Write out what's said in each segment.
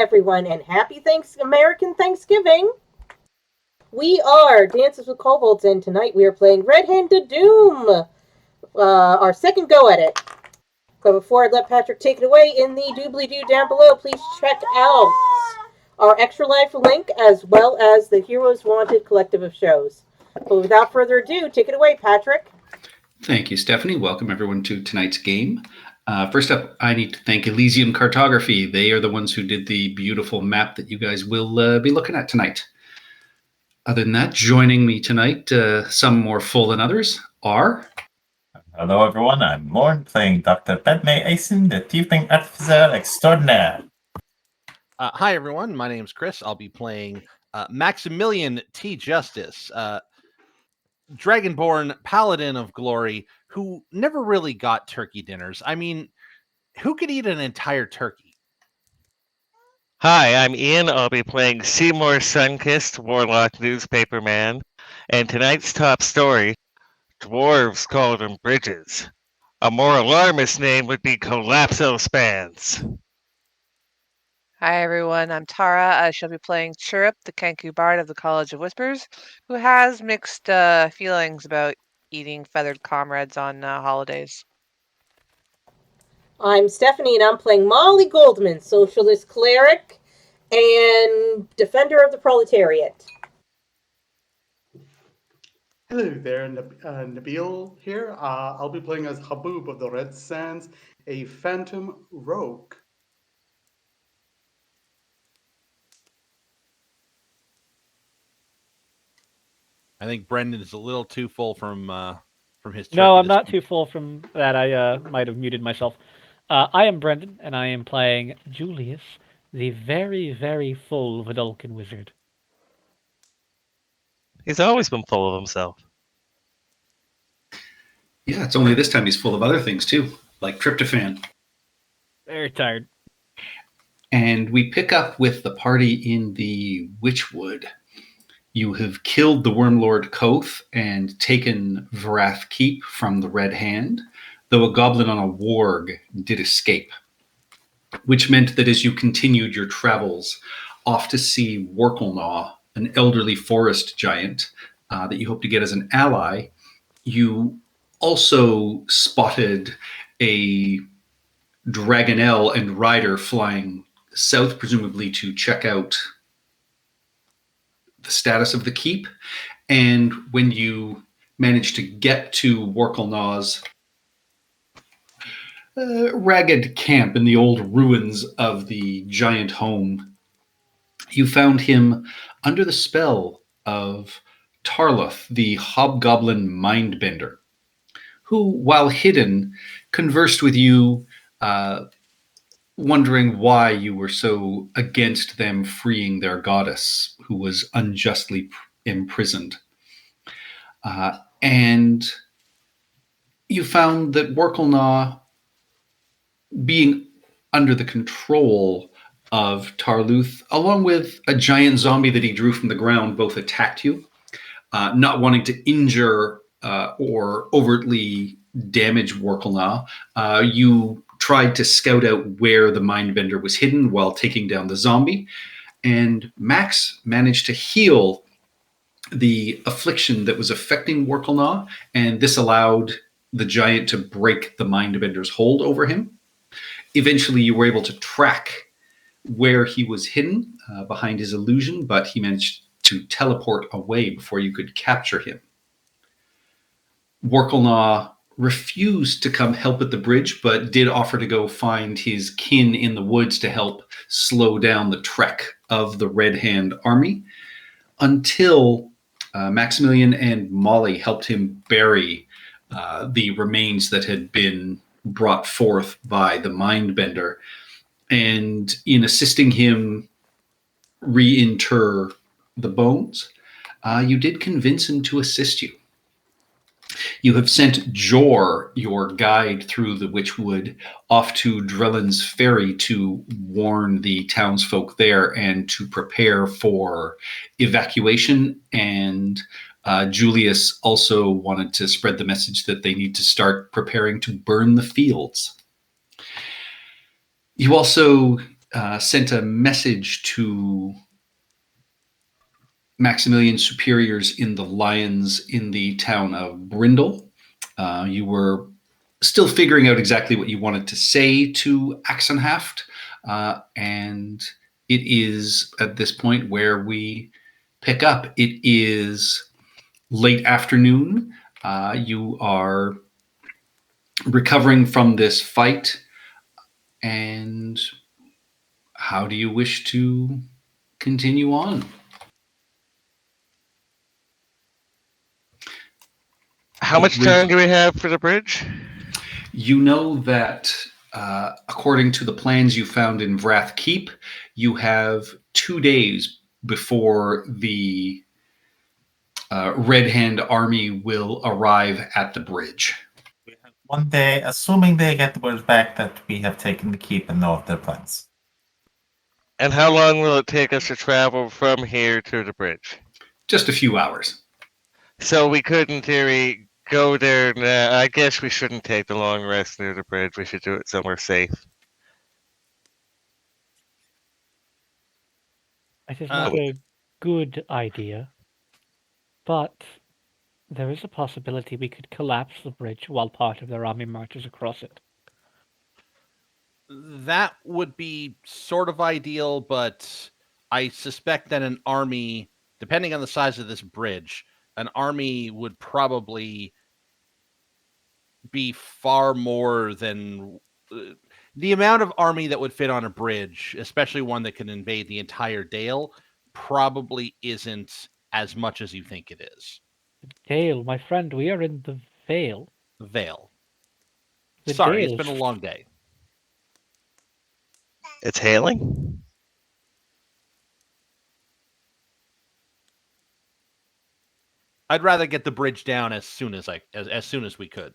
Everyone, and happy American Thanksgiving. We are Dances with Kobolds, and tonight we are playing Red Handed Doom, our second go at it. But before I let Patrick take it away, in the doobly doo down below, please check out our Extra Life link as well as the Heroes Wanted collective of shows. But without further ado, take it away, Patrick. Thank you, Stephanie. Welcome everyone to tonight's game. First up, I need to thank Elysium Cartography. They are the ones who did the beautiful map that you guys will be looking at tonight. Other than that, joining me tonight, some more full than others, are... Hello everyone, I'm Lorne, playing Dr. Padme Asen, the Tiefling Artificer Extraordinaire. Hi everyone, my name's Chris. I'll be playing Maximilian T. Justice, Dragonborn Paladin of Glory, who never really got turkey dinners. I mean, who could eat an entire turkey? Hi, I'm Ian. I'll be playing Seymour Sunkist, Warlock Newspaperman, and tonight's top story, Dwarves called them bridges. A more alarmist name would be Collapso Spans. Hi everyone, I'm Tara. I shall be playing Chirrup, the Kenku Bard of the College of Whispers, who has mixed feelings about eating feathered comrades on holidays. I'm Stephanie, and I'm playing Molly Goldman, Socialist Cleric and Defender of the Proletariat. Hello there, Nabil here. I'll be playing as Haboob of the Red Sands, a phantom rogue. I think Brendan is a little too full from his turkey. No, I'm not too full from that. I might have muted myself. I am Brendan, and I am playing Julius, the very, very full Vidalcan wizard. He's always been full of himself. Yeah, it's only this time he's full of other things too, like tryptophan. Very tired. And we pick up with the party in the Witchwood. You have killed the Wormlord Koth and taken Varath Keep from the Red Hand, though a goblin on a warg did escape, which meant that as you continued your travels off to see Workelnaw, an elderly forest giant that you hope to get as an ally, you also spotted a Dragonel and Rider flying south, presumably to check out the status of the keep. And when you managed to get to Workelnaw's ragged camp in the old ruins of the giant home, you found him under the spell of Tarluth, the hobgoblin mindbender, who, while hidden, conversed with you, wondering why you were so against them freeing their goddess, who was unjustly imprisoned. And you found that Workelnaw, being under the control of Tarluth, along with a giant zombie that he drew from the ground, both attacked you, not wanting to injure or overtly damage Workelnaw. You tried to scout out where the Mindbender was hidden while taking down the zombie, and Max managed to heal the affliction that was affecting Workelnaw, and this allowed the giant to break the Mindbender's hold over him. Eventually, you were able to track where he was hidden behind his illusion, but he managed to teleport away before you could capture him. Workelnaw refused to come help at the bridge, but did offer to go find his kin in the woods to help slow down the trek of the Red Hand army, until Maximilian and Molly helped him bury the remains that had been brought forth by the Mindbender. And in assisting him reinter the bones, you did convince him to assist you. You have sent Jor, your guide through the Witchwood, off to Drellin's Ferry to warn the townsfolk there and to prepare for evacuation. And Julius also wanted to spread the message that they need to start preparing to burn the fields. You also sent a message to Maximilian's superiors in the Lions in the town of Brindle. You were still figuring out exactly what you wanted to say to Axenhaft, and it is at this point where we pick up. It is late afternoon. You are recovering from this fight, and how do you wish to continue on? How much time do we have for the bridge? You know that according to the plans you found in Vrath Keep, you have 2 days before the Red Hand army will arrive at the bridge. We have 1 day, assuming they get the word back that we have taken the keep and know of their plans. And how long will it take us to travel from here to the bridge? Just a few hours. So we could, in theory, go there now. I guess we shouldn't take the long rest near the bridge. We should do it somewhere safe. It is not a good idea, but there is a possibility we could collapse the bridge while part of their army marches across it. That would be sort of ideal, but I suspect that an army, depending on the size of this bridge, an army would probably be far more than the amount of army that would fit on a bridge, especially one that can invade the entire Dale, probably isn't as much as you think it is. Dale, my friend, we are in the Vale. Vale. The Sorry, Dale it's been a long day. It's hailing? I'd rather get the bridge down as soon as soon as we could.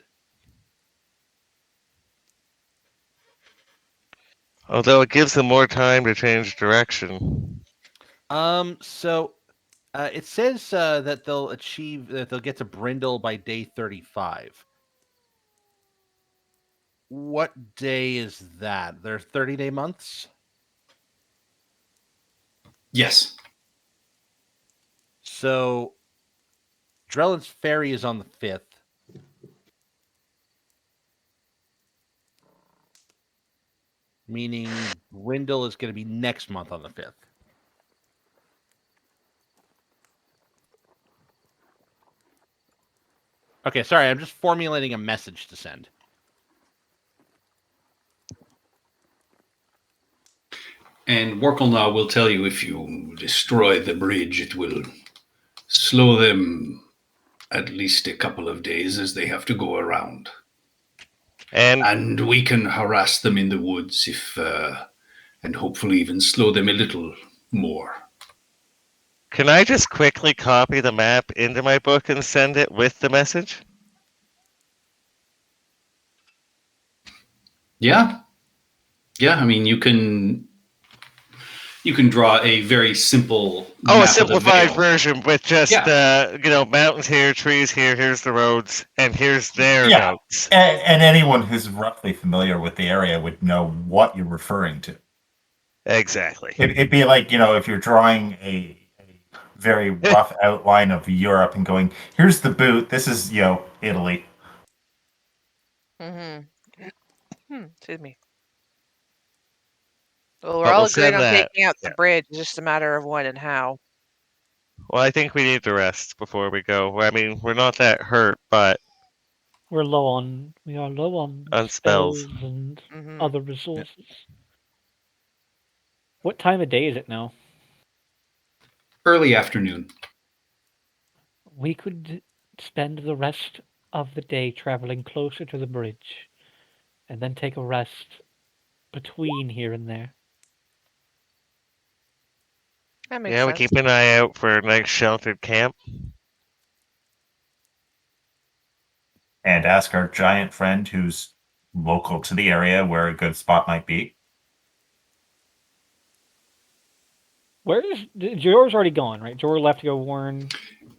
Although it gives them more time to change direction. So it says that they'll get to Brindle by day 35. What day is that? They're 30-day months? Yes. So Drellin's Ferry is on the 5th. Meaning Brindle is going to be next month on the 5th. Okay, sorry, I'm just formulating a message to send. And Workelnaw will tell you if you destroy the bridge, it will slow them at least a couple of days as they have to go around. And we can harass them in the woods if, and hopefully even slow them a little more. Can I just quickly copy the map into my book and send it with the message? Yeah. Yeah, I mean, you can draw a very simple a map simplified of the Vale. version with just mountains here, trees here, here's the roads, and here's their notes. And anyone who's roughly familiar with the area would know what you're referring to. Exactly. It'd be like, if you're drawing a very rough outline of Europe and going, here's the boot, this is, Italy. Excuse me. Well, we're all agreed on taking out the bridge. It's just a matter of when and how. Well, I think we need to rest before we go. I mean, we're not that hurt, but we are low on spells and other resources. Yeah. What time of day is it now? Early afternoon. We could spend the rest of the day traveling closer to the bridge and then take a rest between here and there. That makes sense. We keep an eye out for a nice sheltered camp. And ask our giant friend who's local to the area where a good spot might be. Where is Jor's already gone, right? Jor left to go warn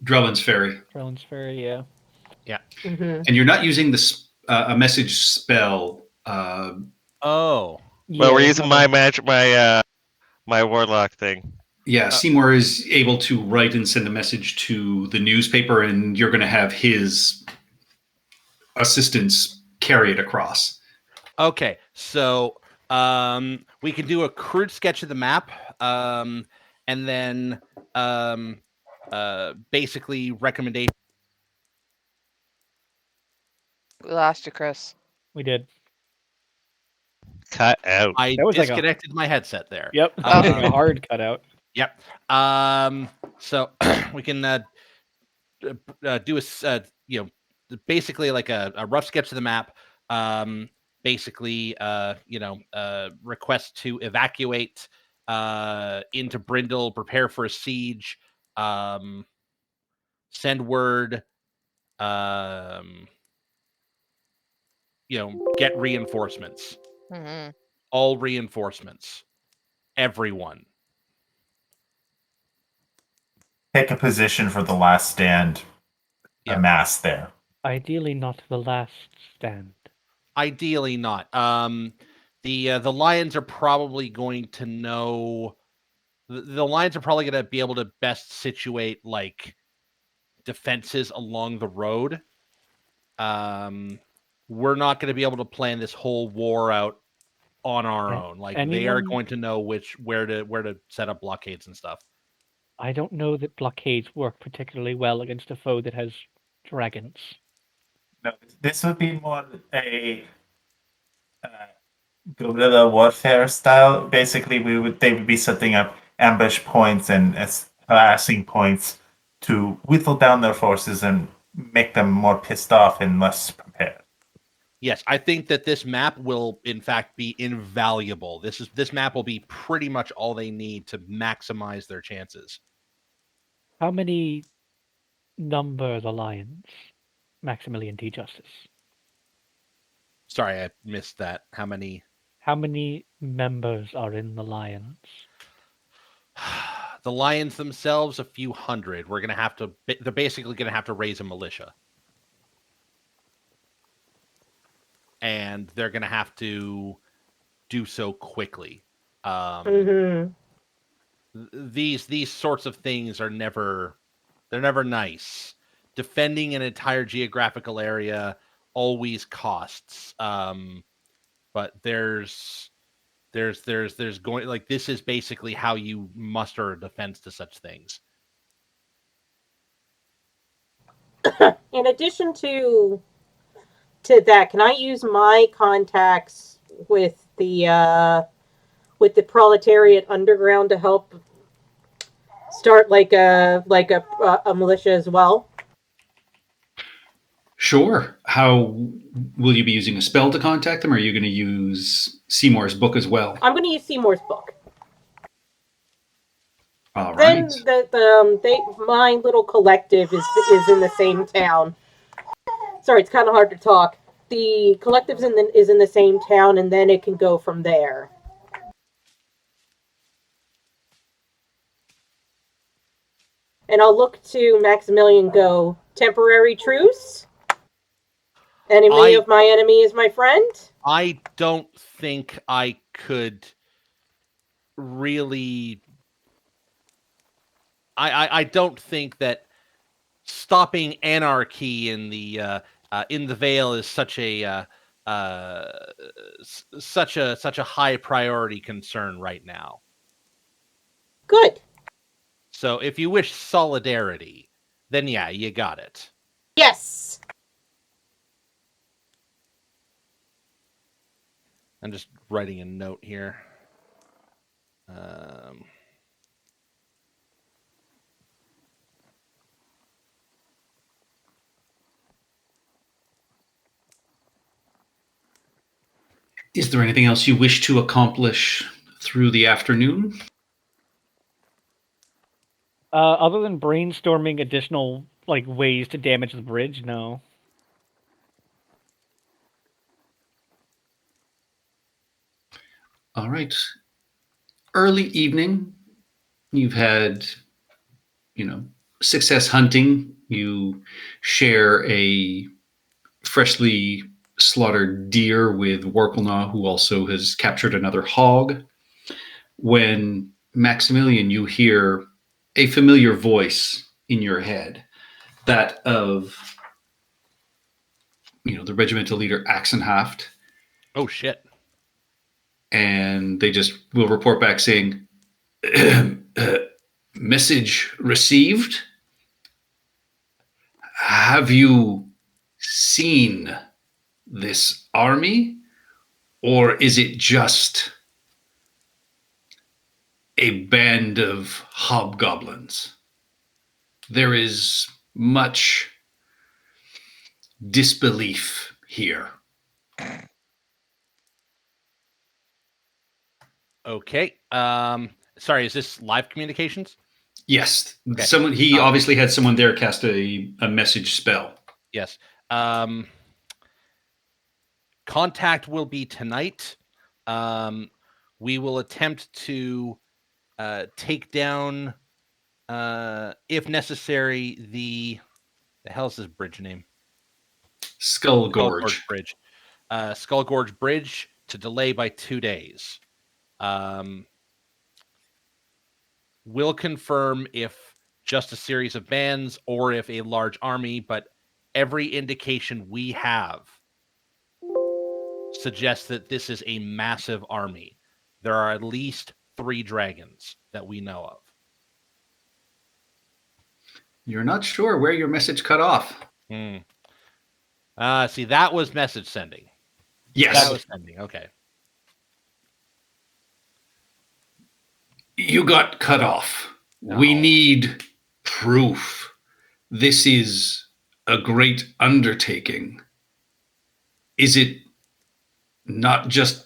Drellin's Ferry. Drellin's Ferry, yeah. Yeah. And you're not using a message spell. Oh. Well, we're Yeah, using my warlock thing. Yeah, Seymour is able to write and send a message to the newspaper, and you're going to have his assistants carry it across. Okay, so we can do a crude sketch of the map, and then basically recommendation. We lost you, Chris. we did. Cut out. I That was like a- disconnected my headset there. Yep, Oh. like a hard cutout. Yep. So we can do basically like a rough sketch of the map. Basically, request to evacuate into Brindle, prepare for a siege, send word, get reinforcements, Hmm. all reinforcements, everyone. Take a position for the last stand. Yeah. Amass there. Ideally, not the last stand. Ideally not. The Lions are probably going to know. The Lions are probably going to be able to best situate like defenses along the road. We're not going to be able to plan this whole war out on our own. Like they are anyone- going to know where to set up blockades and stuff. I don't know that blockades work particularly well against a foe that has dragons. No, this would be more a guerrilla warfare style. Basically, they would be setting up ambush points and harassing points to whittle down their forces and make them more pissed off and less prepared. Yes, I think that this map will, in fact, be invaluable. This map will be pretty much all they need to maximize their chances. How many number the Lions? Maximilian T. Justice. Sorry, I missed that. How many? How many members are in the Lions? The Lions themselves, a few hundred. We're gonna have to. They're basically gonna have to raise a militia, and they're gonna have to do so quickly. Mm-hmm. These sorts of things are never nice. Defending an entire geographical area always costs. But there's going, like, this is basically how you muster a defense to such things. In addition to that, can I use my contacts with the proletariat underground to help start like a militia as well? Sure. How will you be using a spell to contact them, or are you going to use Seymour's book as well? I'm going to use Seymour's book. All Then right. my little collective is in the same town. Sorry, it's kind of hard to talk. The collective is in the same town, and then it can go from there. And I'll look to Maximilian. Go temporary truce. Enemy of my enemy is my friend. I don't think I could really. I don't think that stopping anarchy in the Vale is such a high priority concern right now. Good. So if you wish solidarity, then yeah, you got it. Yes. I'm just writing a note here. Is there anything else you wish to accomplish through the afternoon? Other than brainstorming additional ways to damage the bridge, no. All right. Early evening. You've had, success hunting. You share a freshly slaughtered deer with Workelnaw, who also has captured another hog. When Maximilian, you hear a familiar voice in your head, that of the regimental leader Axenhaft, Oh shit. and they just will report back saying, "Message received. Have you seen this army, or is it just a band of hobgoblins? There is much disbelief here." Okay. Sorry, is this live communications? Yes, Okay. someone. He obviously had someone there cast a message spell. Yes. Contact will be tonight. We will attempt to take down, if necessary, the hell's this bridge name? Skull Gorge. Bridge. Skull Gorge Bridge to delay by 2 days. We'll confirm if just a series of bands or if a large army, but every indication we have suggests that this is a massive army. There are at least 3 dragons that we know of. You're not sure where your message cut off. See, that was message sending. Yes. That was sending. Okay. You got cut off. No. We need proof. This is a great undertaking. Is it not just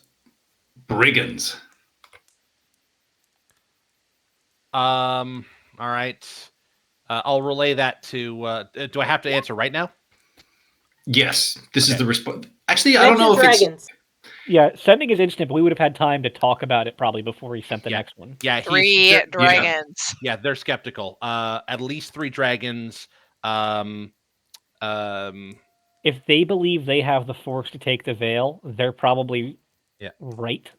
brigands? All right. I'll relay that to. Do I have to answer right now? Yes. This is Okay. the response. Actually, I don't know if dragons. Yeah, sending is instant, but we would have had time to talk about it probably before he sent the Yeah. next one. Yeah, 3 they're- dragons. Yeah, they're skeptical. At least 3 dragons. If they believe they have the force to take the Vale, they're probably right.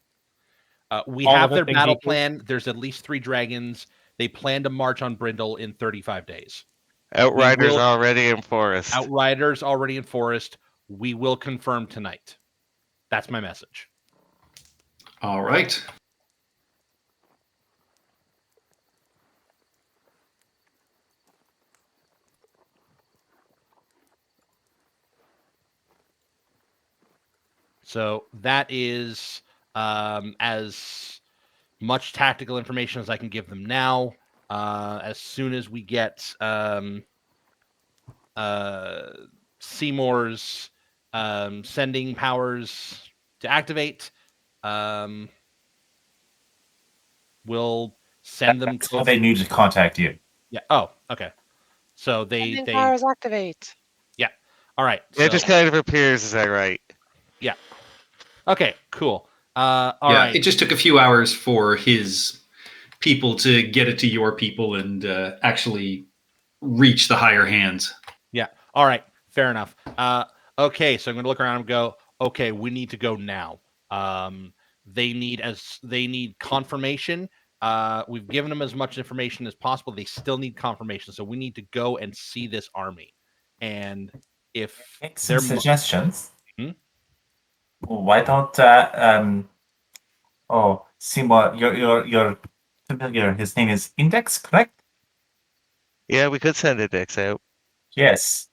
We All have other their things battle equal. plan. There's at least 3 dragons. They plan to march on Brindle in 35 days. Outriders will- already in forest. Outriders already in forest. We will confirm tonight. That's my message. All right. So that is as much tactical information as I can give them now. As soon as we get Seymour's sending powers to activate, we'll send them. So they need to contact you. Yeah. Oh, okay. So they Powers activate. all right. It So, just kind of appears, is that right? okay. Cool. All yeah, right. it just took a few hours for his people to get it to your people and actually reach the higher hands. Yeah. All right. Fair enough. Okay. So I'm going to look around and go, okay, we need to go now. They need confirmation. We've given them as much information as possible. They still need confirmation. So we need to go and see this army. And if Make some they're suggestions. Hmm? Why don't Seymour, you're familiar. His name is Index, correct? Yeah, we could send Index out. Yes.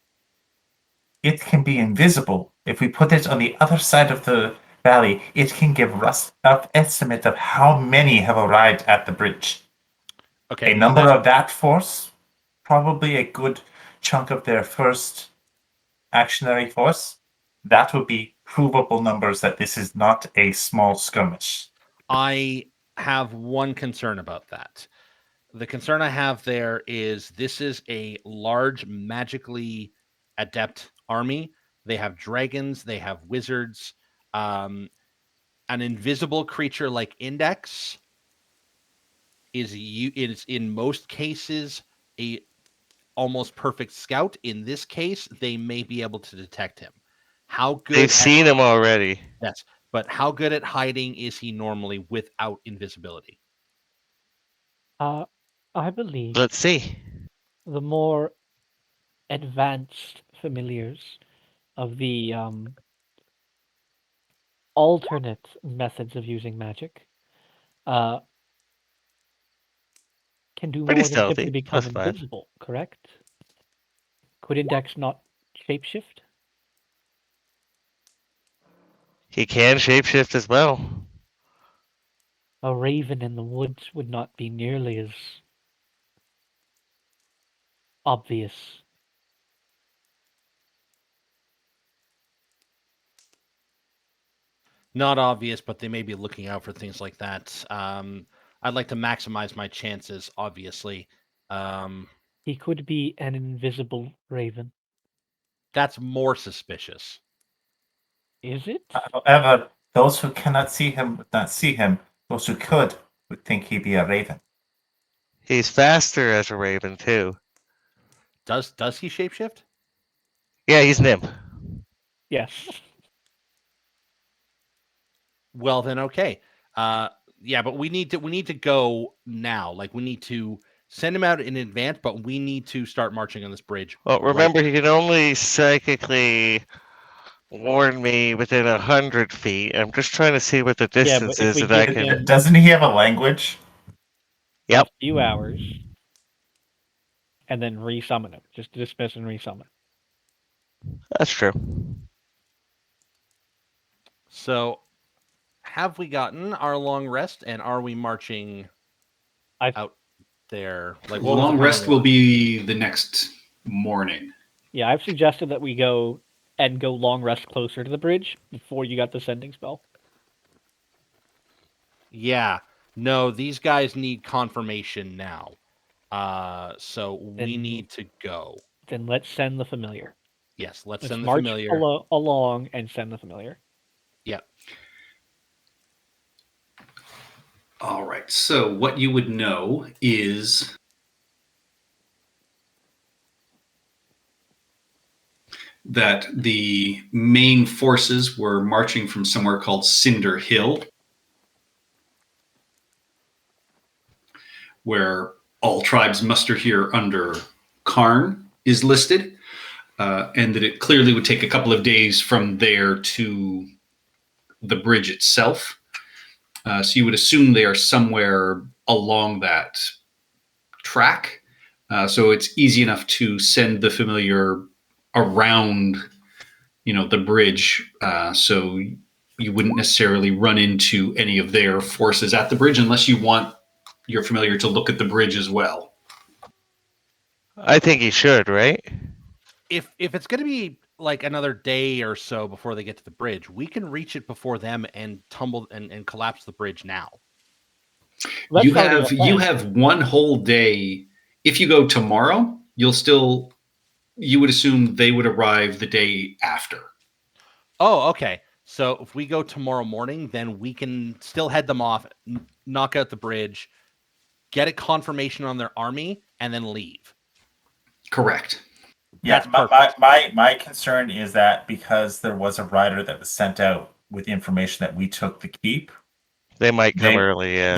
It can be invisible. If we put it on the other side of the valley, it can give us an estimate of how many have arrived at the bridge. okay, A number of that force, probably a good chunk of their first actionary force. That would be provable numbers that this is not a small skirmish. I have one concern about that. The concern I have there is this is a large, magically adept army. They have dragons, they have wizards. An invisible creature like Index is in most cases a almost perfect scout. In this case, they may be able to detect him. how good They've seen him already. Yes, but how good at hiding is he normally without invisibility? I believe Let's see. the more advanced familiars of the alternate methods of using magic uh, can do Pretty more than simply stealthy, become +5. invisible, correct? Could Index not shapeshift? He can shapeshift as well. A raven in the woods would not be nearly as obvious. Not obvious, but they may be looking out for things like that. I'd like to maximize my chances, obviously. He could be an invisible raven. That's more suspicious. Is it? However, those who cannot see him would not see him. Those who could would think he'd be a raven. He's faster as a raven too. Does he shapeshift? Yeah, he's Nim. Yes. Well, then okay. Yeah, but we need to go now. Like we need to send him out in advance, but we need to start marching on this bridge. Well, remember, he can only psychically warn me within 100 feet. I'm just trying to see what the Yeah, but distance if is we that I give can. him- Doesn't he have a language? Yep. A few hours. And then resummon him. Just dismiss and resummon. That's true. So, have we gotten our long rest, and are we marching out there? Like, what was Long the rest plan? will be the next morning. Yeah, I've suggested that we go long rest closer to the bridge before you got the sending spell. Yeah. No, these guys need confirmation now. So we Then- need to go. Then let's send the familiar. Yes, let's Let's send the march familiar. along and send the familiar. Yeah. All right. So what you would know is that the main forces were marching from somewhere called Cinder Hill, where all tribes muster here under Karn is listed, and that it clearly would take a couple of days from there to the bridge itself. So you would assume they are somewhere along that track. So it's easy enough to send the familiar around, the bridge. So you wouldn't necessarily run into any of their forces at the bridge unless you want your familiar to look at the bridge as well. I think he should, right? If it's going to be like another day or so before they get to the bridge, we can reach it before them and tumble and collapse the bridge now. That's You already have a plan. you have one whole day. If you go tomorrow, you would assume they would arrive the day after. Oh, okay. So if we go tomorrow morning, then we can still head them off, knock out the bridge, get a confirmation on their army, and then leave. Correct. Yeah, That's my concern is that because there was a rider that was sent out with information that we took the keep, They might come early, yeah.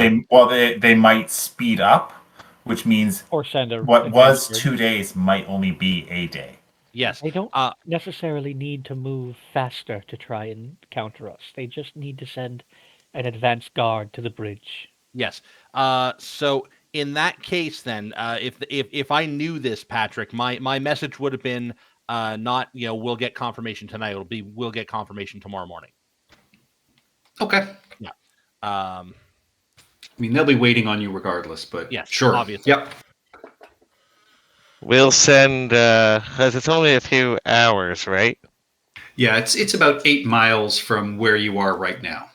they might speed up, which means Or send a what was advance 2 days might only be a day. Yes. They don't necessarily need to move faster to try and counter us. They just need to send an advance guard to the bridge. Yes. So in that case, then, if I knew this, Patrick, my message would have been not we'll get confirmation tonight. It'll be we'll get confirmation tomorrow morning. Okay. Yeah. I mean, they'll be waiting on you regardless, but Yes, sure. obviously. Yep. We'll send, because it's only a few hours, right? Yeah, it's about 8 miles from where you are right now.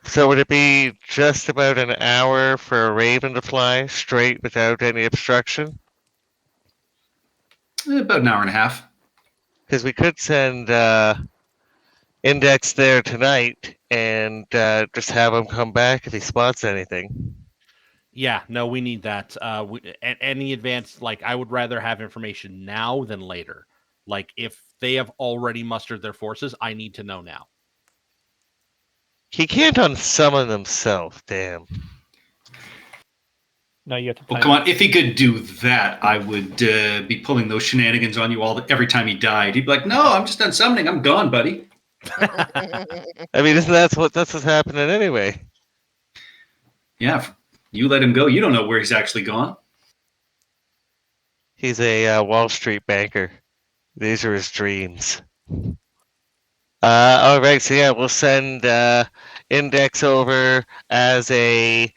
So would it be just about an hour for a raven to fly straight without any obstruction? About an hour and a half. Because we could send Index there tonight and just have him come back if he spots anything. Yeah. No, we need that. Any advance, like I would rather have information now than later. Like, if they have already mustered their forces, I need to know now. He can't unsummon himself, damn. No, you have to Well, time come it. on. If he could do that, I would be pulling those shenanigans on you every time he died. He'd be like, "No, I'm just unsummoning. I'm gone, buddy." I mean, isn't that's what's happening anyway? Yeah, if you let him go. You don't know where he's actually gone. He's a Wall Street banker. These are his dreams. All right, so yeah, we'll send Index over as a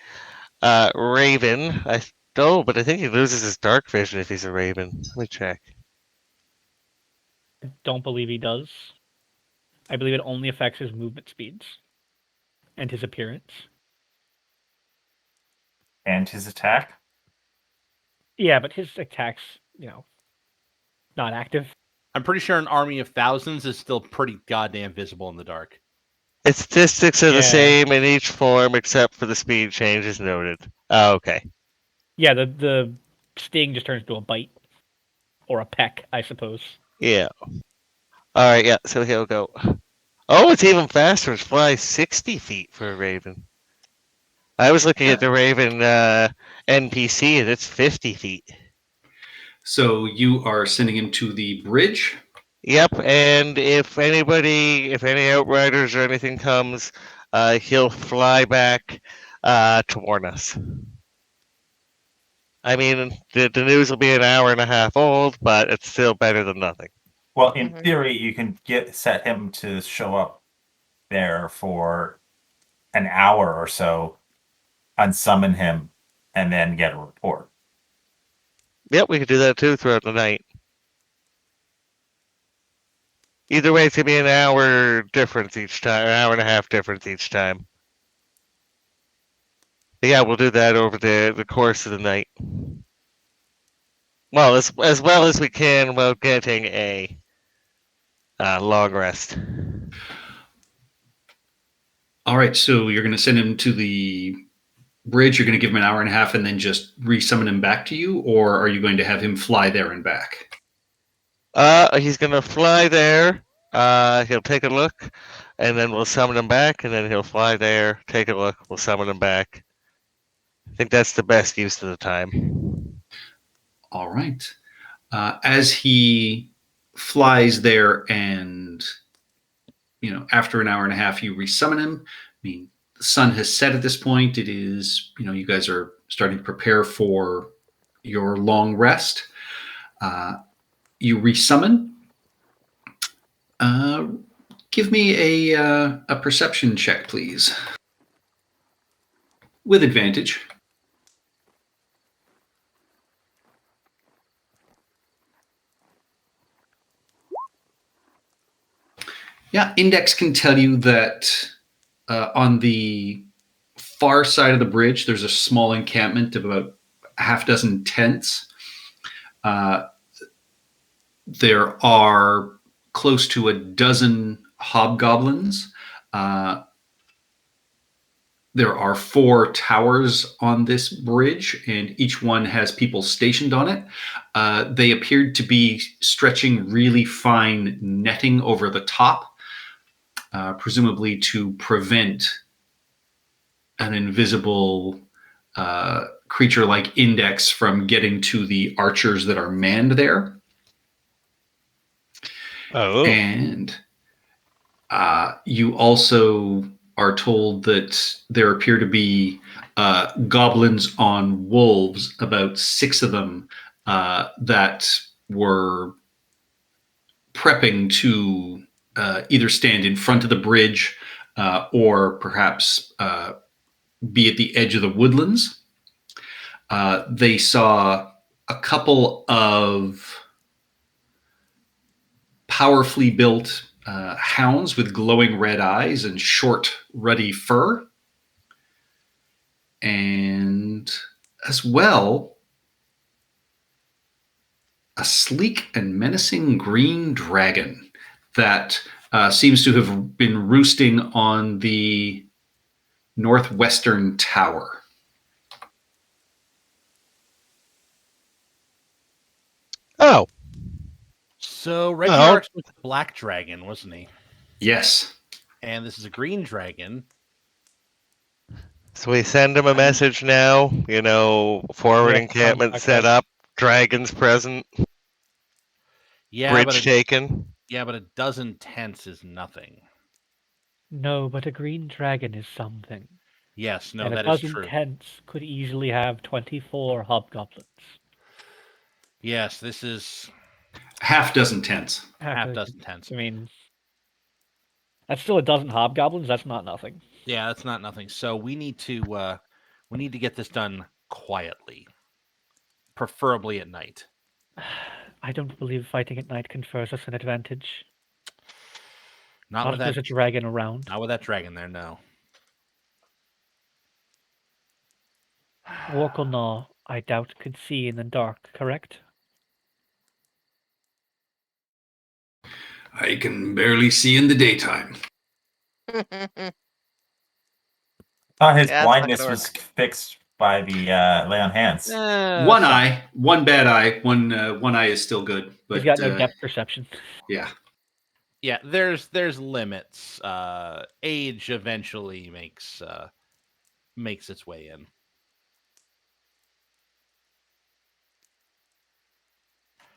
Raven. But I think he loses his dark vision if he's a Raven. Let me check. Don't believe he does. I believe it only affects his movement speeds and his appearance. And his attack. Yeah, but his attacks, not active. I'm pretty sure an army of thousands is still pretty goddamn visible in the dark. Its statistics are the Yeah. same in each form except for the speed change is noted. Oh, okay. Yeah, the sting just turns into a bite or a peck, I suppose. Yeah. All right, yeah, so he'll go. Oh, it's even faster. It flies 60 feet for a Raven. I was looking at the Raven NPC, and it's 50 feet. So you are sending him to the bridge. Yep, and if any outriders or anything comes, he'll fly back to warn us. I mean, the news will be an hour and a half old, but it's still better than nothing. Well, in theory, you can set him to show up there for an hour or so, unsummon him, and then get a report. Yep, we could do that too throughout the night. Either way, it's gonna be an hour difference each time, an hour and a half difference each time. But yeah, we'll do that over the course of the night. Well, as well as we can while getting a long rest. All right, so you're going to send him to the bridge. You're going to give him an hour and a half and then just resummon him back to you, or are you going to have him fly there and back? He's gonna fly there. He'll take a look, and then we'll summon him back, and then he'll fly there, take a look, we'll summon him back. I think that's the best use of the time. All right. As he flies there and, after an hour and a half, you resummon him. I mean, the sun has set at this point. It is, you guys are starting to prepare for your long rest. You resummon. Give me a perception check, please. With advantage. Yeah, Index can tell you that on the far side of the bridge, there's a small encampment of about a half dozen tents. There are close to a dozen hobgoblins. There are 4 towers on this bridge, and each one has people stationed on it. They appeared to be stretching really fine netting over the top, presumably to prevent an invisible creature like Index from getting to the archers that are manned there. Oh. And you also are told that there appear to be goblins on wolves, about 6 of them, that were prepping to either stand in front of the bridge or perhaps be at the edge of the woodlands. They saw a couple of powerfully built hounds with glowing red eyes and short, ruddy fur. And as well, a sleek and menacing green dragon that seems to have been roosting on the northwestern tower. Oh. So Reggie Oh. Arks was a black dragon, wasn't he? Yes. And this is a green dragon. So we send him a message now, forward Yes, encampment contact set us. up, dragons present, Yeah, bridge taken. but a dozen tents is nothing. No, but a green dragon is something. Yes, no, And a that is dozen true. tents could easily have 24 hobgoblins. Yes, this is Half dozen tents. half dozen tents. I mean, that's still a dozen hobgoblins. That's not nothing. Yeah, that's not nothing. So we need to get this done quietly, preferably at night. I don't believe fighting at night confers us an advantage. Not Not with if there's that. a dragon around. Not with that dragon there. No. Warkelnaw, I doubt, could see in the dark, correct? I can barely see in the daytime. Thought his Yeah, that's not blindness gonna was fixed by the lay on hands. One eye, one bad eye, one eye is still good. But He's got no depth perception. yeah. Yeah, there's limits. Age eventually makes its way in.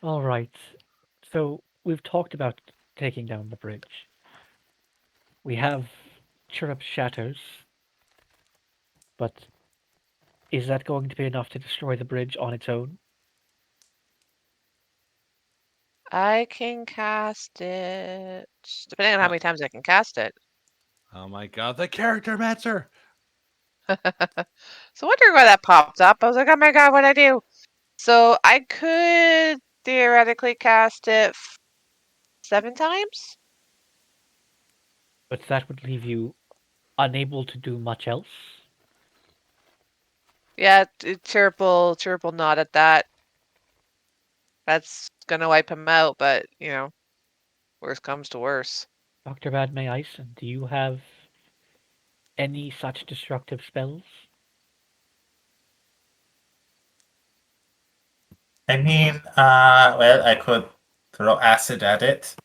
All right. So we've talked about taking down the bridge. We have Chirrup Shatters, but is that going to be enough to destroy the bridge on its own? I can cast it. Depending on how many times I can cast it. Oh my god, the character Metzer! So wondering why that popped up. I was like, oh my god, what'd I do? So I could theoretically cast it 7 times? But that would leave you unable to do much else. Yeah, Chirp will nod at that. That's gonna wipe him out, but worst comes to worse. Dr. Badmay Ison, do you have any such destructive spells? I mean, well, I could throw acid at it.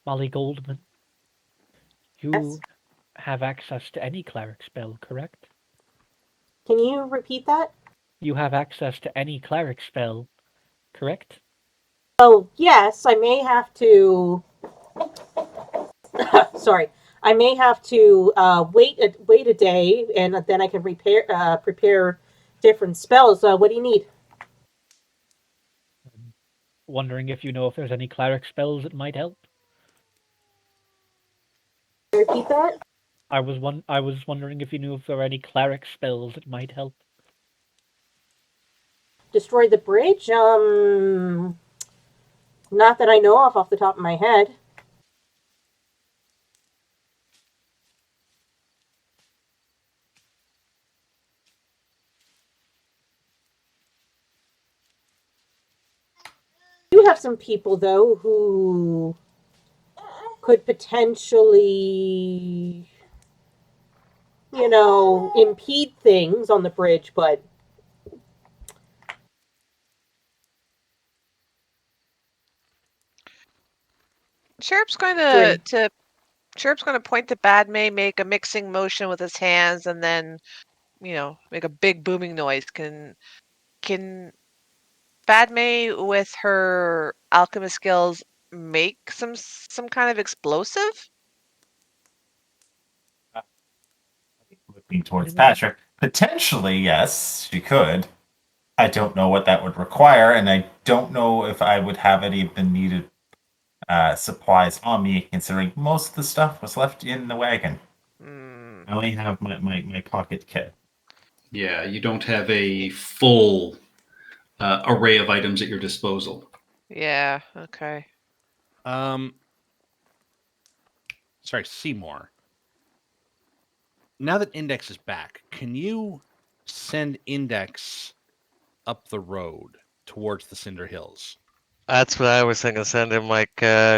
Molly Goldman, you Yes. have access to any cleric spell, correct? Can you repeat that? You have access to any cleric spell, correct? Oh, yes, I may have to. Sorry, I may have to wait a day, and then I can prepare different spells. What do you need? Wondering if you know if there's any cleric spells that might help. Repeat that. I was wondering if you knew if there were any cleric spells that might help. Destroy the bridge? Not that I know of off the top of my head. I do have some people, though, who could potentially, impede things on the bridge, but Chirp's going to point to Badmay, make a mixing motion with his hands, and then, make a big booming noise. Can Badmay, with her alchemist skills, make some kind of explosive? Looking towards Patrick. Potentially, yes, she could. I don't know what that would require, and I don't know if I would have any of the needed supplies on me, considering most of the stuff was left in the wagon. I only have my pocket kit. Yeah, you don't have a full array of items at your disposal. Yeah, okay. Sorry, Seymour. Now that Index is back, can you send Index up the road towards the Cinder Hills? That's what I was thinking. Send him like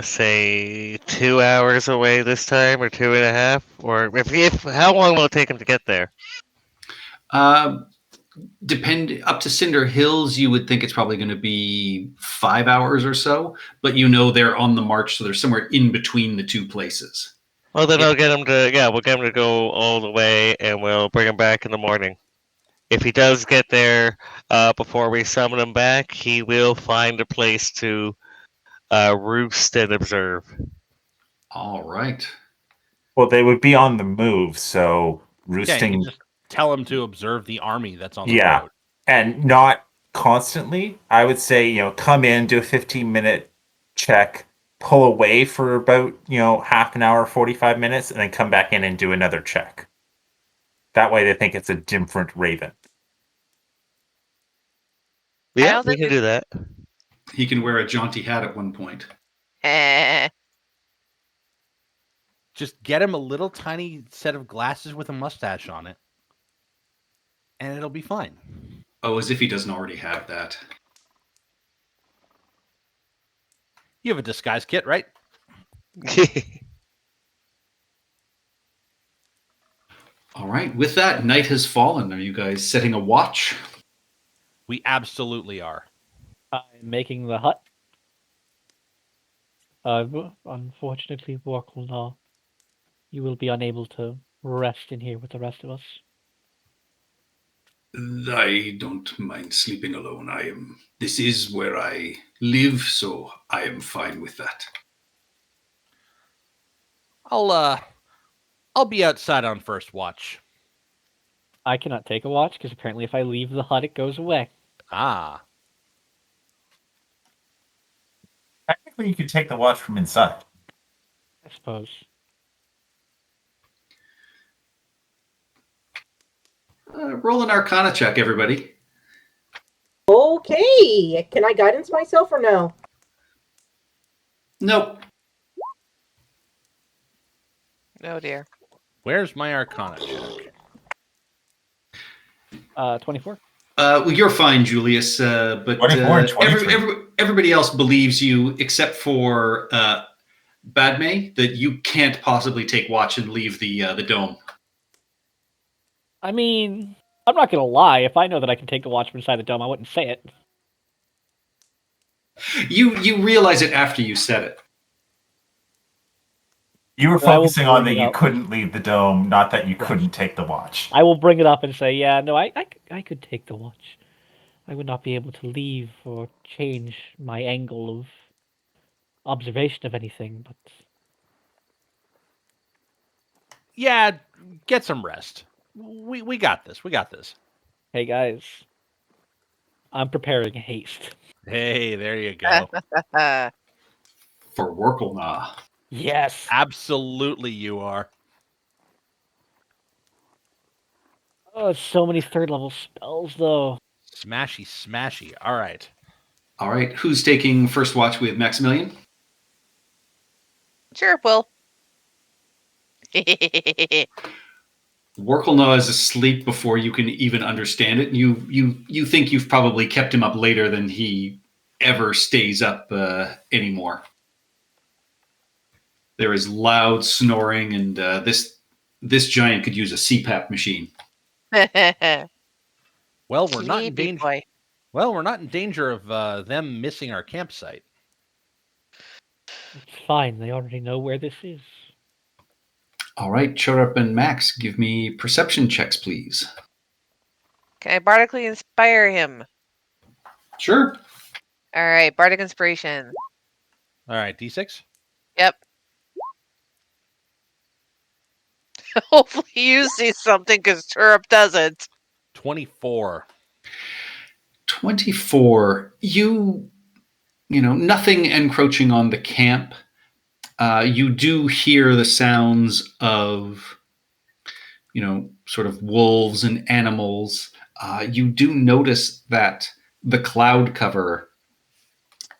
say 2 hours away this time, or 2.5, or if how long will it take him to get there? Depend up to Cinder Hills, you would think it's probably going to be 5 hours or so, but you know they're on the march, so they're somewhere in between the two places. Well, then Yeah. I'll get him to we'll get him to go all the way, and we'll bring him back in the morning. If he does get there before we summon him back, he will find a place to roost and observe. All right. Well, they would be on the move, so Yeah, you roosting, can just tell him to observe the army that's on the Yeah. road. and not constantly. I would say, come in, do a 15-minute check, pull away for about, half an hour, 45 minutes, and then come back in and do another check. That way they think it's a different raven. Yeah, don't we think can do that. He can wear a jaunty hat at one point. Just get him a little tiny set of glasses with a mustache on it, and it'll be fine. Oh, as if he doesn't already have that. You have a disguise kit, right? All right. With that, night has fallen. Are you guys setting a watch? We absolutely are. I'm making the hut. Unfortunately, Warklenaw, you will be unable to rest in here with the rest of us. I don't mind sleeping alone. This is where I live, so I am fine with that. I'll be outside on first watch. I cannot take a watch because apparently if I leave the hut, it goes away. Ah, Technically, you could take the watch from inside. I suppose. Roll an Arcana check, everybody. Okay. Can I guidance myself or no? Nope. Oh dear. where's my Arcana check? 24. Well, you're fine, Julius. But 24 and 23. everybody else believes you, except for Badme, that you can't possibly take watch and leave the dome. I mean, I'm not gonna lie. If I know that I can take the watch from inside the dome, I wouldn't say it. You realize it after you said it. You were But I will focusing on that bring it you up. couldn't leave the dome, not that you couldn't take the watch. I will bring it up and say, yeah, no, I could take the watch. I would not be able to leave or change my angle of observation of anything, but Yeah, get some rest. We got this. We got this. hey guys, I'm preparing haste. Hey, there you go. For Workelna. Yes. Absolutely, you are. Oh, so many third level spells though. Smashy, smashy. All right. All right. Who's taking first watch with Maximilian? Sure, Will. Workelna is asleep before you can even understand it. You think you've probably kept him up later than he ever stays up anymore. There is loud snoring, and this giant could use a CPAP machine. Well, we're not in Sleepy danger. boy. Well, we're not in danger of them missing our campsite. It's fine. They already know where this is. All right, Churup and Max, give me perception checks, please. Can I bardically inspire him? Sure. All right, bardic inspiration. All right, D6. Yep. Hopefully you see something because Turrup doesn't. 24. 24. You know, nothing encroaching on the camp. You do hear the sounds of, sort of wolves and animals. You do notice that the cloud cover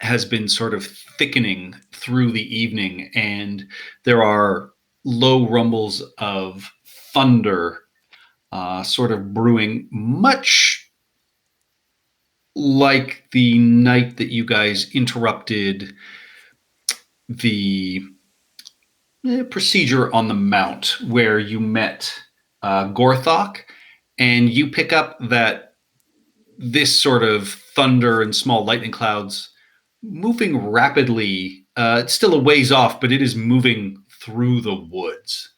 has been sort of thickening through the evening, and there are low rumbles of thunder sort of brewing, much like the night that you guys interrupted the procedure on the mount where you met Gorthok, and you pick up that this sort of thunder and small lightning clouds moving rapidly. It's still a ways off, but it is moving through the woods.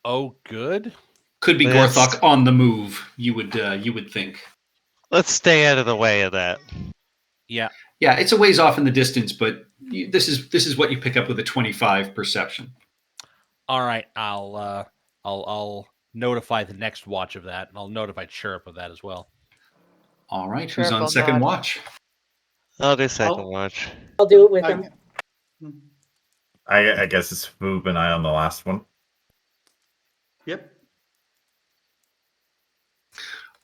Oh, good. Could be Yes. Gorthok on the move. You would think. Let's stay out of the way of that. Yeah. Yeah, it's a ways off in the distance, but this is what you pick up with a 25 perception. All right. I'll notify the next watch of that, and I'll notify Chirp of that as well. All right, Sure, who's on I'll second nod. watch? I'll do second I'll- watch. I'll do it with him. I guess it's Boob and I on the last one. Yep.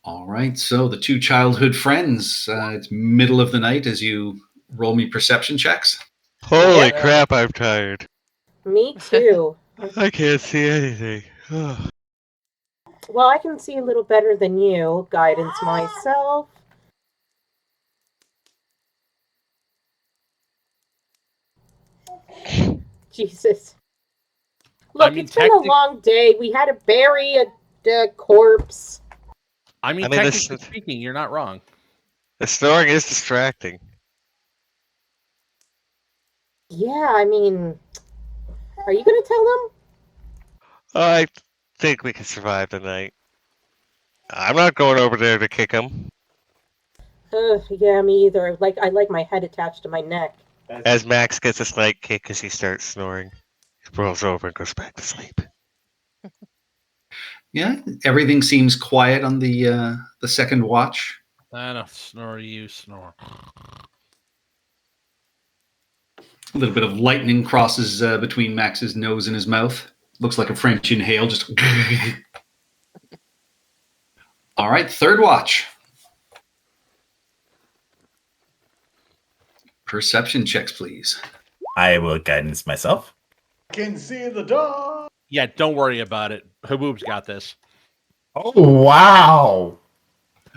All right, so the two childhood friends. It's middle of the night as you roll me perception checks. Holy Yeah. crap, I'm tired. Me too. I can't see anything. Well, I can see a little better than you. Guidance myself. Jesus. Look, mean, it's been a long day. We had to bury a corpse. I mean, I mean, this- technically speaking, you're not wrong. The snoring is distracting. Yeah, I mean, are you gonna tell them? I think we can survive the night. I'm not going over there to kick him. Yeah, me either. I like my head attached to my neck. As Max gets a slight kick as he starts snoring, he rolls over and goes back to sleep. Yeah, everything seems quiet on the second watch. I don't snore, you snore. A little bit of lightning crosses between Max's nose and his mouth. Looks like a French inhale. Just. All right, third watch. Perception checks, please. I will guidance myself. Can see the dog. Yeah, don't worry about it. Haboob's got this. Oh wow!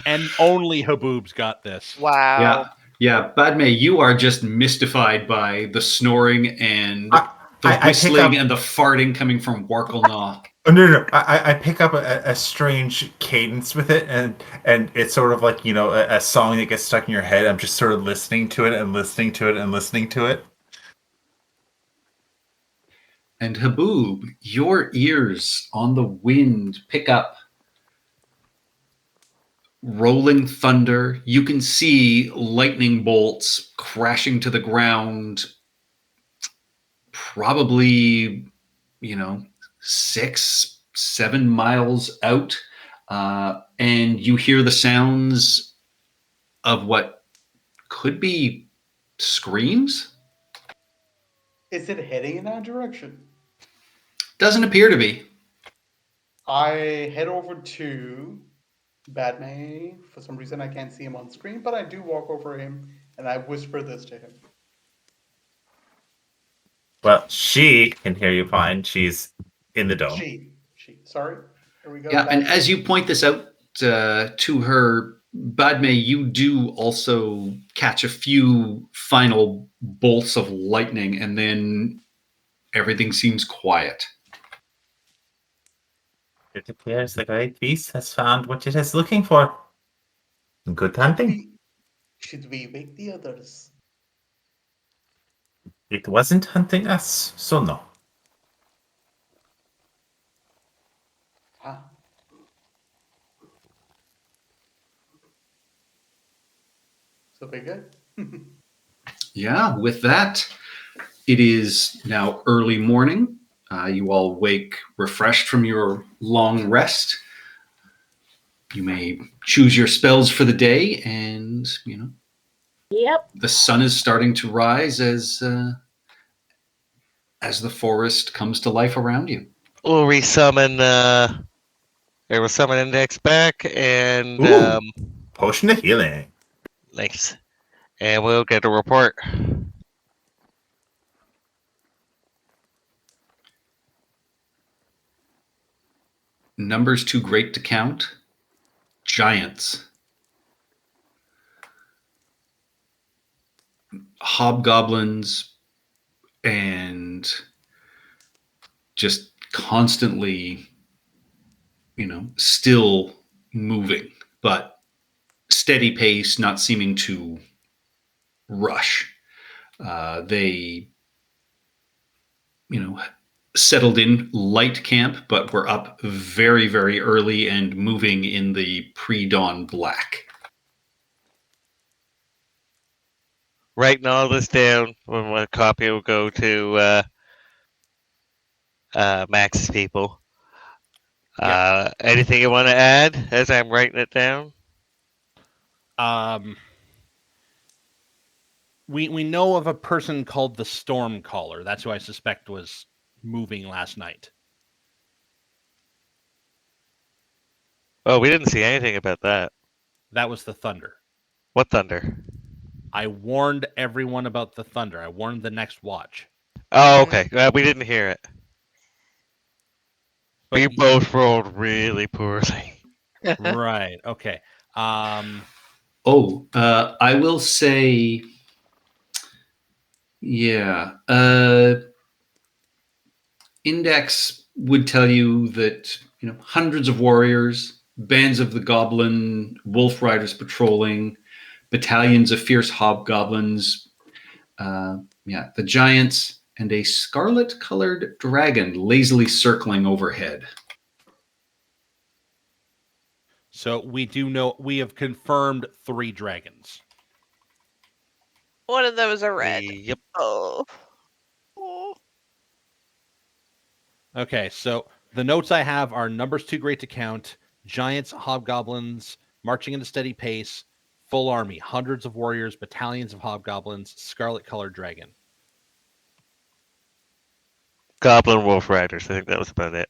And only Haboob's got this. Wow. Yeah, Padme, you are just mystified by the snoring and the I pick whistling up- and the farting coming from Warklenaw. Oh, no. I pick up a strange cadence with it, and it's sort of like, a song that gets stuck in your head. I'm just sort of listening to it and listening to it and listening to it. And Haboob, your ears on the wind pick up rolling thunder. You can see lightning bolts crashing to the ground, probably, 6-7 miles out. And you hear the sounds of what could be screams. Is it heading in that direction? Doesn't appear to be. I head over to Batman. For some reason, I can't see him on screen, but I do walk over him and I whisper this to him. Well, she can hear you fine. She's in the dome. She. Sorry. Here we go. Yeah, and Batman. as you point this out to her, Badme, you do also catch a few final bolts of lightning, and then everything seems quiet. It appears the great beast has found what it is looking for. Good hunting. Should we wake the others? It wasn't hunting us, so no. Huh. So we good? Yeah, with that, it is now early morning. You all wake refreshed from your long rest. You may choose your spells for the day, and Yep. the sun is starting to rise as the forest comes to life around you. We'll resummon, we'll summon Index back, and, Ooh. Potion of healing. nice. And we'll get a report. Numbers too great to count. Giants. hobgoblins and just constantly, still moving, but steady pace, not seeming to rush. They, settled in light camp, but were up very, very early and moving in the pre-dawn black. Writing all this down. When a copy will go to Max's people. Anything you want to add as I'm writing it down? We know of a person called the Stormcaller. That's who I suspect was moving last night. Oh, we didn't see anything about that. That was the Thunder. What thunder? I warned everyone about the Thunder. I warned the next watch. Oh, okay. We didn't hear it. But We both rolled really poorly. right. Okay. I will say, Index would tell you that, hundreds of warriors, bands of the goblin wolf riders patrolling, battalions of fierce hobgoblins, the giants, and a scarlet-colored dragon lazily circling overhead. So we do know, we have confirmed 3 dragons. One of them is a red. Yep. Oh. Okay, so the notes I have are numbers too great to count, giants, hobgoblins, marching at a steady pace, full army, hundreds of warriors, battalions of hobgoblins, scarlet-colored dragon. Goblin wolf riders. I think that was about it.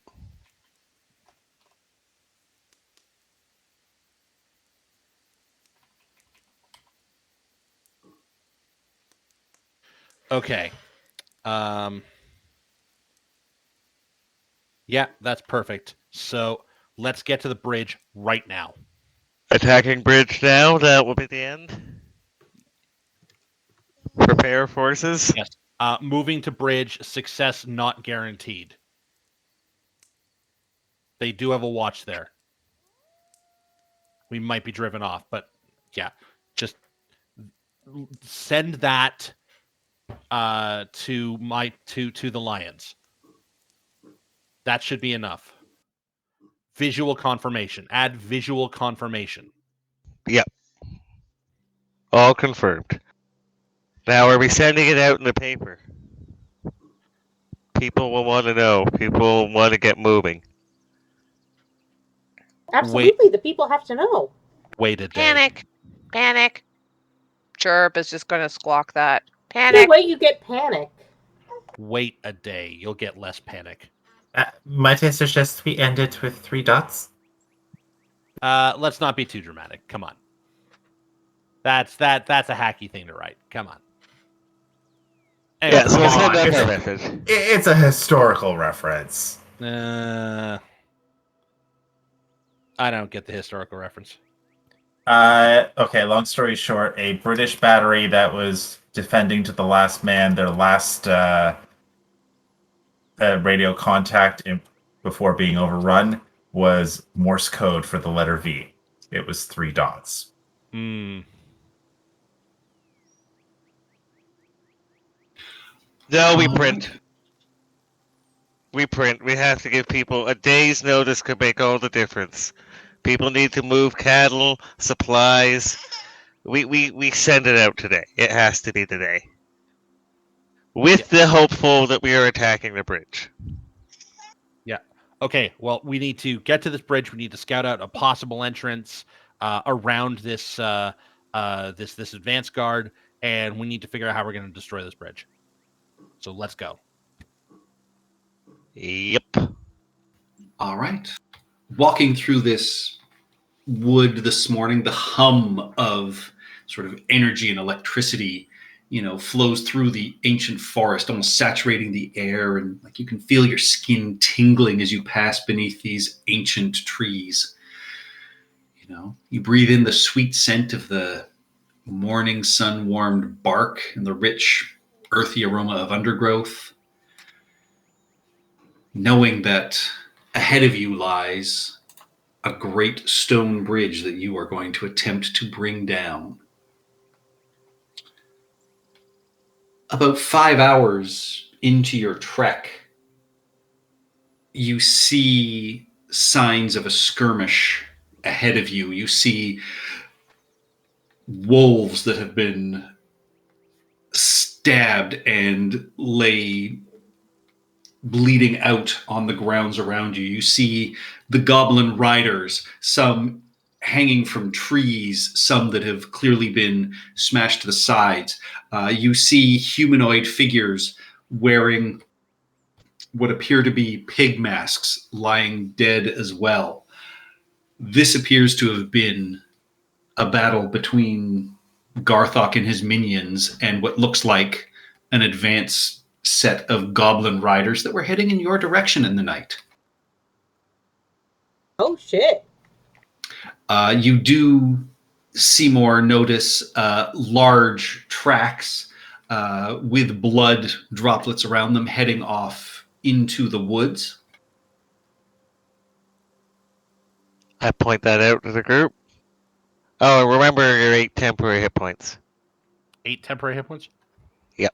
Okay. Yeah, that's perfect. So let's get to the bridge right now. Attacking bridge now. That will be the end. Prepare forces. Yes. Moving to bridge, success not guaranteed. They do have a watch there. We might be driven off, but yeah, just send that to the Lions. That should be enough. Visual confirmation. Add visual confirmation. Yep. All confirmed. Now, are we sending it out in the paper? People will want to know. People will want to get moving. Absolutely, the people have to know. Wait a day. Panic. Panic. Chirp is just going to squawk that. No Panic. way you get panic. Wait a day. You'll get less panic. Might I suggest we end it with 3 dots? Let's not be too dramatic. Come on. That's a hacky thing to write. Come on. Anyway, Yeah, so come it's on, not it's- that message. It's a historical reference. I don't get the historical reference. Okay, long story short, a British battery that was defending to the last man, their last radio contact before being overrun was Morse code for the letter V. It was 3 dots. Hmm. No, we print. We print. We have to give people a day's notice could make all the difference. People need to move cattle, supplies. We send it out today. It has to be today. With the hopeful that we are attacking the bridge. Yeah. Okay. Well, we need to get to this bridge. We need to scout out a possible entrance around this this advance guard, and we need to figure out how we're going to destroy this bridge. So let's go. Yep. All right. Walking through this wood this morning, the hum of sort of energy and electricity, flows through the ancient forest, almost saturating the air, and like you can feel your skin tingling as you pass beneath these ancient trees. You breathe in the sweet scent of the morning sun-warmed bark and the rich, earthy aroma of undergrowth, knowing that ahead of you lies a great stone bridge that you are going to attempt to bring down. About 5 hours into your trek, you see signs of a skirmish ahead of you. You see wolves that have been stabbed and lay bleeding out on the grounds around you. You see the goblin riders, some hanging from trees, some that have clearly been smashed to the sides. You see humanoid figures wearing what appear to be pig masks lying dead as well. This appears to have been a battle between Garthok and his minions and what looks like an advanced set of goblin riders that were heading in your direction in the night. Oh, shit. You do, Seymour, notice large tracks with blood droplets around them heading off into the woods. I point that out to the group. Oh, remember your 8 temporary hit points. 8 temporary hit points? Yep.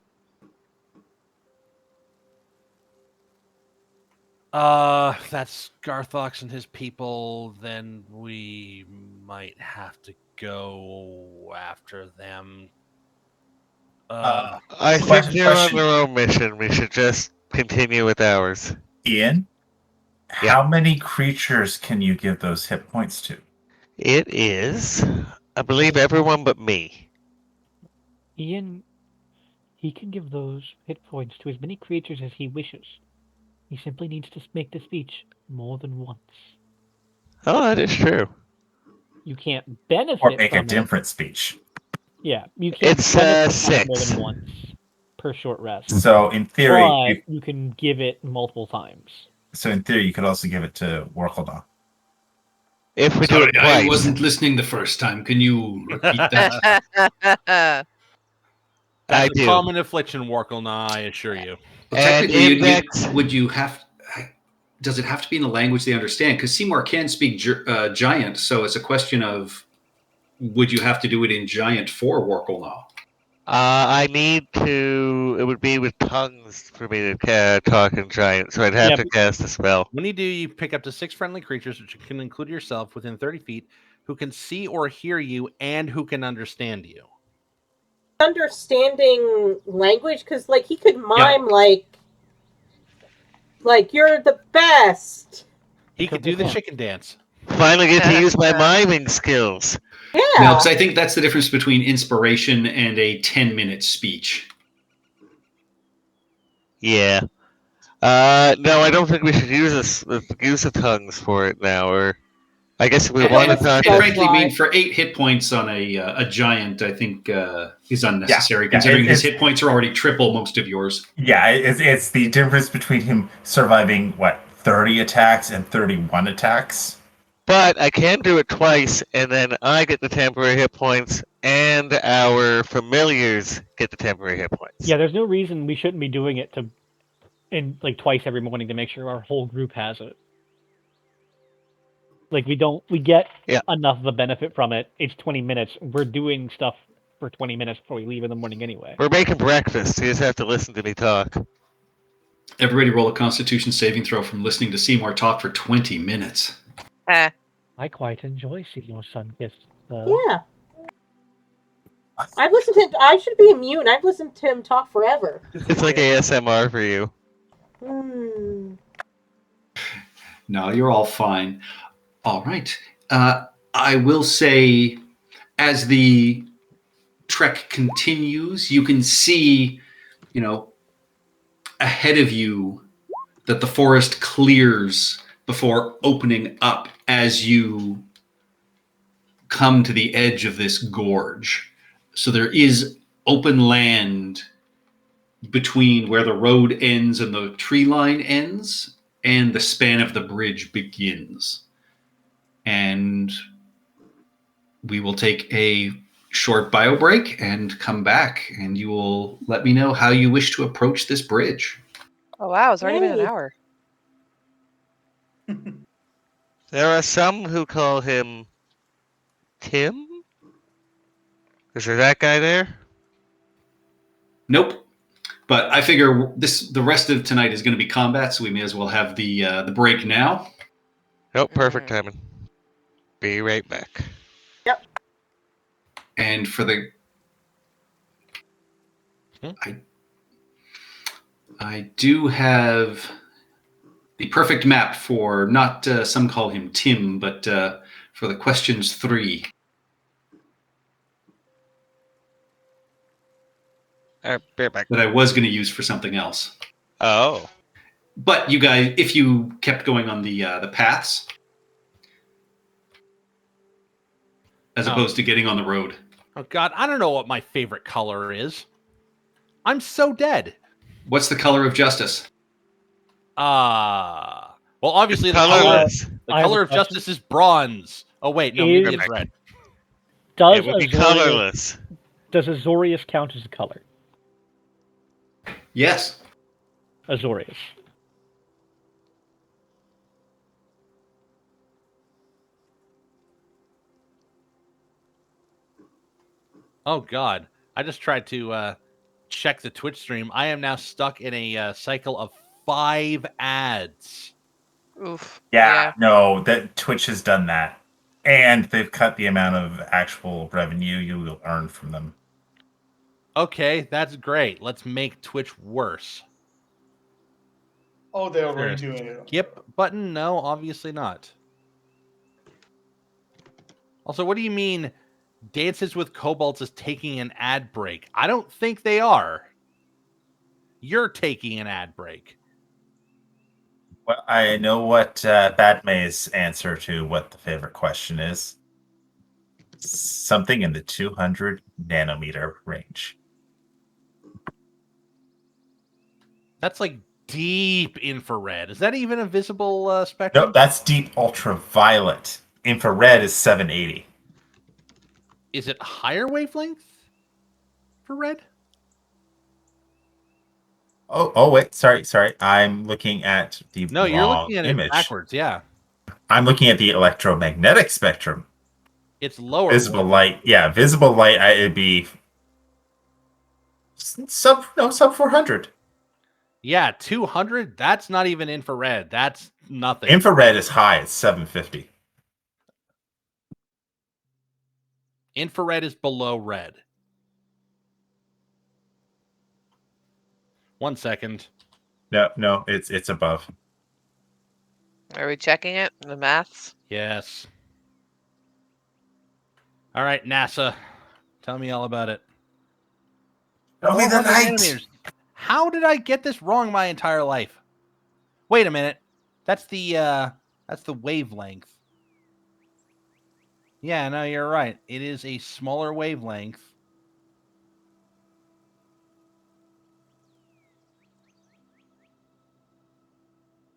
That's Garthox and his people. Then we might have to go after them. I think Question- they're on question. their own mission. We should just continue with ours. Ian, Yeah. how many creatures can you give those hit points to? It is, I believe, everyone but me. Ian, he can give those hit points to as many creatures as he wishes. He simply needs to make the speech more than once. Oh, that is true. You can't benefit Or make a from it. different speech? Yeah, you can't It's, benefit from it more 6. than once per short rest. So in theory, But you can give it multiple times. you could also give it to Workledaw. If we do Sorry, it twice. I wasn't listening the first time. Can you repeat that? I That's a do. common affliction, Warkle, I assure you. Well, And technically, index- would you have? Does it have to be in a language they understand? Because Seymour can speak Giant, so it's a question of would you have to do it in Giant for Worklenaw? I need to. It would be with tongues for me to talk in giant, so I'd have Yeah, to cast a spell. When you do, you pick up to 6 friendly creatures, which can include yourself, within 30 feet, who can see or hear you and who can understand you. Understanding language, because like he could mime like you're the best. He could do the Yeah. chicken dance. Finally get to use my miming skills. Yeah. No, because I think that's the difference between inspiration and a 10-minute speech. Yeah. No, I don't think we should use the tongues for it now. Or I guess if we And, want to and, talk. and That's frankly, why. I mean, for 8 hit points on a Giant, I think is unnecessary, Yeah, considering his it's- hit points are already triple most of yours. Yeah, it's the difference between him surviving, 30 attacks and 31 attacks? But I can do it twice, and then I get the temporary hit points, and our familiars get the temporary hit points. Yeah, there's no reason we shouldn't be doing it twice every morning to make sure our whole group has it. Like we get Yeah. enough of a benefit from it. It's 20 minutes. We're doing stuff for 20 minutes before we leave in the morning anyway. We're making breakfast. You just have to listen to me talk. Everybody roll a Constitution saving throw from listening to Seymour talk for 20 minutes. I quite enjoy Seymour Sunkiss. Yeah. I've listened to him. I should be immune. I've listened to him talk forever. It's like ASMR for you. No, you're all fine. All right. I will say, as the trek continues, you can see, ahead of you that the forest clears before opening up as you come to the edge of this gorge. So there is open land between where the road ends and the tree line ends, and the span of the bridge begins. And we will take a short bio break and come back, and you will let me know how you wish to approach this bridge. Oh wow, it's already been an Yay. hour. There are some who call him Tim? Is there that guy there? Nope. But I figure the rest of tonight is going to be combat, so we may as well have the break now. Oh, perfect Mhm. timing. Be right back. And for the I do have the perfect map for not some call him Tim, but for the questions 3. Be right back. That I was going to use for something else. Oh. But you guys, if you kept going on the paths, as Oh. opposed to getting on the road. Oh God, I don't know what my favorite color is. I'm so dead. What's the color of justice? Well, obviously the Colorless. I have color a of question. justice is bronze. Oh wait, no, maybe Is- it's red. Does It would be Azorius, colorless. does Azorius count as a color? Yes. Azorius. Oh God, I just tried to check the Twitch stream. I am now stuck in a cycle of 5 ads. Oof. Yeah, no, that Twitch has done that. And they've cut the amount of actual revenue you will earn from them. Okay, that's great. Let's make Twitch worse. Oh, they're already There's doing it. skip button? No, obviously not. Also, what do you mean Dances with Kobolds is taking an ad break? I don't think they are. You're taking an ad break. Well, I know what Badmay's answer to what the favorite question is. Something in the 200 nanometer range. That's like deep infrared. Is that even a visible spectrum? No, that's deep ultraviolet. Infrared is 780. Is it higher wavelength for red? Oh, wait, sorry. I'm looking at the No, you're wrong looking at image. it backwards. Yeah, I'm looking at the electromagnetic spectrum. it's lower. Visible light. Yeah, visible light, it'd be sub 400. Yeah, 200. That's not even infrared. That's nothing. Infrared is high. It's 750. Infrared is below red. 1 second. No, it's above. Are we checking it? The maths? Yes. All right, NASA. Tell me all about it. Show me the 400 light. nanometers. How did I get this wrong my entire life? Wait a minute. That's the wavelength. Yeah, no, you're right. It is a smaller wavelength.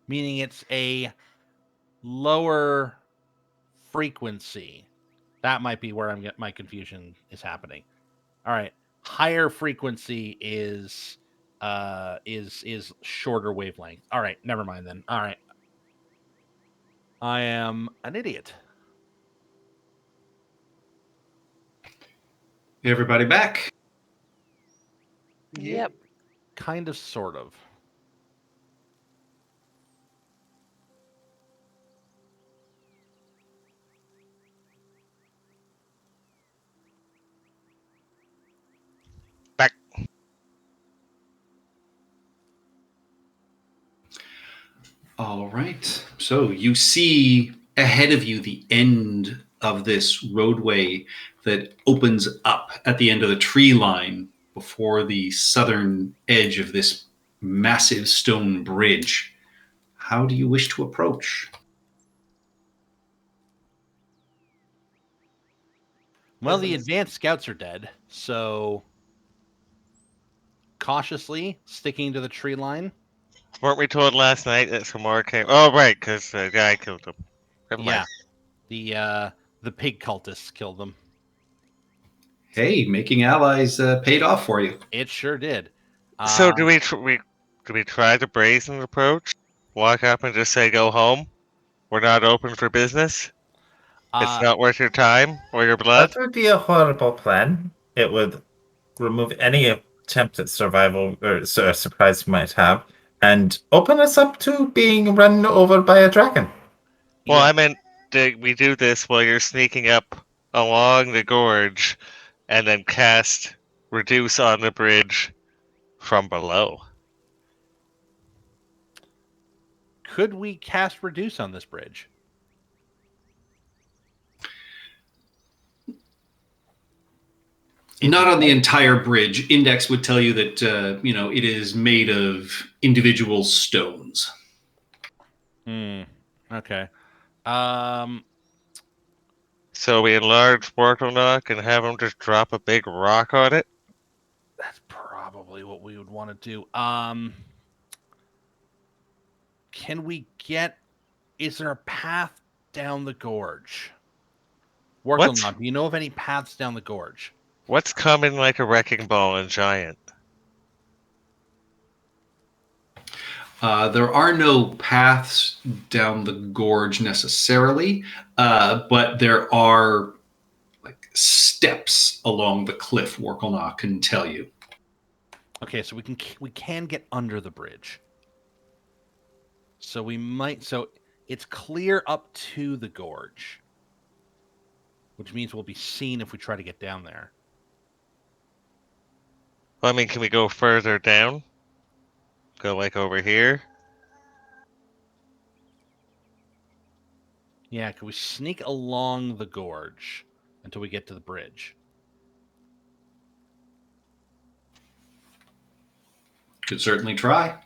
Meaning it's a lower frequency. That might be where my confusion is happening. All right. Higher frequency is shorter wavelength. All right, never mind then. All right. I am an idiot. Everybody back? Yep. Kind of, sort of. Back. All right. So you see ahead of you the end of this roadway that opens up at the end of the tree line before the southern edge of this massive stone bridge. How do you wish to approach? Well, the advanced scouts are dead, so cautiously sticking to the tree line. Weren't we told last night that some more came? Oh, right, because the guy killed him. Never mind. Yeah. The pig cultists killed them. Hey, making allies paid off for you. It sure did. So do we try the brazen approach? Walk up and just say go home? We're not open for business? It's not worth your time or your blood? That would be a horrible plan. It would remove any attempt at survival or surprise we might have, and open us up to being run over by a dragon. Well, I meant we do this while you're sneaking up along the gorge and then cast Reduce on the bridge from below. Could we cast Reduce on this bridge? Not on the entire bridge. Index would tell you that it is made of individual stones. Okay. So we enlarge Worklenok and have him just drop a big rock on it? That's probably what we would want to do. Can we get... Is there a path down the gorge? Worklenok, do you know of any paths down the gorge? What's coming like a wrecking ball and giant? There are no paths down the gorge necessarily, but there are like steps along the cliff. Worklenok can tell you. Okay, so we can get under the bridge. So we might. So it's clear up to the gorge, which means we'll be seen if we try to get down there. Well, I mean, can we go further down? Go like over here? Yeah, can we sneak along the gorge until we get to the bridge? Could certainly try.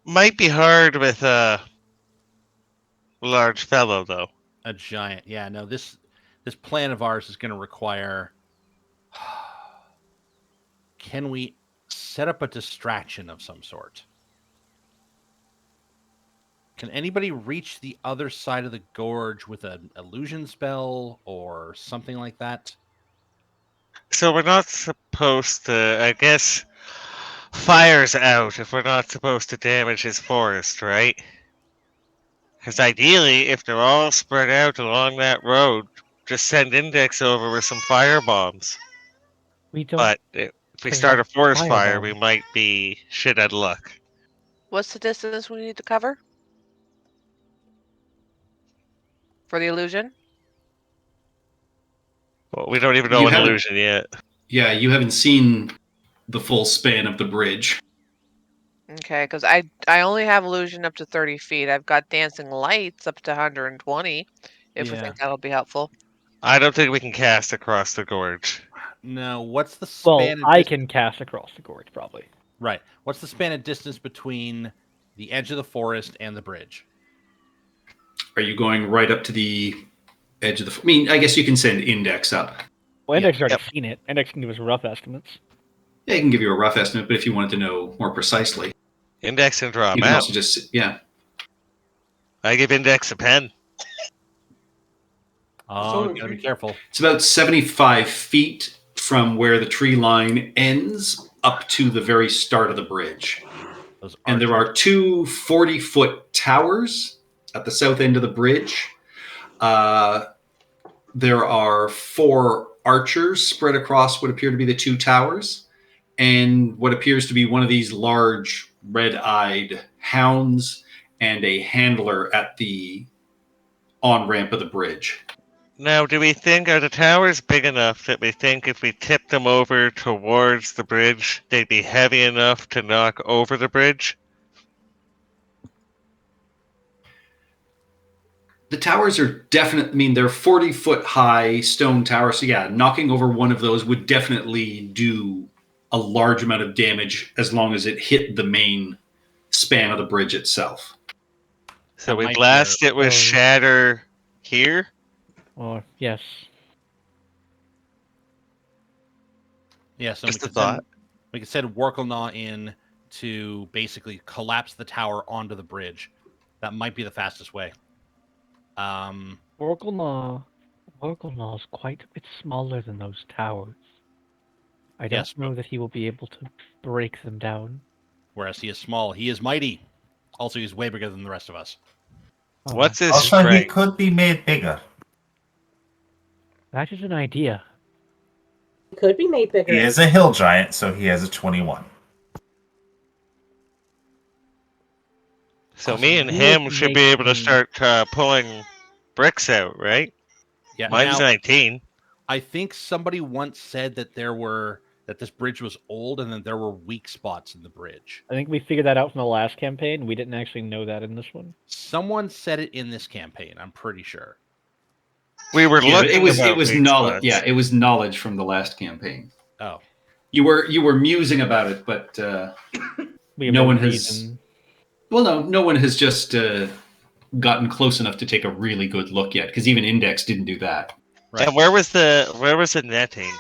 Might be hard with a large fellow, though. A giant. Yeah, no, this plan of ours is going to require... Can we set up a distraction of some sort? Can anybody reach the other side of the gorge with an illusion spell or something like that? So we're not supposed to, I guess, fire's out if we're not supposed to damage his forest, right? Because ideally, if they're all spread out along that road, just send Index over with some fire bombs. We don't. But if we There's start no a forest fire, fireball. we might be shit out of luck. What's the distance we need to cover for the illusion? Well, we don't even know You an haven't- illusion yet. Yeah, you haven't seen the full span of the bridge. Okay, because I only have illusion up to 30 feet. I've got dancing lights up to 120. If we Yeah. think that'll be helpful. I don't think we can cast across the gorge. No, what's the Well, span of I dis- can cast across the gorge probably. Right. What's the span of distance between the edge of the forest and the bridge? Are you going right up to the edge of the... I mean, I guess you can send Index up. Well, Index Yep. already seen it. Index can give us rough estimates. Yeah, he can give you a rough estimate, but if you wanted to know more precisely, Index and draw a you can map. also just... Yeah. I give Index a pen. Oh, So you gotta if be careful. It's about 75 feet from where the tree line ends up to the very start of the bridge. Those And there archers. are two 40-foot towers at the south end of the bridge. There are 4 archers spread across what appear to be the 2 towers, and what appears to be one of these large red-eyed hounds and a handler at the on-ramp of the bridge. Now, do we think, are the towers big enough that we think if we tip them over towards the bridge, they'd be heavy enough to knock over the bridge? The towers are definitely, I mean, they're 40-foot high stone towers. So yeah, knocking over one of those would definitely do a large amount of damage as long as it hit the main span of the bridge itself. So That we might blast be it with Oh. shatter here? Or yes. Yeah, so Just we a could thought. send, we could send Worklenaw in to basically collapse the tower onto the bridge. That might be the fastest way. Oracle Maw Orgulnaw is quite a bit smaller than those towers. I don't Yes, know that he will be able to break them down. whereas he is small, he is mighty. Also, he's way bigger than the rest of us. Oh, What's his Also, he strength? could be made bigger. that is an idea. Could be made bigger. He is a hill giant, so he has a 21. So Awesome. me and You him would should make be able to him- start pulling bricks out, right? Yeah. Mine's now, 19. I think somebody once said that this bridge was old and that there were weak spots in the bridge. I think we figured that out from the last campaign. We didn't actually know that in this one. Someone said it in this campaign, I'm pretty sure. We were Yeah, looking it about was weak knowledge. spots. Yeah, it was knowledge from the last campaign. Oh, You were musing about it, but We have No no one has- reason. well, no one has just gotten close enough to take a really good look yet. Because even Index didn't do that. right. And where was the netting?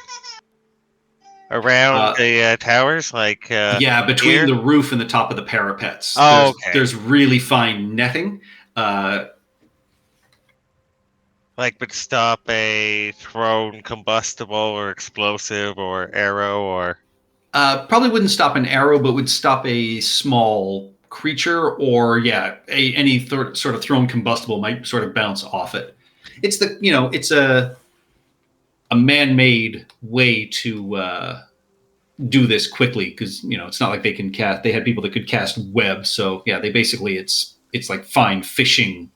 Around the towers, like Yeah, between here? the roof and the top of the parapets. Oh, okay. There's really fine netting. like would stop a thrown combustible or explosive or arrow or Probably wouldn't stop an arrow, but would stop a small creature, or any sort of thrown combustible might sort of bounce off it. It's it's a man-made way to do this quickly, because it's not like they can cast. They had people that could cast web, so yeah, they basically it's like fine fishing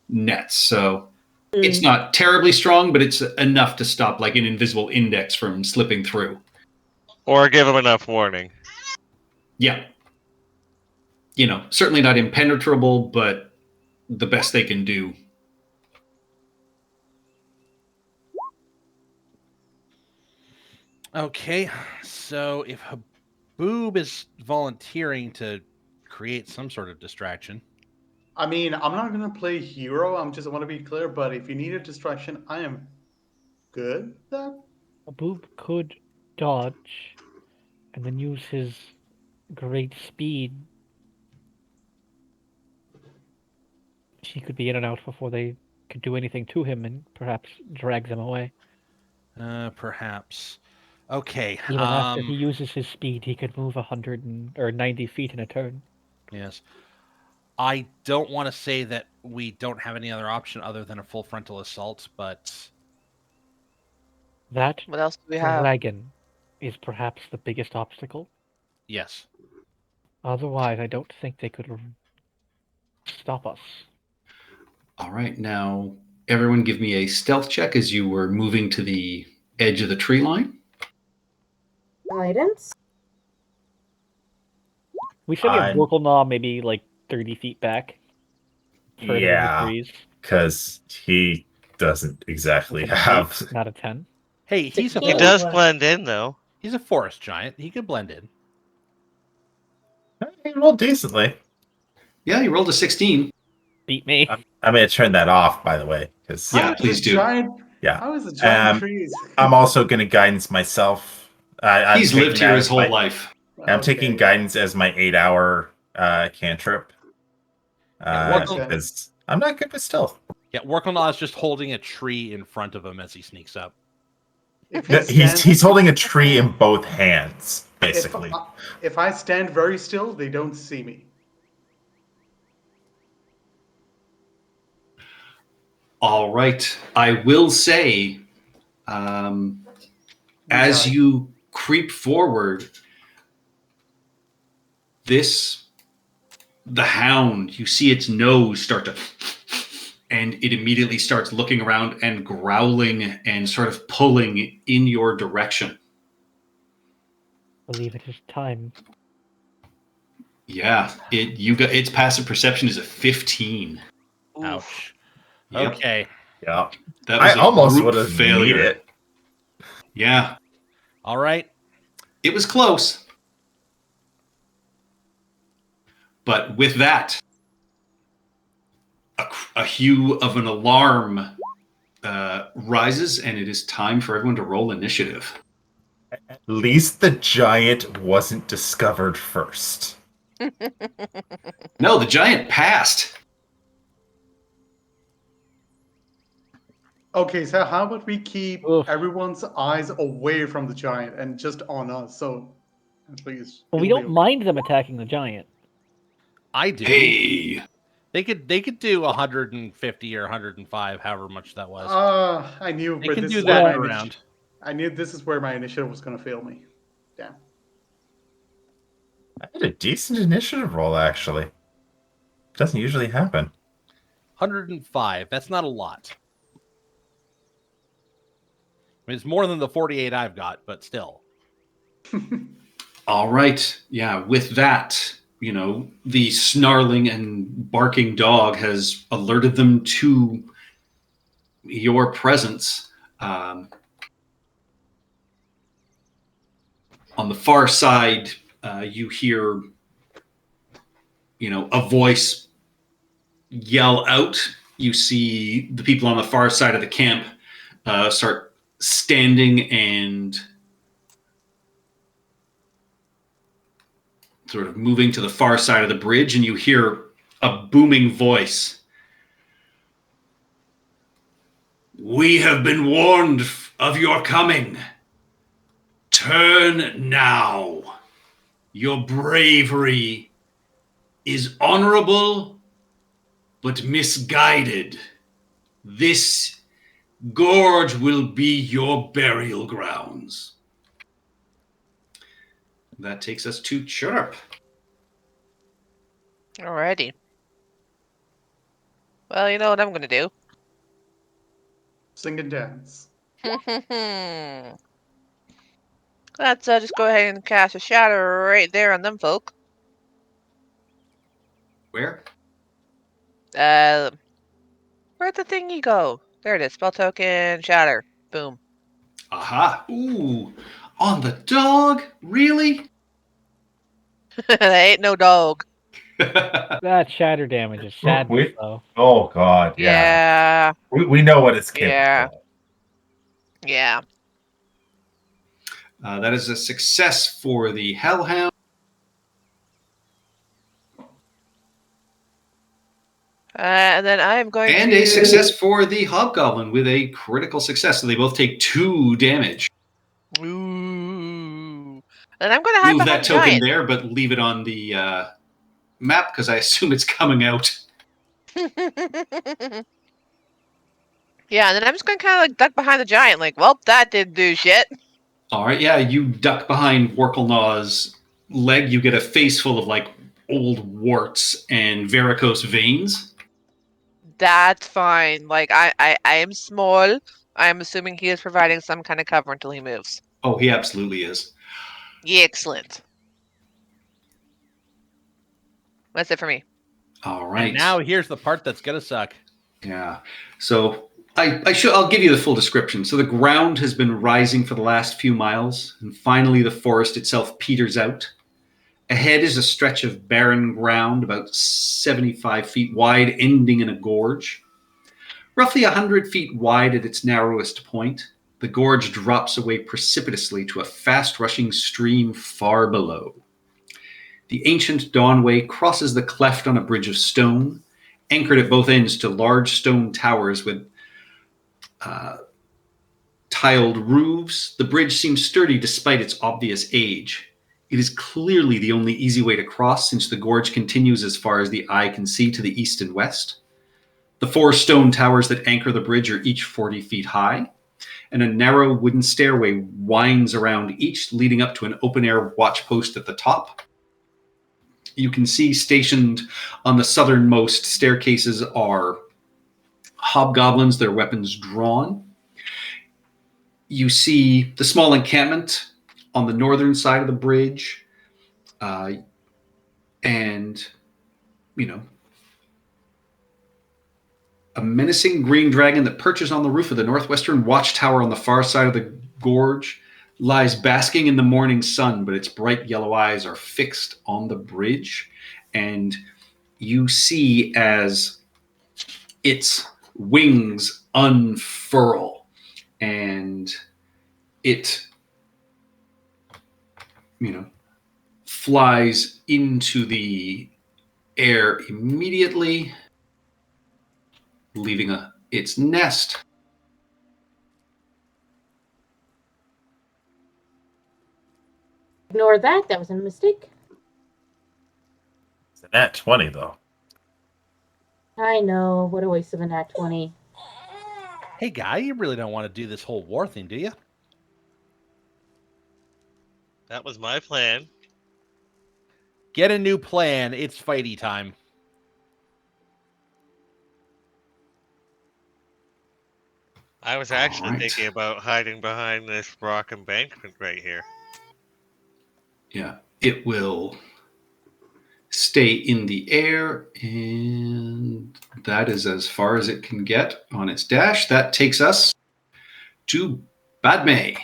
nets. So it's not terribly strong, but it's enough to stop like an invisible Index from slipping through. or give them enough warning. Yeah. Certainly not impenetrable, but the best they can do. Okay, so if Haboob is volunteering to create some sort of distraction, I mean, I'm not gonna play hero. I want to be clear. But if you need a distraction, I am good at that. Aboob could dodge and then use his great speed. He could be in and out before they could do anything to him and perhaps drag them away. perhaps. Okay. Even after he uses his speed, he could move 90 feet in a turn. Yes. I don't want to say that we don't have any other option other than a full frontal assault, but That What else do we have? dragon is perhaps the biggest obstacle. yes. Otherwise, I don't think they could stop us. All right, now everyone give me a stealth check as you were moving to the edge of the tree line. Guidance. We should have I'm- Worklenaw maybe like 30 feet back. further in the Yeah, trees. because he doesn't exactly With a have. eight, not a 10. Hey, he's a He Yeah. does blend in though. he's a forest giant. He could blend in. He rolled decently. Yeah, you rolled a 16. Beat me. I'm going to turn that off, by the way, because Yeah, I was please a do. Giant, Yeah. I was a giant Um, trees. I'm also going to guidance myself. I'm He's taking lived here that his as whole my- life. I'm taking Okay. guidance as my 8-hour cantrip. Workle- Because I'm not good with stealth. Yeah, Worklenaw is just holding a tree in front of him as he sneaks up. If No, he stands- he's holding a tree in both hands, basically. If I stand very still, they don't see me. All right. I will say, as you creep forward, the hound, you see its nose start to, and it immediately starts looking around and growling and sort of pulling in your direction. I believe it is time. Yeah, its passive perception is a 15. Ouch. Yep, Okay. Yeah. that was I a almost brute would have failure. made it. Yeah, All right. it was close. But with that, a hue of an alarm rises, and it is time for everyone to roll initiative. At least the giant wasn't discovered first. No, the giant passed. Okay, so how about we keep Oof. everyone's eyes away from the giant and just on us? So at least Well, we it'll be don't okay. mind them attacking the giant. I do. Hey, They could do 150 or 105, however much that was. I knew, They but can this do is where that my around. I knew this is where my initiative was going to fail me. Damn. I had a decent initiative roll, actually. Doesn't usually happen. 105. That's not a lot. I mean, it's more than the 48 I've got, but still. all right. Yeah, with that, the snarling and barking dog has alerted them to your presence. On the far side, you hear, a voice yell out. You see the people on the far side of the camp start standing and sort of moving to the far side of the bridge, and you hear a booming voice. We have been warned of your coming. Turn now. Your bravery is honorable, but misguided. This gorge will be your burial grounds. That takes us to Chirrup. Alrighty. Well, you know what I'm gonna do. Sing and dance. Let's just go ahead and cast a shadow right there on them folk. Where? Where'd the thingy go? There it is. Spell token, shatter. Boom. Aha. Ooh. On the dog? Really? That ain't no dog. That shatter damage is sadness, though. Oh, God, yeah. Yeah. We know what it's capable Yeah. of. Yeah. That is a success for the Hellhound. And then I am going And to... a success for the Hobgoblin with a critical success. So they both take 2 damage. Ooh. And I'm going to hide Move behind that the token giant. there, but leave it on the map because I assume it's coming out. Yeah, and then I'm just going to kind of like duck behind the giant. Like, well, that didn't do shit. All right, yeah, you duck behind Workelnaw's leg. You get a face full of like old warts and varicose veins. That's fine. Like, I am small. I'm assuming he is providing some kind of cover until he moves. Oh, he absolutely is. Yeah, excellent. That's it for me. All right. And now here's the part that's gonna suck. Yeah. So I'll give you the full description. So the ground has been rising for the last few miles, and finally the forest itself peters out. Ahead is a stretch of barren ground about 75 feet wide, ending in a gorge. Roughly 100 feet wide at its narrowest point, the gorge drops away precipitously to a fast-rushing stream far below. The ancient Dawnway crosses the cleft on a bridge of stone, anchored at both ends to large stone towers with tiled roofs. The bridge seems sturdy despite its obvious age. It is clearly the only easy way to cross, since the gorge continues as far as the eye can see to the east and west. The 4 stone towers that anchor the bridge are each 40 feet high, and a narrow wooden stairway winds around each, leading up to an open-air watch post at the top. You can see stationed on the southernmost staircases are hobgoblins, their weapons drawn. You see the small encampment on the northern side of the bridge, and, a menacing green dragon that perches on the roof of the northwestern watchtower on the far side of the gorge lies basking in the morning sun, but its bright yellow eyes are fixed on the bridge, and you see as its wings unfurl and it flies into the air immediately, leaving its nest Ignore that. That was a mistake. It's a nat 20, though. I know. What a waste of a nat 20. Hey, guy, you really don't want to do this whole war thing, do you? That was my plan. Get a new plan. It's fighty time. I was actually Alright. thinking about hiding behind this rock embankment right here. Yeah, it will stay in the air, and that is as far as it can get on its dash. That takes us to Badme.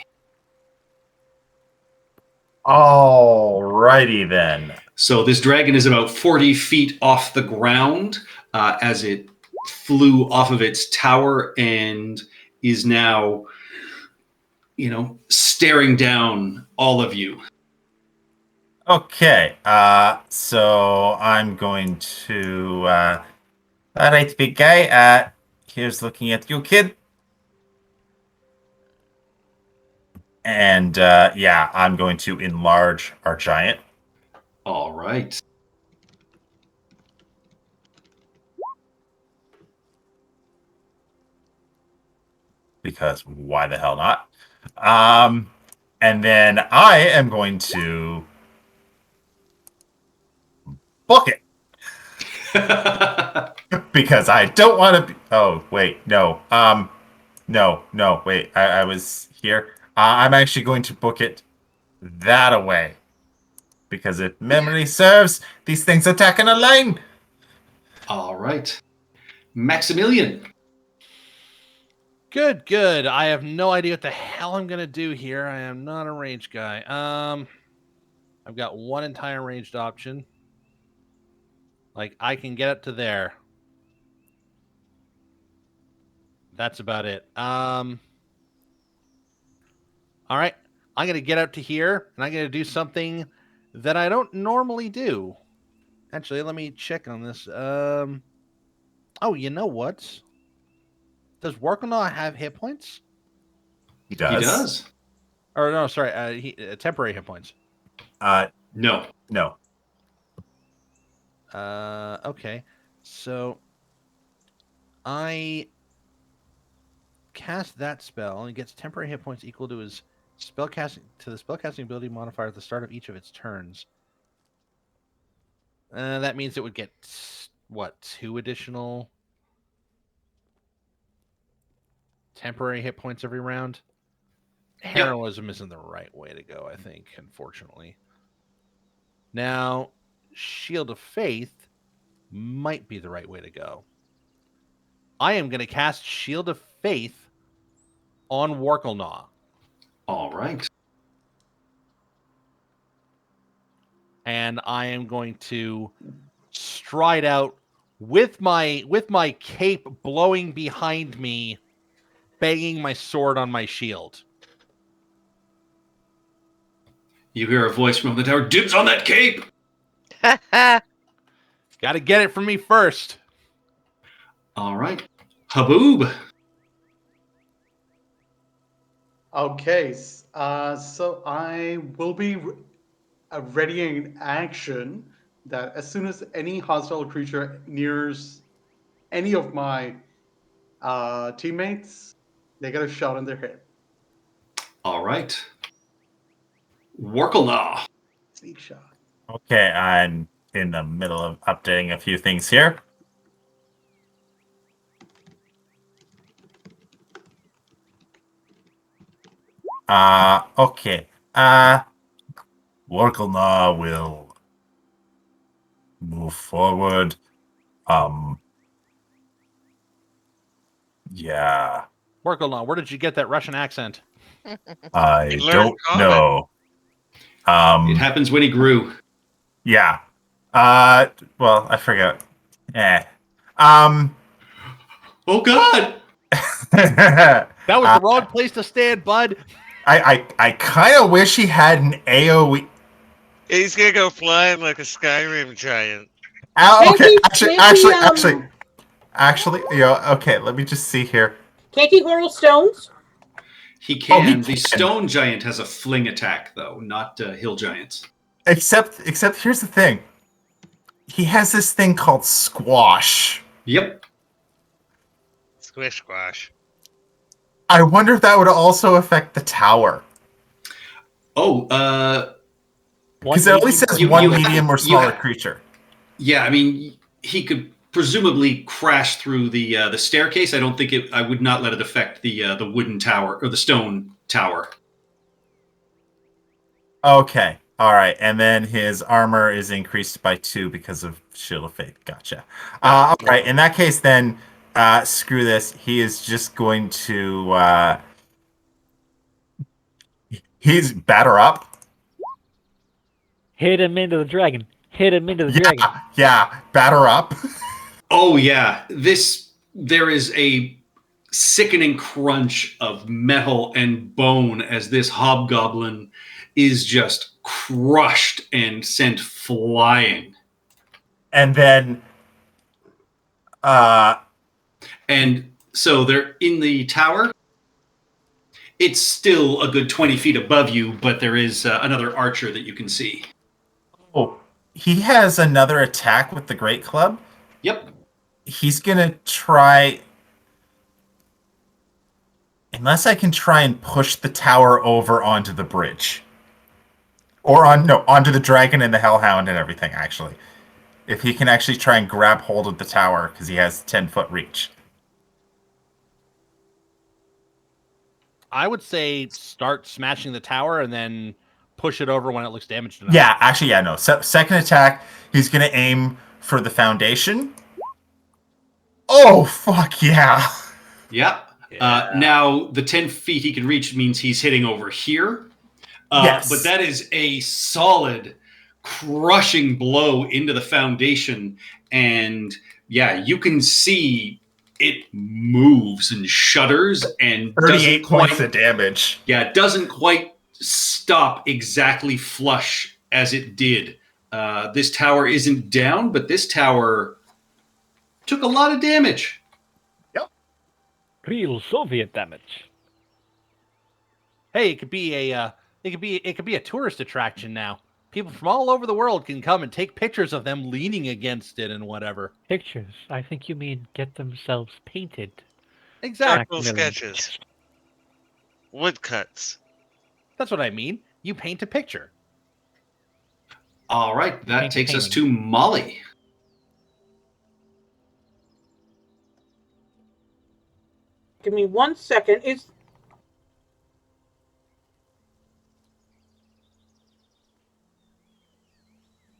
Alrighty then. So this dragon is about 40 feet off the ground as it flew off of its tower and is now, staring down all of you. Okay, so I'm going to. Alright, big guy. Here's looking at you, kid. And yeah, I'm going to enlarge our giant. All right. Because why the hell not? And then I am going to book it. Because I don't want to be... Oh, wait, no. No, wait. I was here. I'm actually going to book it that away. Because if memory serves, these things attack in a line. All right. Maximilian. Good. I have no idea what the hell I'm gonna do here. I am not a range guy. I've got one entire ranged option. Like, I can get up to there. That's about it. All right. I'm going to get up to here, and I'm going to do something that I don't normally do. Actually, let me check on this. Oh, you know what? Does Workonaw have hit points? He does. He does. Or no, sorry, temporary hit points. No. No. Okay. So I cast that spell, and it gets temporary hit points equal to his spellcasting ability modifier at the start of each of its turns. That means it would get what, 2 additional temporary hit points every round. Heroism isn't the right way to go, I think, unfortunately. Now, Shield of Faith might be the right way to go. I am going to cast Shield of Faith on Workelnaw. All right. And I am going to stride out with my cape blowing behind me, banging my sword on my shield. You hear a voice from the tower. Dibs on that cape. Got to get it from me first. All right. Haboob. Okay, so I will be readying action that as soon as any hostile creature nears any of my teammates, they get a shot in their head. All right. Workelnaw. Sneak shot. Okay, I'm in the middle of updating a few things here. Okay. Workelnaw will move forward. Yeah. Workelnaw, where did you get that Russian accent? I He learned don't common. know. It happens when he grew. Yeah. Well, I forgot. Oh God. That was the wrong place to stand, bud. I kind of wish he had an AoE. He's gonna go flying like a Skyrim giant. Okay, Can't actually, okay. Let me just see here. he whirl stones? He can. he The can. stone giant has a fling attack, though, not hill giants. Except here's the thing. He has this thing called squash. Yep. Squish squash. I wonder if that would also affect the tower. Oh, Because it only says one medium or smaller creature. Yeah, I mean, he could presumably crash through the staircase. I don't think I would not let it affect the wooden tower or the stone tower. Okay. All right. And then his armor is increased by 2 because of Shield of Faith. Gotcha. All right. In that case, then screw this. He is just going to he's batter up. Hit him into the dragon. Hit him into the dragon. Yeah, batter up. Oh yeah, there is a sickening crunch of metal and bone as this hobgoblin is just crushed and sent flying. And then and so they're in the tower. It's still a good 20 feet above you, but there is another archer that you can see. oh, he has another attack with the Great Club. Yep. He's gonna try, unless I can try and push the tower over onto the bridge, or onto the dragon and the hellhound and everything. Actually, if he can actually try and grab hold of the tower because he has 10-foot reach. I would say start smashing the tower and then push it over when it looks damaged enough. Yeah, actually, yeah, no. Second attack, he's gonna aim for the foundation. Oh fuck yeah! Yep. Now the 10 feet he can reach means he's hitting over here. Yes. But that is a solid, crushing blow into the foundation, and yeah, you can see it moves and shudders and 38 doesn't points quite, of damage. yeah, it doesn't quite stop exactly flush as it did. This tower isn't down, but this tower took a lot of damage. Real Soviet damage. Hey, it could be a tourist attraction now. People from all over the world can come and take pictures of them leaning against it and whatever. Pictures. I think you mean get themselves painted. Exactly. Actual sketches. Woodcuts. That's what I mean. You paint a picture. All right, that Paint takes us painting. to Molly. Give me 1 second.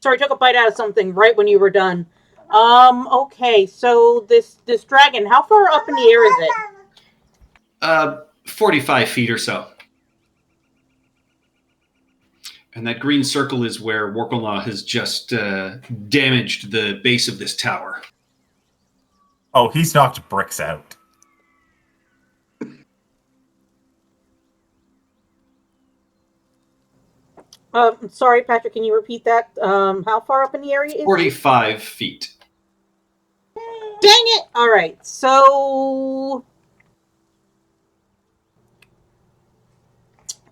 Sorry, took a bite out of something right when you were done. Okay, so this dragon, how far up in the air is it? 45 feet or so. And that green circle is where Workelnaw has just damaged the base of this tower. Oh, he's knocked bricks out. Sorry, Patrick, can you repeat that? How far up in the area is it? 45 feet. Dang it! All right, so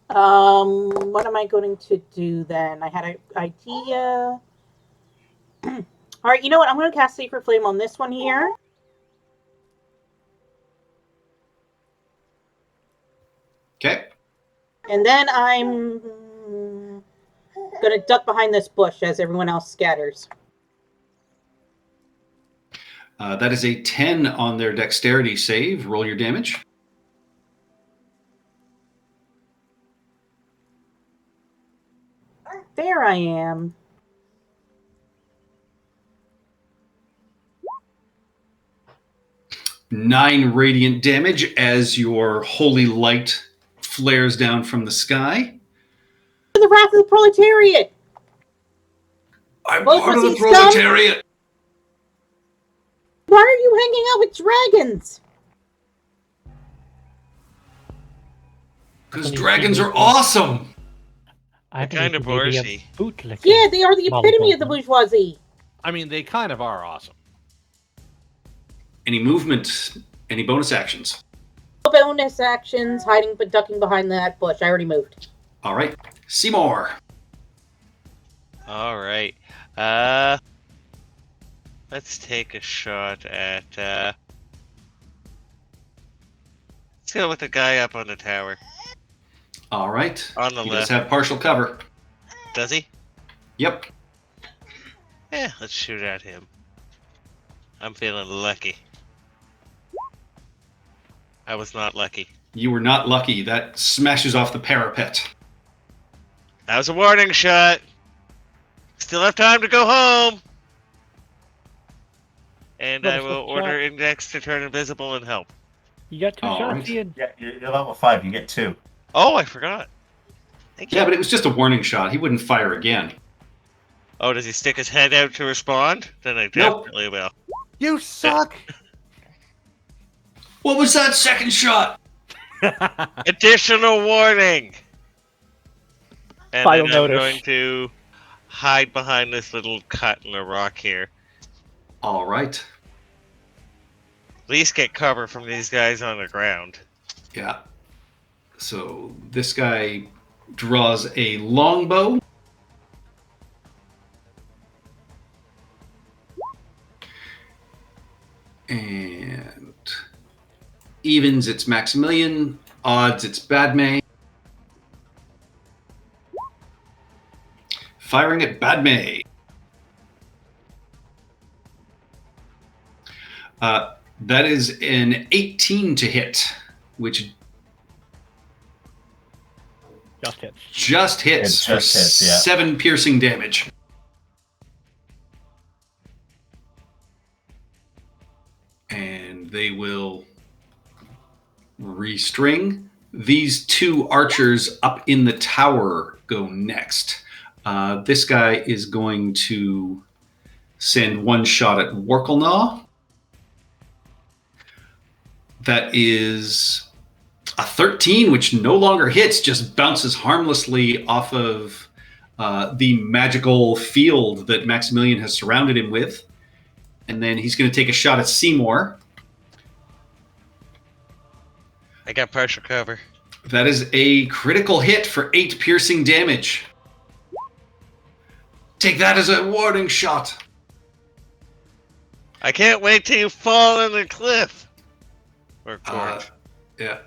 what am I going to do then? I had an idea. All right, you know what? I'm going to cast Sacred Flame on this one here. Okay. And then I'm going to duck behind this bush as everyone else scatters. That is a 10 on their dexterity save. Roll your damage. There I am. Nine radiant damage as your holy light flares down from the sky. The Wrath of the Proletariat! I'm Well, part of the was he stunned? proletariat. Why are you hanging out with dragons? Because dragons are awesome. I Kind of bourgeois. Bootlicking. Yeah, they are the epitome of the Molly bourgeoisie. I mean, they kind of are awesome. Any movement, any bonus actions? bonus actions, hiding but ducking behind that bush. I already moved. All right. Seymour. All right. Let's take a shot at. Let's go with the guy up on the tower. All right. On the He left. does have partial cover. Does he? Yep. Yeah, let's shoot at him. I'm feeling lucky. I was not lucky. You were not lucky. That smashes off the parapet. That was a warning shot. Still have time to go home. And I will order Index to turn invisible and help. You got 2 All shots, right. Ian. Yeah, you're level 5. You get 2. Oh, I forgot. Thank you. Yeah, but it was just a warning shot. He wouldn't fire again. Oh, does he stick his head out to respond? Then I Nope. definitely will. You suck. What was that second shot? Additional warning. And Final then I'm notice. going to hide behind this little cut in the rock here. All right. At least get cover from these guys on the ground. Yeah. So this guy draws a longbow. And evens, it's Maximilian. Odds, it's Badme. Firing at Badme. That is an 18 to hit, which Just hits. just hits It for just hits, yeah. 7 piercing damage. And they will restring. These 2 archers up in the tower go next. This guy is going to send 1 shot at Workelnaw. That is a 13, which no longer hits, just bounces harmlessly off of the magical field that Maximilian has surrounded him with. And then he's going to take a shot at Seymour. I got partial cover. That is a critical hit for 8 piercing damage. Take that as a warning shot. I can't wait till you fall in the cliff. Or gorge. Yeah,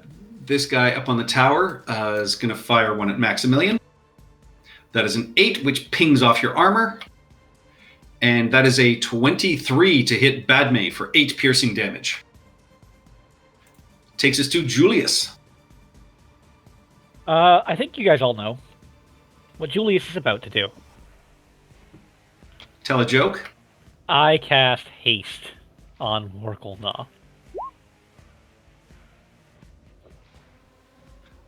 this guy up on the tower is going to fire 1 at Maximilian. That is an 8, which pings off your armor. And that is a 23 to hit Badme for 8 piercing damage. Takes us to Julius. I think you guys all know what Julius is about to do. Tell a joke. I cast Haste on Workelnaw.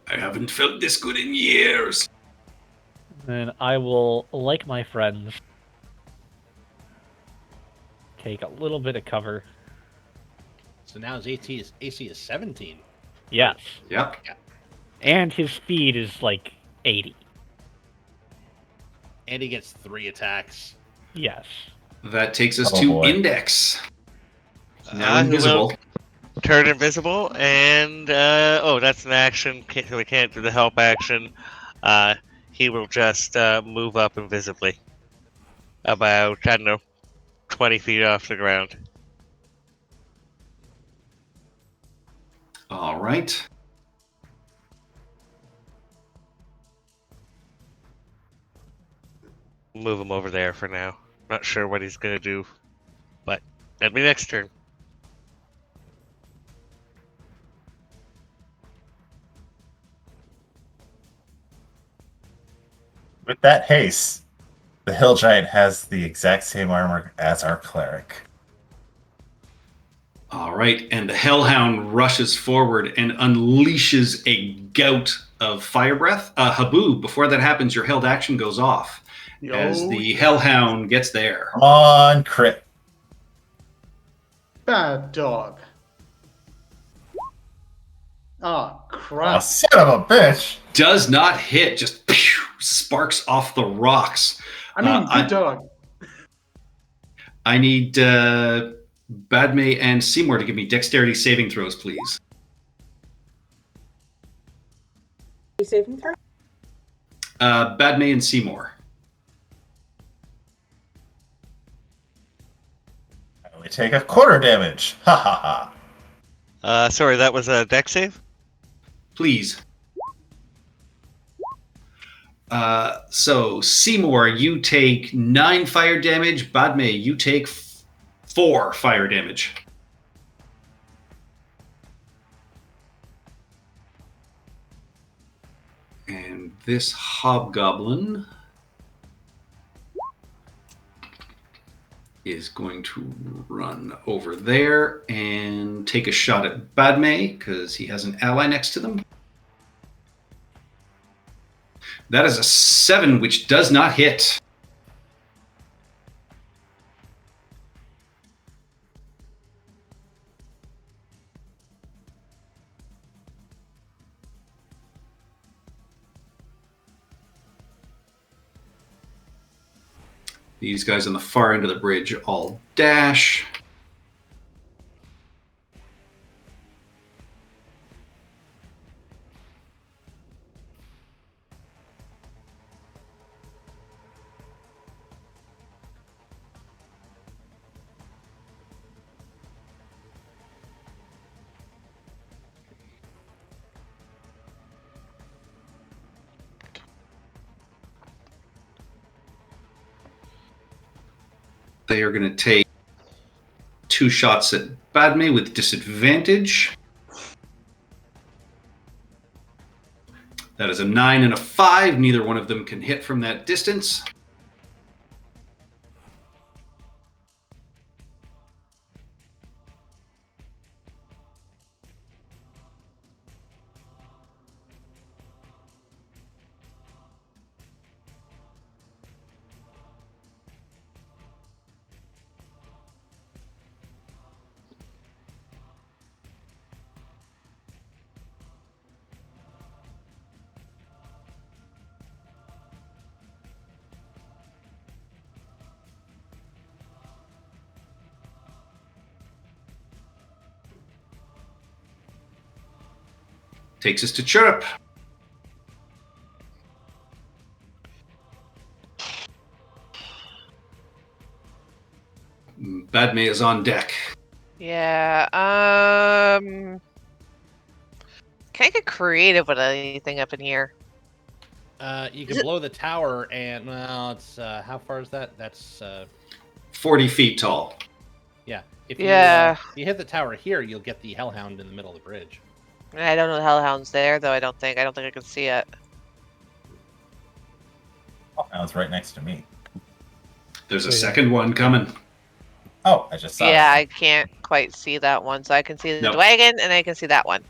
I haven't felt this good in years. And I will, like my friends, take a little bit of cover. So now his AC is 17. Yes. Yep. And his speed is like 80. And he gets 3 attacks. Yes. That takes us Oh, to boy. Index. Now I invisible. will turn invisible, and that's an action, so we can't do the help action. He will just move up invisibly, about 20 feet off the ground. All right. Move him over there for now. Not sure what he's gonna do, but that'll be next turn. With that haste, the hill giant has the exact same armor as our cleric. All right, and the Hellhound rushes forward and unleashes a gout of fire breath. Haboob, before that happens, your held action goes off as the Hellhound gets there. Come on, crit. Bad dog. Ah, Oh, crap. son of a bitch. Does not hit, just pew, sparks off the rocks. I mean, I- good dog. I need Badme and Seymour to give me dexterity saving throws, please. saving throw. Badme and Seymour. I only take a quarter damage. Ha ha ha. Sorry, that was a deck save? Please. So Seymour, you take 9 fire damage. Badme, you take 4 fire damage. And this hobgoblin is going to run over there and take a shot at Badme because he has an ally next to them. That is a 7, which does not hit. These guys on the far end of the bridge all dash. They are going to take 2 shots at Badme with disadvantage. That is a 9 and a 5. Neither one of them can hit from that distance. Takes us to Chirrup. Badme is on deck. Yeah. Can I get creative with anything up in here? You can blow the tower, and well, it's how far is that? That's 40 feet tall. yeah. If you hit the tower here, you'll get the Hellhound in the middle of the bridge. I don't know the Hellhound's there, though. I don't think I can see it. Oh, now it's right next to me. There's a second one coming. Oh, I just saw Yeah, it. I can't quite see that one, so I can see the Nope. wagon and I can see that one.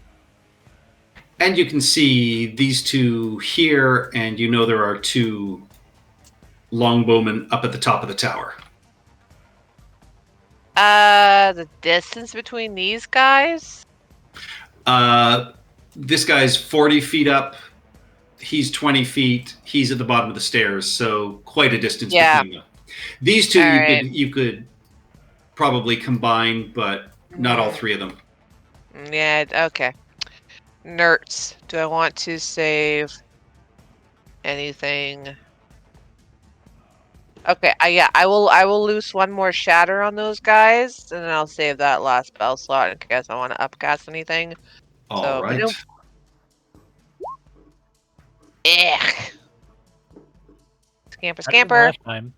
And you can see these 2 here, and you know there are 2 longbowmen up at the top of the tower. The distance between these guys? This guy's 40 feet up. He's 20 feet. He's at the bottom of the stairs, so quite a distance between them. These 2 you could probably combine, but not all 3 of them. Yeah, okay. Nerds. Do I want to save anything? Okay, I will loose 1 more shatter on those guys, and then I'll save that last spell slot in case I want to upcast anything. All right. Ugh. Scamper, Better than scamper. last time.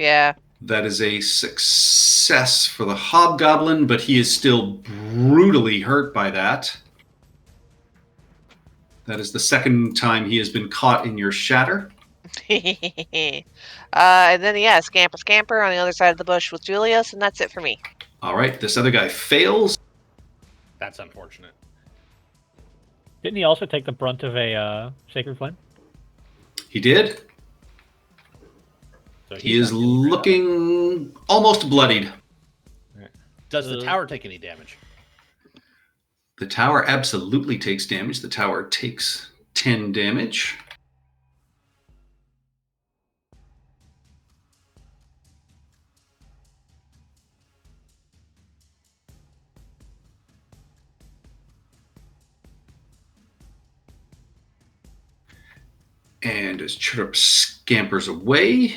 Yeah. That is a success for the hobgoblin, but he is still brutally hurt by that. That is the second time he has been caught in your shatter. And then yeah, scamper on the other side of the bush with Julius, and that's it for me. All right, this other guy fails. That's unfortunate. Didn't he also take the brunt of a Sacred Flame? He did. So He he's is not getting rid of it. looking almost bloodied. Does the tower take any damage? The tower absolutely takes damage. The tower takes 10 damage. And as Chirrup scampers away,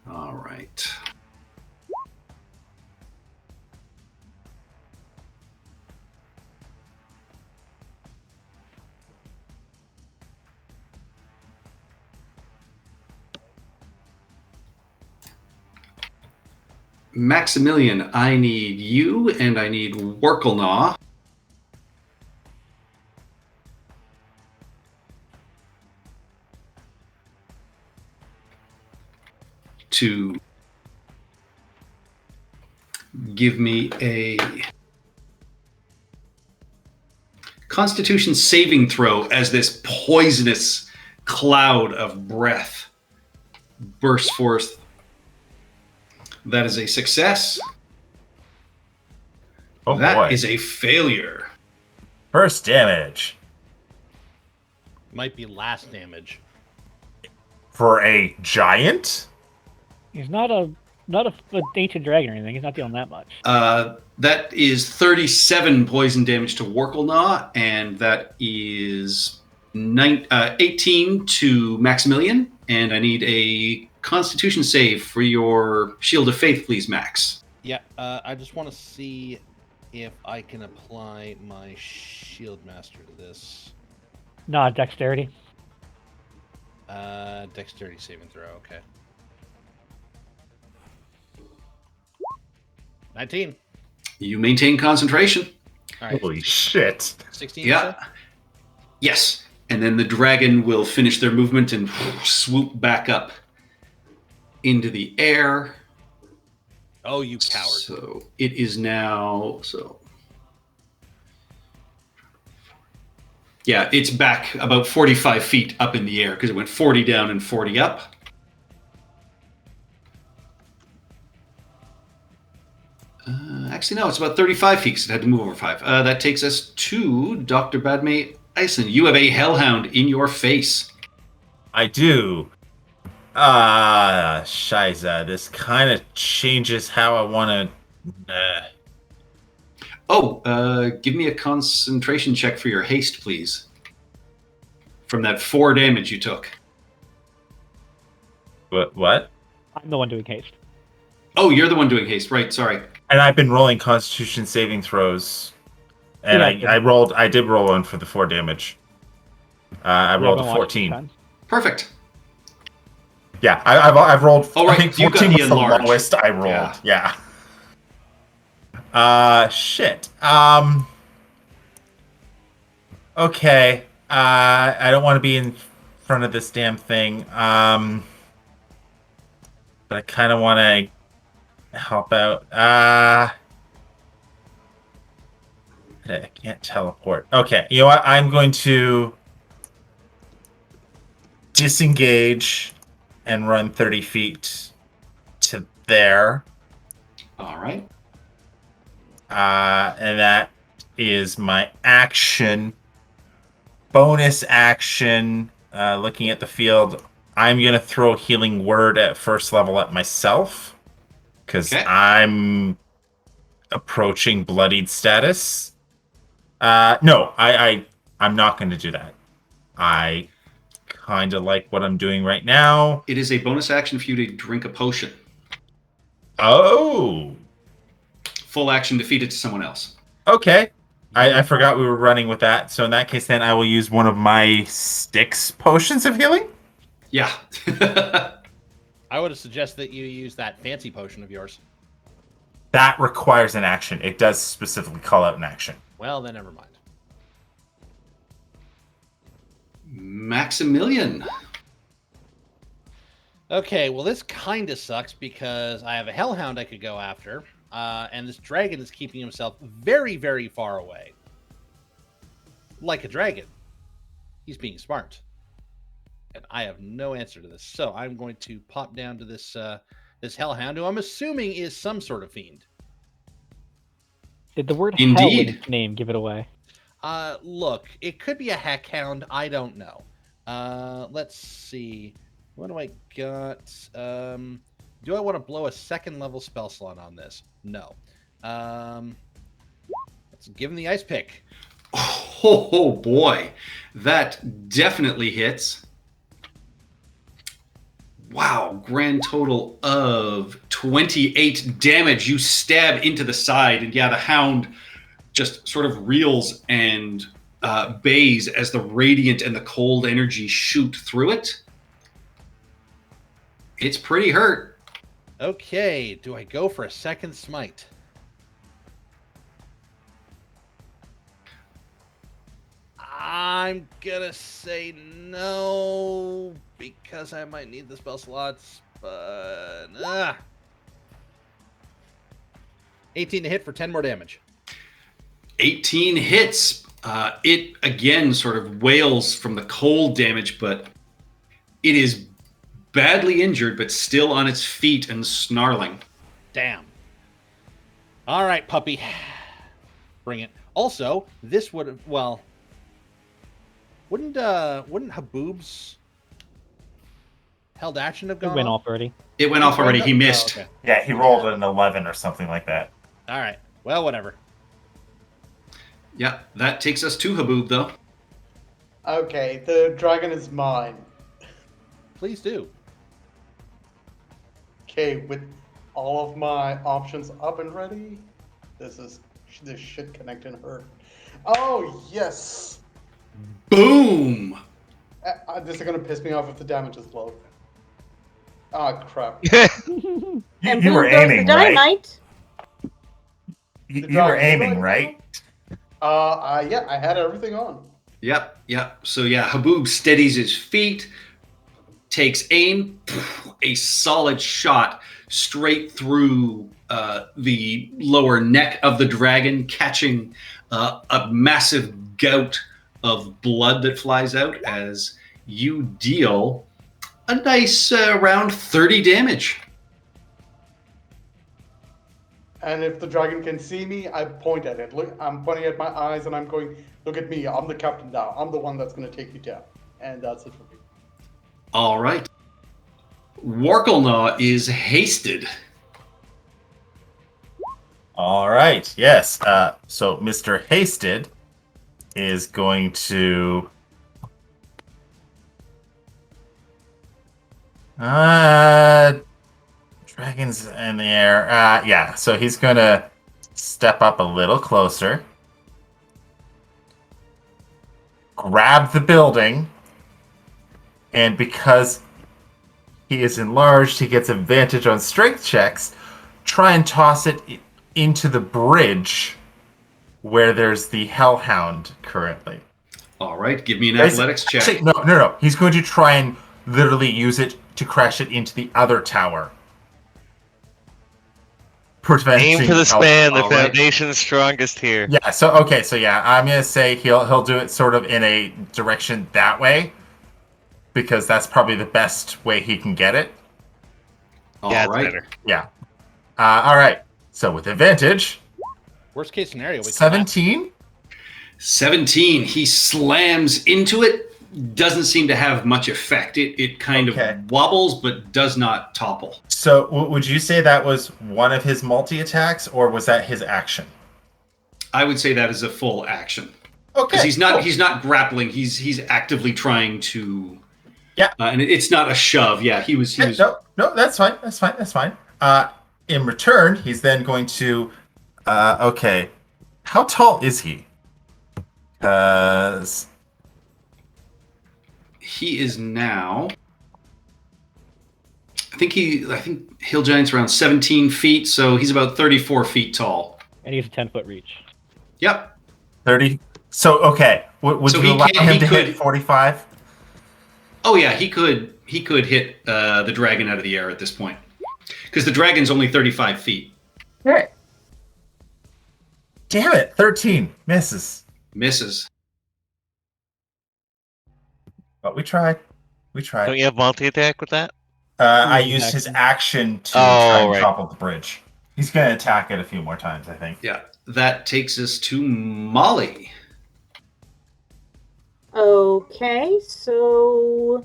all right. Maximilian, I need you, and I need Worklenaw to give me a Constitution saving throw as this poisonous cloud of breath bursts forth. That is a success. Oh That boy. is a failure. First damage Might be last damage. for a giant. He's not a ancient dragon or anything. He's not dealing that much. That is 37 poison damage to Worklenaw, and that is 18 to Maximilian. And I need a Constitution save for your Shield of Faith, please, Max. Yeah, I just want to see if I can apply my Shield Master to this. Not dexterity. Dexterity saving throw, okay. 19. You maintain concentration. All right. Holy shit. 16. Yeah. Yes. And then the dragon will finish their movement and swoop back up into the air. Oh, you coward. So it is now. Yeah, it's back about 45 feet up in the air because it went 40 down and 40 up. Actually, no, it's about 35 feet because it had to move over 5. That takes us to Dr. Badme Eisen. You have a hellhound in your face. I do. Shiza, this kind of changes how I want to... Give me a concentration check for your haste, please. From that 4 damage you took. What? I'm the one doing haste. Oh, you're the one doing haste, right? Sorry. And I've been rolling Constitution saving throws, and Yeah, I did roll one for the 4 damage. I rolled a 14. Perfect. Yeah, I've rolled. Oh, right, I think you got 14 the was the enlarged. lowest I rolled. Yeah. Shit. Okay. I don't want to be in front of this damn thing. But I kind of want to help out. I can't teleport. Okay. You know what? I'm going to disengage and run 30 feet to there. All right. And that is my action. Bonus action, looking at the field, I'm going to throw Healing Word at first level at myself. Because I'm approaching bloodied status. No, I'm not going to do that. I kind of like what I'm doing right now. It is a bonus action for you to drink a potion. Oh. Full action to feed it to someone else. Okay. I forgot we were running with that. So in that case, then I will use one of my Styx potions of healing. Yeah. I would suggest that you use that fancy potion of yours. That requires an action. It does specifically call out an action. Well, then never mind. Maximilian. Okay, well, this kind of sucks because I have a hellhound I could go after, and this dragon is keeping himself very, very far away. Like a dragon. He's being smart. And I have no answer to this. So I'm going to pop down to this this hellhound, who I'm assuming is some sort of fiend. Did the word hell in Indeed. its name give it away? Look, it could be a heckhound. I don't know. Let's see. What do I got? Do I want to blow a second level spell slot on this? No. Let's give him the ice pick. Oh boy, that definitely hits. Wow, grand total of 28 damage. You stab into the side, and yeah, the hound just sort of reels and bays as the radiant and the cold energy shoot through it. It's pretty hurt. Okay, do I go for a second smite? I'm gonna say no because I might need the spell slots, but 18 to hit for 10 more damage. 18 hits. It again sort of wails from the cold damage, but it is badly injured, but still on its feet and snarling. Damn. All right, puppy. Bring it. Also, this would have, well, wouldn't Haboob's held action have It gone went off? off already. It went off already. He missed. Oh, okay. Yeah, he rolled an 11 or something like that. All right. Well, whatever. Yeah, that takes us to Haboob, though. Okay, the dragon is mine. Please do. Okay, with all of my options up and ready, this should connect and hurt. Oh yes! Boom! This is gonna piss me off if the damage is low. Ah, crap. You, And you boom were goes aiming, the right? dynamite. You The were dragon is aiming, right. right? Yeah, I had everything on. Yep. So yeah, Haboob steadies his feet, takes aim, a solid shot straight through the lower neck of the dragon, catching a massive gout of blood that flies out as you deal a nice around 30 damage. And if the dragon can see me, I point at it. Look, I'm pointing at my eyes and I'm going, look at me. I'm the captain now. I'm the one that's going to take you down. And that's it for me. All right. Warklenaw is hasted. All right. Yes. So Mr. Hasted is going to. Dragons in the air. Yeah. So he's going to step up a little closer, grab the building, and because he is enlarged, he gets advantage on strength checks. Try and toss it into the bridge where there's the Hellhound currently. All right, give me an athletics check. Actually, no. He's going to try and literally use it to crash it into the other tower. Aim for the span. The all right. foundation's strongest here. Yeah. So yeah, I'm gonna say he'll do it sort of in a direction that way, because that's probably the best way he can get it. All Yeah, it's right. better. Yeah. All right. So with advantage, Worst case scenario, we 17. 17. He slams into it. Doesn't seem to have much effect. It kind Okay. of wobbles, but does not topple. So would you say that was one of his multi-attacks, or was that his action? I would say that is a full action Okay. because he's not cool. he's not grappling. He's actively trying to. Yeah. And it's not a shove. Yeah, he was. No, that's fine. That's fine. In return, he's then going to. Okay. How tall is he? Because He is now. I think Hill Giant's around 17 feet, so he's about 34 feet tall. And he has a 10-foot reach. Yep. 30. So okay, would So you he allow can't- him he to could- hit 45? Oh yeah, he could hit the dragon out of the air at this point, because the dragon's only 35 feet. Okay. Damn it! 13 misses. Misses. But we tried. Don't you have multi-attack with that? I Using used his action. action to Oh, try and right. topple the bridge. He's going to attack it a few more times, I think. Yeah. That takes us to Molly. Okay, so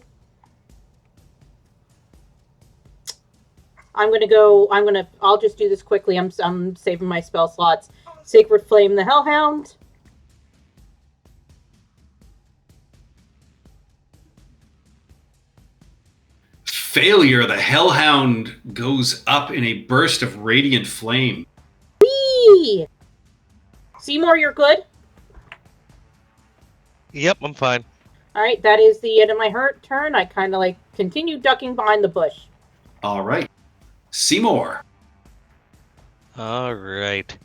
I'll just do this quickly. I'm saving my spell slots. Sacred Flame the Hellhound. Failure. The Hellhound goes up in a burst of radiant flame. Whee! Seymour, you're good? Yep, I'm fine. Alright, that is the end of my turn. I kind of continue ducking behind the bush. All right. Seymour. All right.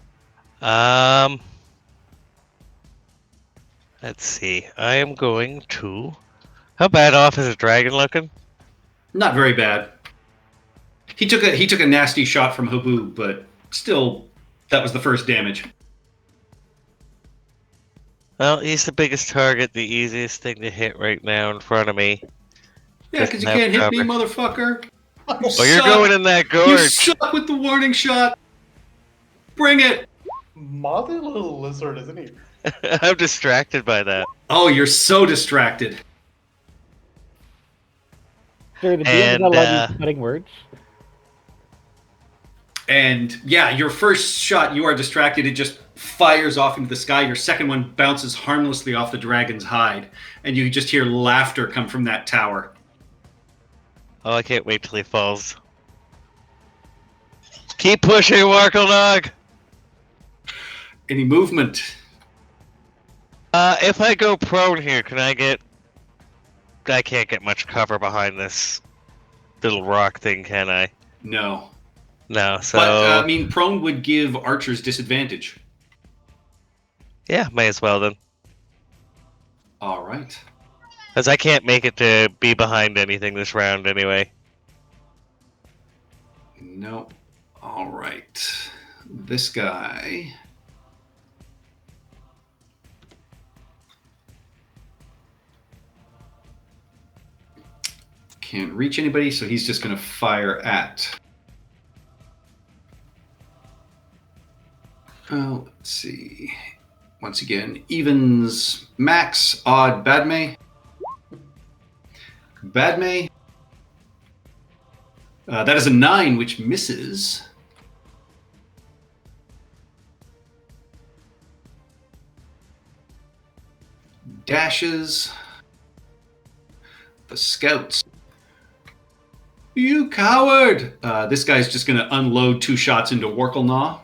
Let's see. I am going to. How bad off is a dragon looking? Not very bad. He took a nasty shot from Habu, but still, that was the first damage. Well, he's the biggest target, the easiest thing to hit right now in front of me. Yeah, because you can't hit me, motherfucker. Oh, you're going in that You gorge. suck with the warning shot. Bring it. Mother little lizard, isn't he? I'm distracted by that. Oh, you're so distracted. Sorry, the DM And, does not allow you cutting words. And yeah, your first shot, you are distracted. It just fires off into the sky. Your second one bounces harmlessly off the dragon's hide. And you just hear laughter come from that tower. Oh, I can't wait till he falls. Keep pushing, Warklenog! Any movement? If I go prone here, can I get... I can't get much cover behind this little rock thing, can I? No. No, so... But, prone would give archers disadvantage. Yeah, may as well then. All right. Because I can't make it to be behind anything this round anyway. No. All right. This guy... can't reach anybody, so he's just going to fire at... let's see. Once again, evens, max, odd, Badme. Badme. That is a 9, which misses. Dashes. The scouts. You coward! This guy's just going to unload 2 shots into Warklenaw.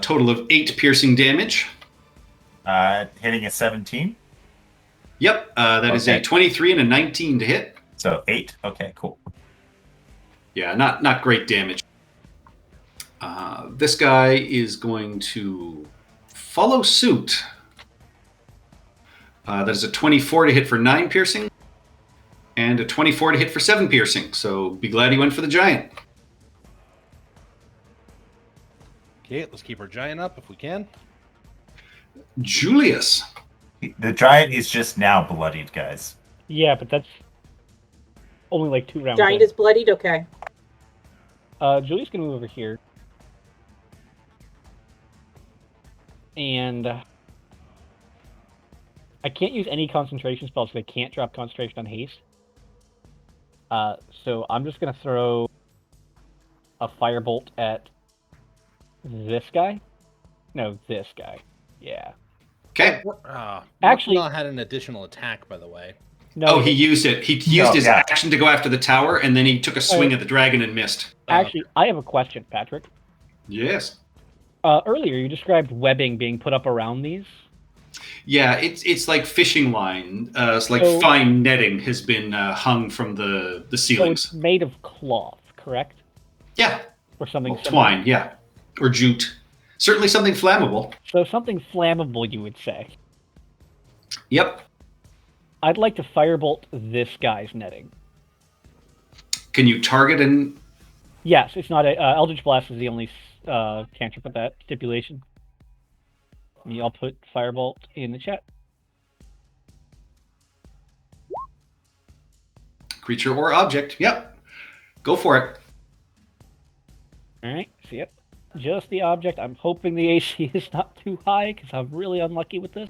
Total of 8 piercing damage. Hitting a 17. Yep, that is a Okay. 23 and a 19 to hit. So 8. Okay, cool. Yeah, not great damage. This guy is going to follow suit. That is a 24 to hit for 9 piercing, and a 24 to hit for 7 piercing. So be glad he went for the giant. Okay, let's keep our giant up if we can. Julius. The giant is just now bloodied, guys. Yeah, but that's only like 2 rounds. Giant in. is bloodied? Okay. Julius can move over here. And I can't use any concentration spells because I can't drop concentration on haste. So I'm just going to throw a firebolt at this guy. No, this guy. Yeah. Okay. Actually- Warklenaw had an additional attack, by the way. No, Oh, he used it. He used his yeah. action to go after the tower, and then he took a swing at the dragon and missed. Actually, I have a question, Patrick. Yes. Earlier, you described webbing being put up around these. Yeah, it's like fishing line. It's like So- fine netting has been hung from the So ceilings. it's made of cloth, correct? Yeah. Or something Well, similar. twine, yeah. Or jute. Certainly something flammable. So something flammable, you would say. Yep. I'd like to firebolt this guy's netting. Can you target and... Yes, it's not a Eldritch Blast is the only cantrip with that stipulation. I'll put firebolt in the chat. creature or object? Yep. Go for it. All right, see it. Just the object. I'm hoping the AC is not too high because I'm really unlucky with this.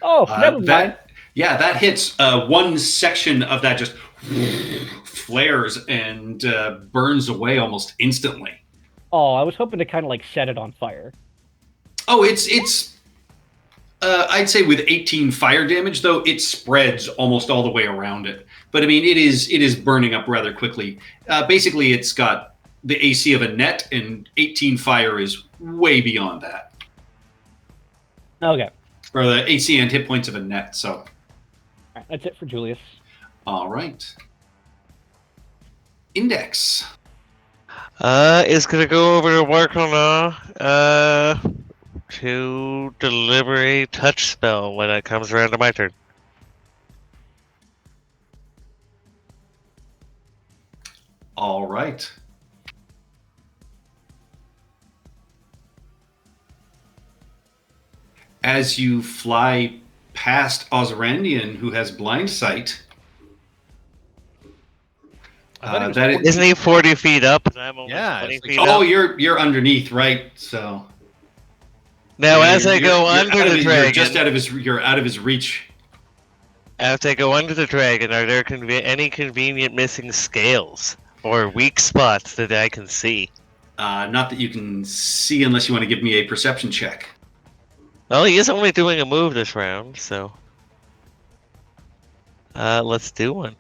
Oh, never mind. That hits one section of that just flares and burns away almost instantly. Oh, I was hoping to kind of like set it on fire. Oh, it's I'd say with 18 fire damage, though, it spreads almost all the way around it. But I mean, it is burning up rather quickly. Basically, it's got the AC of a net, and 18 fire is way beyond that. Okay. Or the AC and hit points of a net, so. All right, that's it for Julius. All right. Index. Is gonna go over to Warkle to deliver a touch spell when it comes around to my turn. All right. As you fly past Osrandian, who has blind sight, Isn't he 40 feet up? And I'm only Yeah, 20 it's like- feet oh, up. you're underneath, right? So Now, as I You're- go you're under out of the it- dragon, you're out of his reach. after I go under the dragon, are there any convenient missing scales or weak spots that I can see? Not that you can see unless you want to give me a perception check. Well, he is only doing a move this round, so let's do one.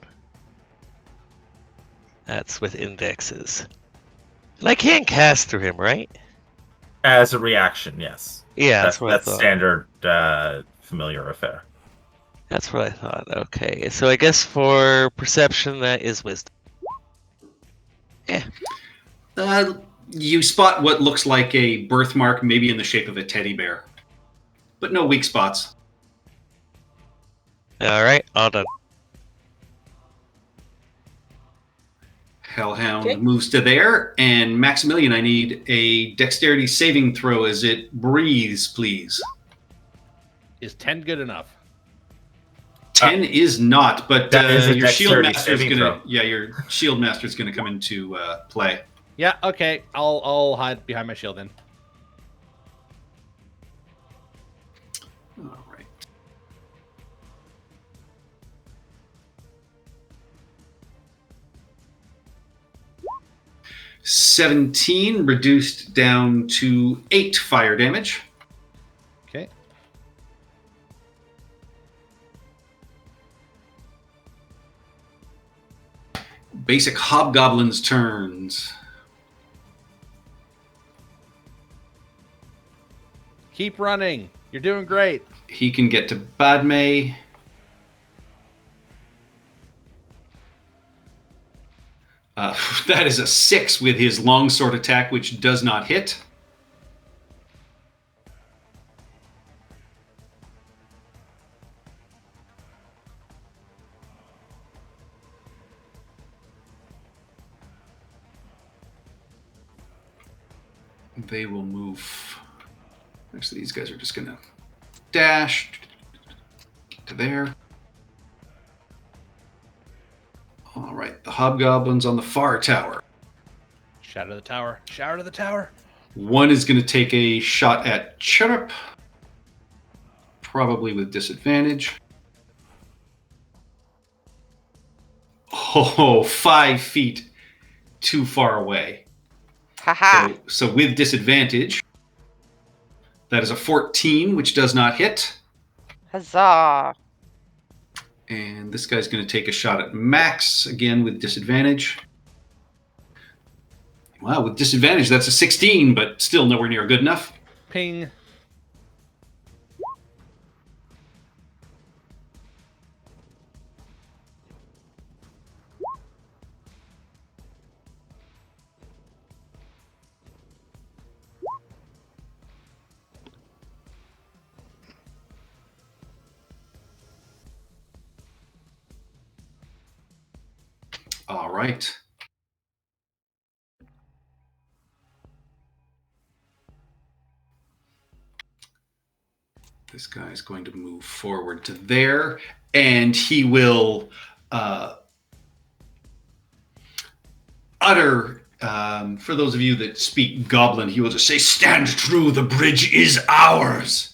That's with indexes. And I can't cast through him, right? As a reaction, yes. Yeah, that's what I That's thought. standard familiar affair. That's what I thought. Okay, so I guess for perception, that is wisdom. You spot what looks like a birthmark, maybe in the shape of a teddy bear, but no weak spots. All right, all done. Hellhound Okay. moves to there, and Maximilian, I need a dexterity saving throw as it breathes, please. Is 10 good enough? 10 is not, but That is a your shield dexterity master is saving gonna. throw. Yeah, your shield master is gonna come into play. Yeah, okay. I'll hide behind my shield then. All right. $17 reduced down to 8 fire damage. Okay. Basic hobgoblin's turns. Keep running. You're doing great. He can get to Badme. That is a 6 with his longsword attack, which does not hit. They will move. Actually, these guys are just going to dash to there. All right, the hobgoblins on the far tower. Shout to the tower. Shout to the tower. One is going to take a shot at Chirrup, probably with disadvantage. Oh, 5 feet too far away. Haha. So with disadvantage, that is a 14, which does not hit. Huzzah. And this guy's going to take a shot at Max, again with disadvantage. Wow, with disadvantage, that's a 16, but still nowhere near good enough. Ping. All right. This guy is going to move forward to there, and he will utter For those of you that speak Goblin, he will just say, "Stand true, the bridge is ours."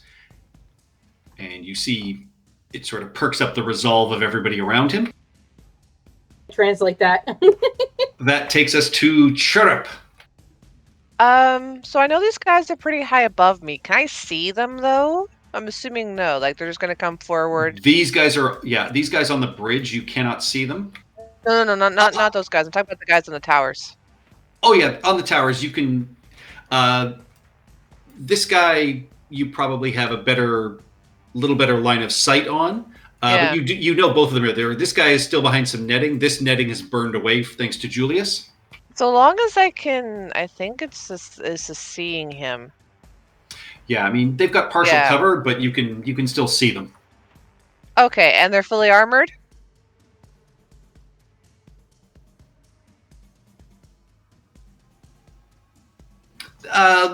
And you see it sort of perks up the resolve of everybody around him. Translate that. That takes us to Chirrup. So I know these guys are pretty high above me. Can I see them though? I'm assuming no. Like they're just gonna come forward. These guys on the bridge, you cannot see them. No, not those guys. I'm talking about the guys on the towers. Oh yeah, on the towers you can. This guy you probably have a little better line of sight on. Yeah. But you know both of them are there. This guy is still behind some netting. This netting is burned away thanks to Julius. So long as I think it's just seeing him. Yeah, I mean they've got partial Yeah. cover, but you can still see them. Okay, and they're fully armored?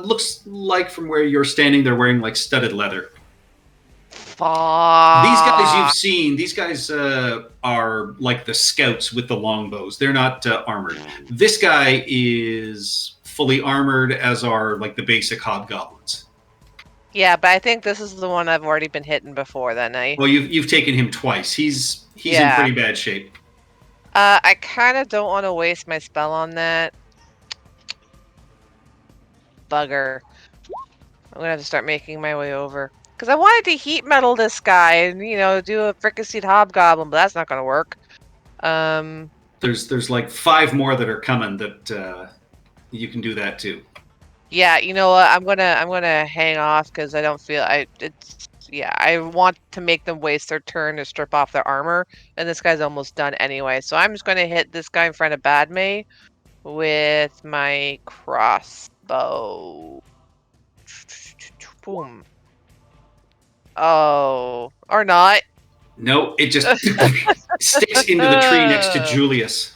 Looks like from where you're standing, they're wearing like studded leather. Fuck. These guys you've seen. These guys are like the scouts with the longbows. They're not armored. This guy is fully armored, as are like the basic hobgoblins. Yeah, but I think this is the one I've already been hitting before. Then Well, you've taken him twice. He's Yeah. in pretty bad shape. I kind of don't want to waste my spell on that. Bugger. I'm gonna have to start making my way over. Because I wanted to heat metal this guy and, do a fricasseed hobgoblin, but that's not gonna work. There's like 5 more that are coming that you can do that too. Yeah, you know what? I'm gonna hang off because I don't feel I want to make them waste their turn to strip off their armor, and this guy's almost done anyway. So I'm just gonna hit this guy in front of Badme with my crossbow. Boom. Oh, or not. No, it just sticks into the tree next to Julius.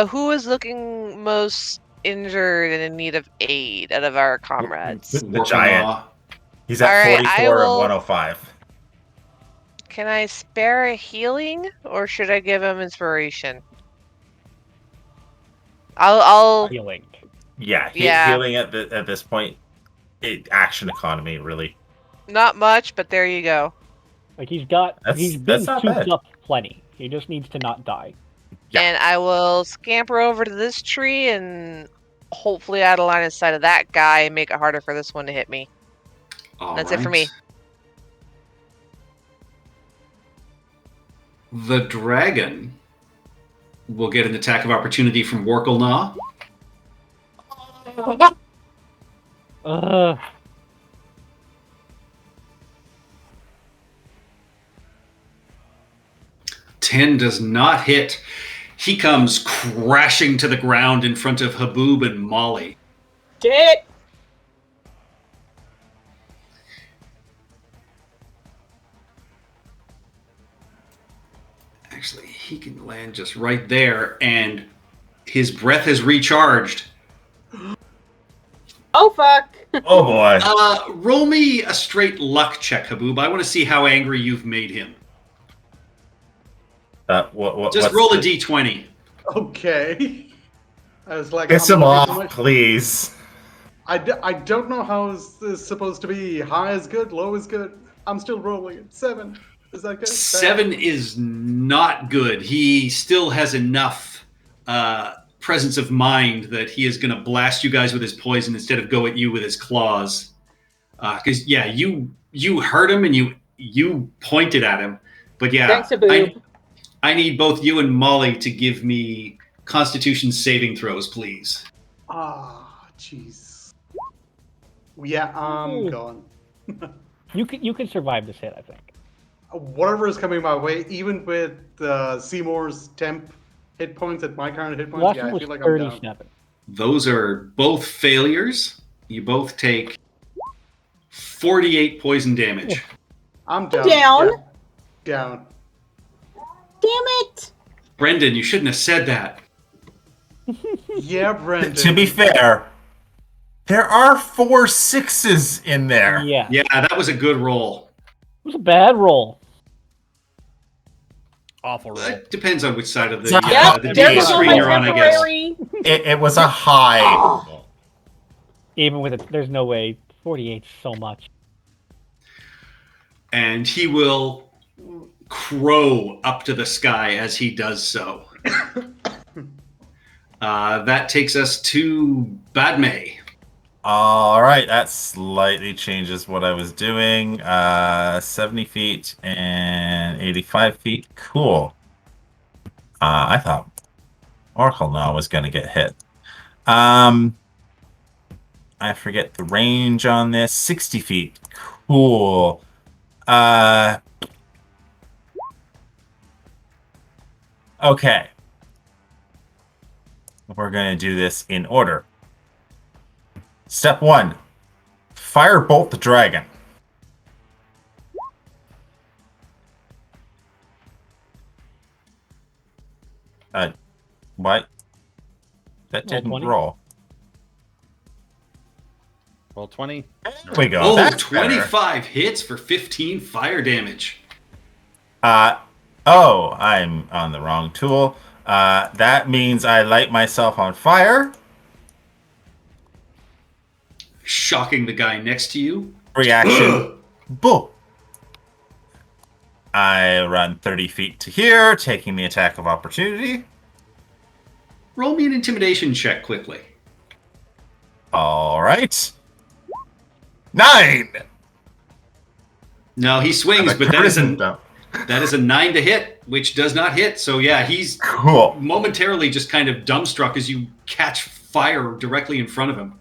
Who is looking most injured and in need of aid out of our comrades? The giant. He's at Alright, 44 and 105. Can I spare a healing, or should I give him inspiration? I'll Healing. Yeah, Yeah. healing at this point. Action economy, really. not much, but there you go. Like he's That's been not souped bad. up plenty. He just needs to not die. Yeah. And I will scamper over to this tree and hopefully out of line of sight of that guy and make it harder for this one to hit me. That's it for me. The dragon will get an attack of opportunity from Workelnaw. Uh, 10 does not hit. He comes crashing to the ground in front of Haboob and Molly. Shit! Actually, he can land just right there, and his breath has recharged. Oh, fuck! Oh boy. Roll me a straight luck check, Haboob. I want to see how angry you've made him. What, Just what's roll a the- d20. Okay. I was like, Piss I'm him not making off, much- please. I don't know how this is supposed to be. High is good, low is good. I'm still rolling it. 7. Is that good? 7 is not good. He still has enough presence of mind that he is going to blast you guys with his poison instead of go at you with his claws. Because you hurt him and you pointed at him. But yeah, Thanks, Haboob. I need both you and Molly to give me Constitution saving throws, please. Ah, jeez. Yeah, I'm Ooh. gone. you can survive this hit, I think. Whatever is coming my way, even with Seymour's temp hit points at my current hit points, Last yeah, one I was feel like I'm 30 down. snapping. Those are both failures. You both take 48 poison damage. I'm down. Down? Yeah, down. Damn it! Brendan, you shouldn't have said that. Yeah, Brendan. To be fair, there are 4 6s in there. Yeah. Yeah, that was a good roll. It was a bad roll. Awful roll. It depends on which side of the, Yeah, the There TV goes screen my you're on, I guess. temporary. It was a high. Oh. Even with it, there's no way. 48 so much. And he will crow up to the sky as he does so. That takes us to Badme. All right, that slightly changes what I was doing. 70 feet and 85 feet. Cool. I thought Oracle now was going to get hit. I forget the range on this. 60 feet. Cool. Okay. We're going to do this in order. Step 1. Firebolt the dragon. What? That Roll didn't 20. roll. Roll 20. There we go. Oh, That's 25 hits for 15 fire damage. better. I'm on the wrong tool. That means I light myself on fire. Shocking the guy next to you. Reaction. Boo. I run 30 feet to here, taking the attack of opportunity. Roll me an intimidation check quickly. All right. 9. No, he swings, And but the that is charisma a dump. that is a 9 to hit, which does not hit. So yeah, he's Cool. momentarily just kind of dumbstruck as you catch fire directly in front of him.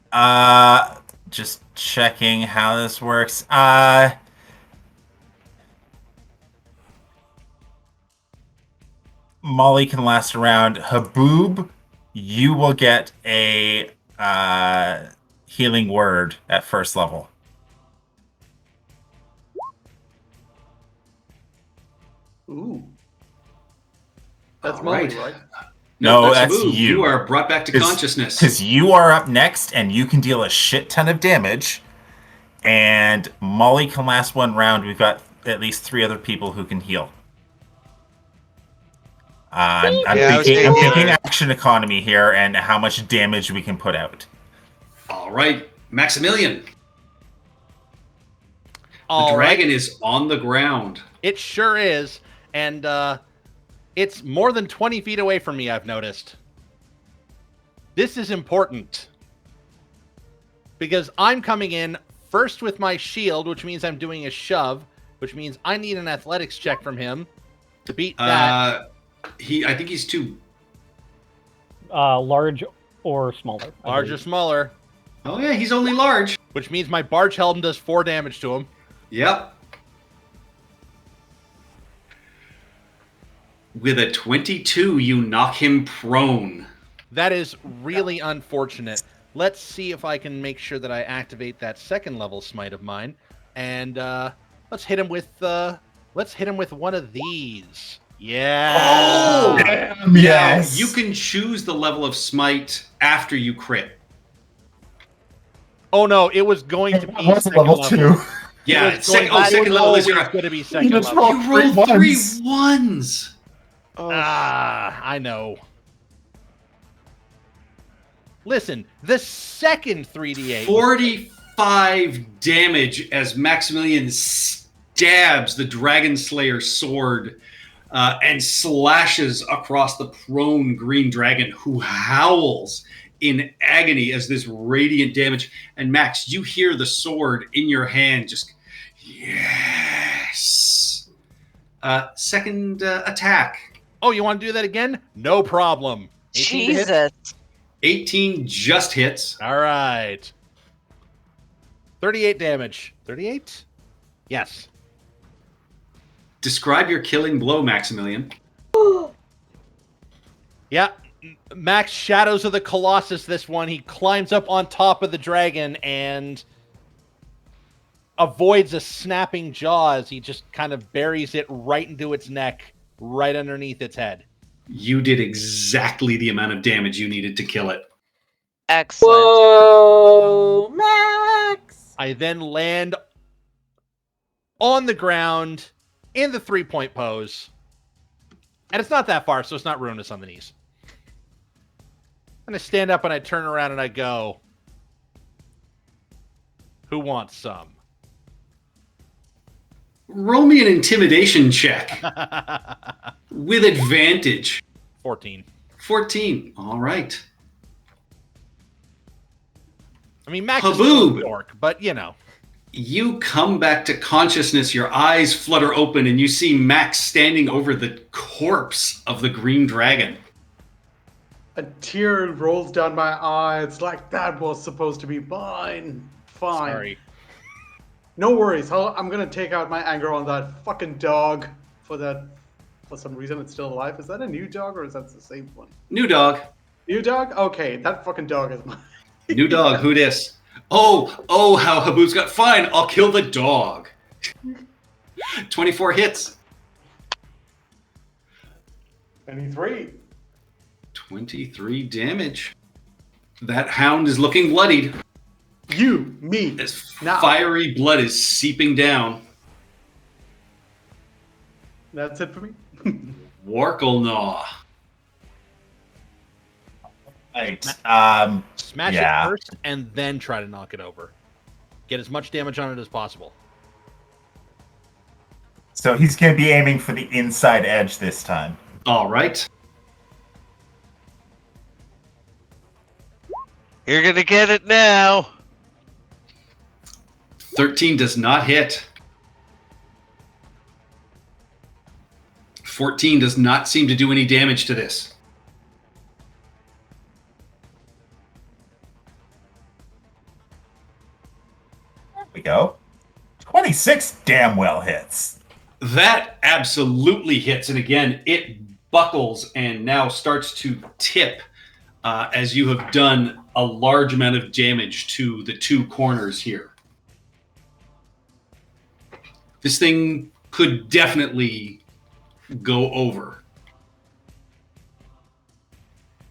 Just checking how this works. Molly can last around. Haboob, you will get a healing word at first level. Ooh. That's All Molly, right. right? No, that's that's Haboob. you. You are brought back to consciousness. Because you are up next, and you can deal a shit ton of damage. And Molly can last one round. We've got at least 3 other people who can heal. I'm Yeah, I was thinking thinking- action economy here and how much damage we can put out. All right, Maximilian. The All right. dragon is on the ground. It sure is. And it's more than 20 feet away from me, I've noticed. This is important. Because I'm coming in first with my shield, which means I'm doing a shove, which means I need an athletics check from him to beat that. I think he's too. Large or smaller. I Large or believe. smaller, Oh yeah, he's only large. which means my barge helm does 4 damage to him. Yep. With a 22, you knock him prone. That is really unfortunate. Let's see if I can make sure that I activate that second level smite of mine, and let's hit him with one of these. Yeah. Damn, yes. Now, you can choose the level of smite after you crit. Oh no, it was going to be What's second level 2? Yeah, It was second going level is always your. going to be second just level. rolled You rolled 3 3 ones. ones. I know. Listen, the second 3d8. 45 damage as Maximilian stabs the Dragon Slayer sword and slashes across the prone green dragon, who howls in agony as this radiant damage. And Max, you hear the sword in your hand just, yes. Second attack. Oh, you want to do that again? No problem. 18 to hit? Jesus. 18 just hits. All right. 38 damage. 38? Yes. Describe your killing blow, Maximilian. Yeah. Max Shadows of the Colossus, this one. He climbs up on top of the dragon and avoids a snapping jaw as he just kind of buries it right into its neck, right underneath its head. You did exactly the amount of damage you needed to kill it. Excellent. Whoa, Max! I then land on the ground in the 3-point pose. And it's not that far, so it's not ruinous on the knees. And I stand up and I turn around and I go, who wants some? Roll me an intimidation check with advantage. 14. 14. All right. I mean, Max is still a Haboob. dork, but you know. You come back to consciousness, your eyes flutter open, and you see Max standing over the corpse of the green dragon. A tear rolls down my eye. It's like, that was supposed to be mine. Fine. Sorry. No worries. I'm gonna take out my anger on that fucking dog for some reason it's still alive. Is that a new dog or is that the same one? New dog. New dog? Okay, that fucking dog is mine. New dog. Who dis? Oh, how Haboob's got. Fine, I'll kill the dog. 24 hits. 23. 23 damage. That hound is looking bloodied. Me. As Now. fiery blood is seeping down. That's it for me. Warklenaw. Right. Smash Yeah. it first and then try to knock it over. Get as much damage on it as possible. So he's going to be aiming for the inside edge this time. All right. You're gonna get it now. 13 does not hit. 14 does not seem to do any damage to this. There we go. 26 damn well hits. That absolutely hits. And again, it buckles and now starts to tip as you have done a large amount of damage to the two corners here. This thing could definitely go over.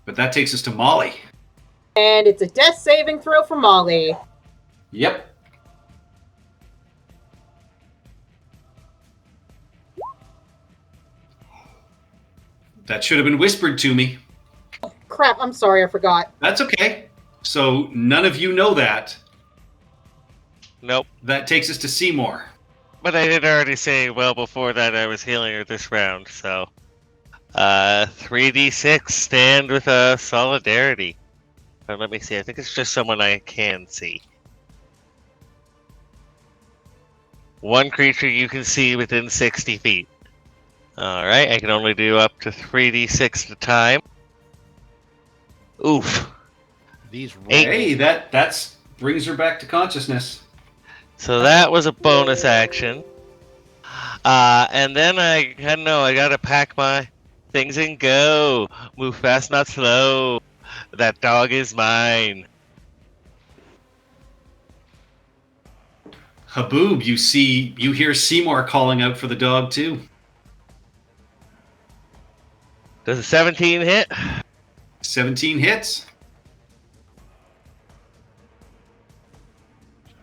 But that takes us to Molly. And it's a death saving throw for Molly. Yep. That should have been whispered to me. Crap, I'm sorry, I forgot. That's okay. So none of you know that. Nope. That takes us to Seymour. But I did already say well before that I was healing her this round, so 3d6 stand with a solidarity. Let me see. I think it's just someone I can see. One creature you can see within 60 feet. Alright, I can only do up to 3d6 at a time. Oof. These rolls. Hey, that brings her back to consciousness. So that was a bonus action. And then I gotta pack my things and go. Move fast, not slow. That dog is mine. Haboob, you hear Seymour calling out for the dog too. Does a 17 hit? 17 hits.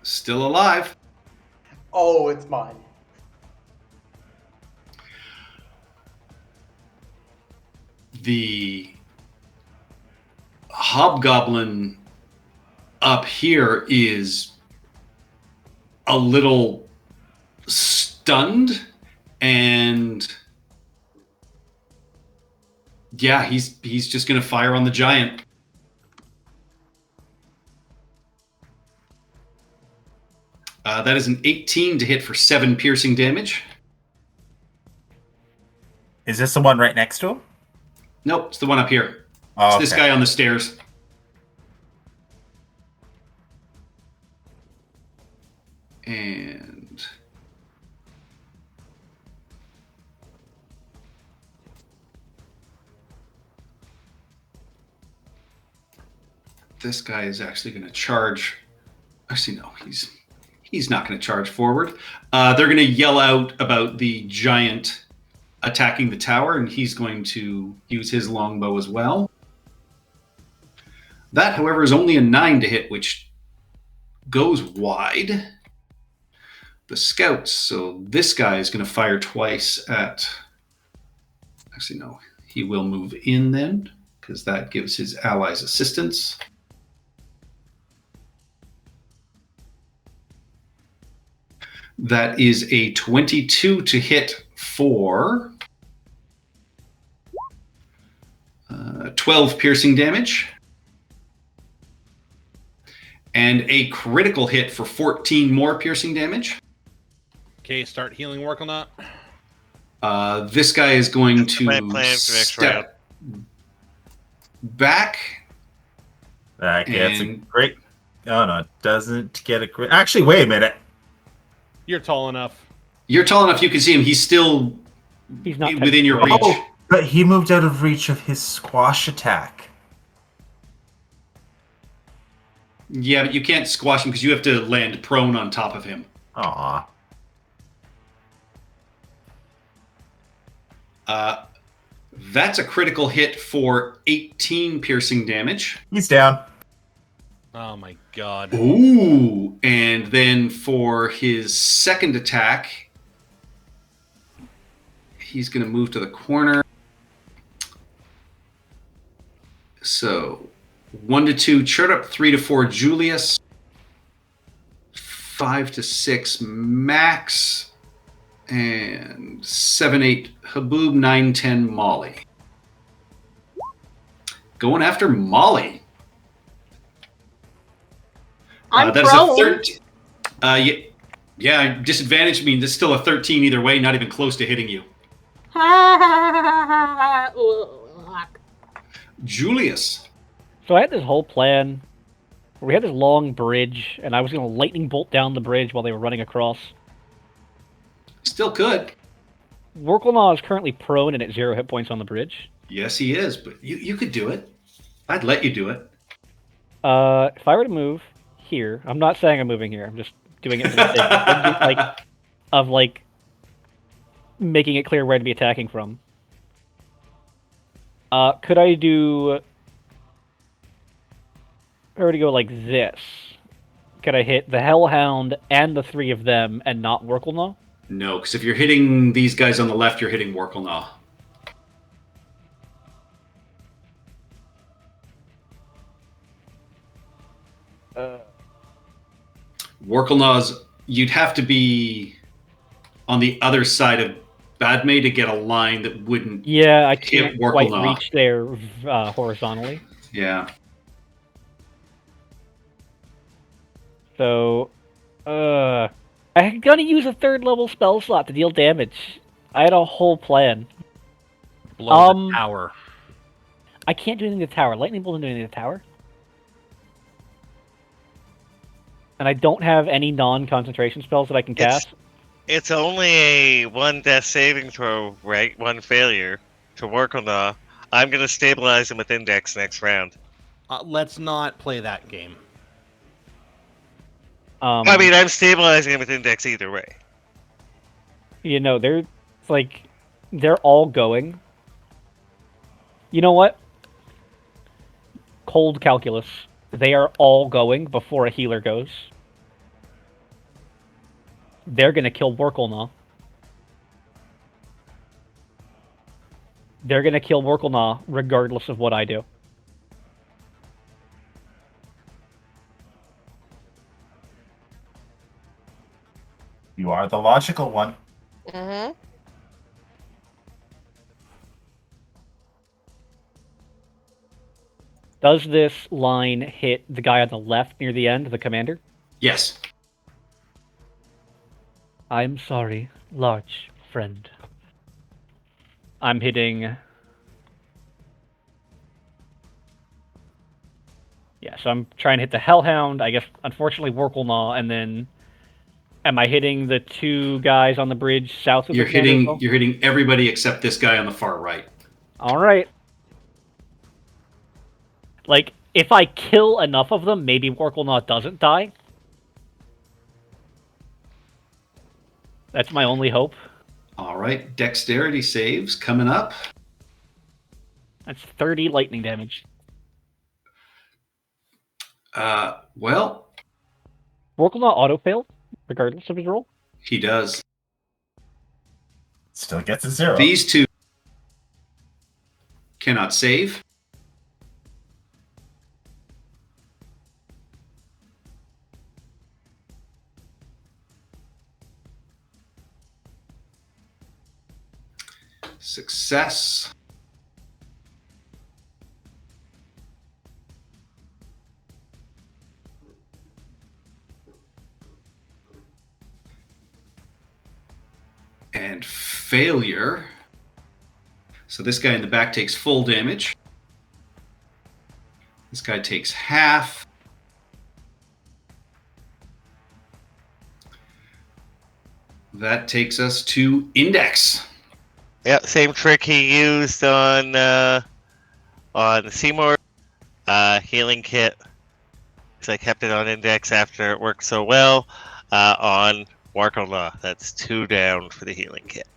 Still alive. Oh, it's mine. The hobgoblin up here is a little stunned, and yeah, he's just gonna fire on the giant. That is an 18 to hit for 7 piercing damage. Is this the one right next to him? Nope, it's the one up here. Oh, It's this guy on the stairs. And this guy is actually going to charge. Actually, no, he's not going to charge forward. They're going to yell out about the giant attacking the tower, and he's going to use his longbow as well. That, however, is only a 9 to hit, which goes wide. The scouts, so this guy is going to fire twice at Actually, no. He will move in then, because that gives his allies assistance. That is a 22 to hit for 12 piercing damage. And a critical hit for 14 more piercing damage. Okay, start healing Worklenaut. This guy is going My to plan for next round. step back. Okay, that's a And- great. Oh no, it doesn't get a great. Actually, wait a minute. You're tall enough. You're tall enough you can see him. He's still He's not within your reach. technically- Oh, but he moved out of reach of his squash attack. Yeah, but you can't squash him because you have to land prone on top of him. Aw. That's a critical hit for 18 piercing damage. He's down. Oh my god. Ooh, and then for his second attack, he's going to move to the corner. So 1 to 2 Chirrup, 3 to 4 Julius, 5 to 6 Max, and 7, 8 Haboob, 9, 10 Molly. Going after Molly. I'm That is prone. a 13. Yeah, disadvantage means it's still a 13 either way, not even close to hitting you. Julius. So I had this whole plan where we had this long bridge, and I was going to lightning bolt down the bridge while they were running across. Still could. Worklenaw is currently prone and at 0 hit points on the bridge. Yes, he is, but you could do it. I'd let you do it. If I were to move here, I'm not saying I'm moving here. I'm just doing it for the sake of making it clear where to be attacking from. Could I do? If I were to go like this, could I hit the Hellhound and the 3 of them and not Worklenaw? No, because if you're hitting these guys on the left, you're hitting Worklenaw. Worklenaw's, you'd have to be on the other side of Badme to get a line that wouldn't. Yeah, I Hit can't quite Worklenaw. reach there horizontally. Yeah. So, I'm gonna use a 3rd level spell slot to deal damage. I had a whole plan. Blow the tower. I can't do anything to the tower. Lightning bolt doesn't do anything to the tower. And I don't have any non-concentration spells that I can cast. It's only a 1 death saving throw, right? 1 failure to Worklenaw. I'm going to stabilize him with Index next round. Let's not play that game. I mean, I'm stabilizing him with Index either way. You know, they're all going. You know what? Cold calculus. They are all going before a healer goes. They're gonna kill Worklenaw. They're gonna kill Worklenaw regardless of what I do. You are the logical one. Mm-hmm. Does this line hit the guy on the left near the end, the commander? Yes. I'm sorry, large friend. I'm hitting... Yeah, so I'm trying to hit the Hellhound, I guess, unfortunately, Worklenaw, and then... Am I hitting the 2 guys on the bridge south of You're the commander as well? hitting everybody except this guy on the far right. Alright. Like, if I kill enough of them, maybe Worklenaw doesn't die. That's my only hope. All right, dexterity saves coming up. That's 30 lightning damage. Well, Worklenaw auto-fail, regardless of his roll. he does. Still gets a 0. These two cannot save. Success. And failure. So this guy in the back takes full damage. This guy takes half. That takes us to Index. Yep, same trick he used on Seymour. Healing kit. Because I kept it on Index after it worked so well. On Warkle, that's 2 down for the healing kit.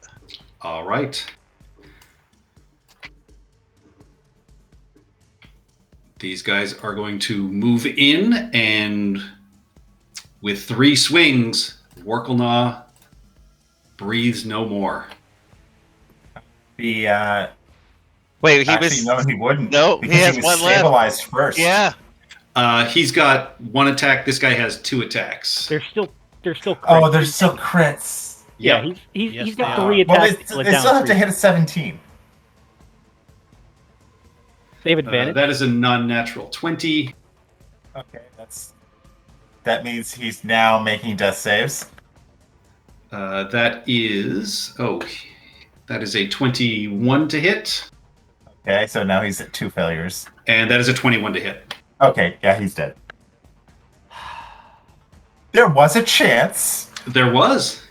All right. These guys are going to move in, and with 3 swings, Warkle breathes no more. The Wait, he actually, was. no, he wouldn't. No, because he has was one left. stabilized first. Yeah. He's got 1 attack. This guy has 2 attacks. They're still crits. Oh, there's still crits. Yeah, Yep. he's Yes, got they 3 are. Well, attacks. they still have to hit a 17. They have advantage. That is a non-natural 20. Okay, that means he's now making death saves. That is a 21 to hit, Okay, so now he's at 2 failures. and that is a 21 to hit. Okay, yeah, he's dead. There was a chance. There was.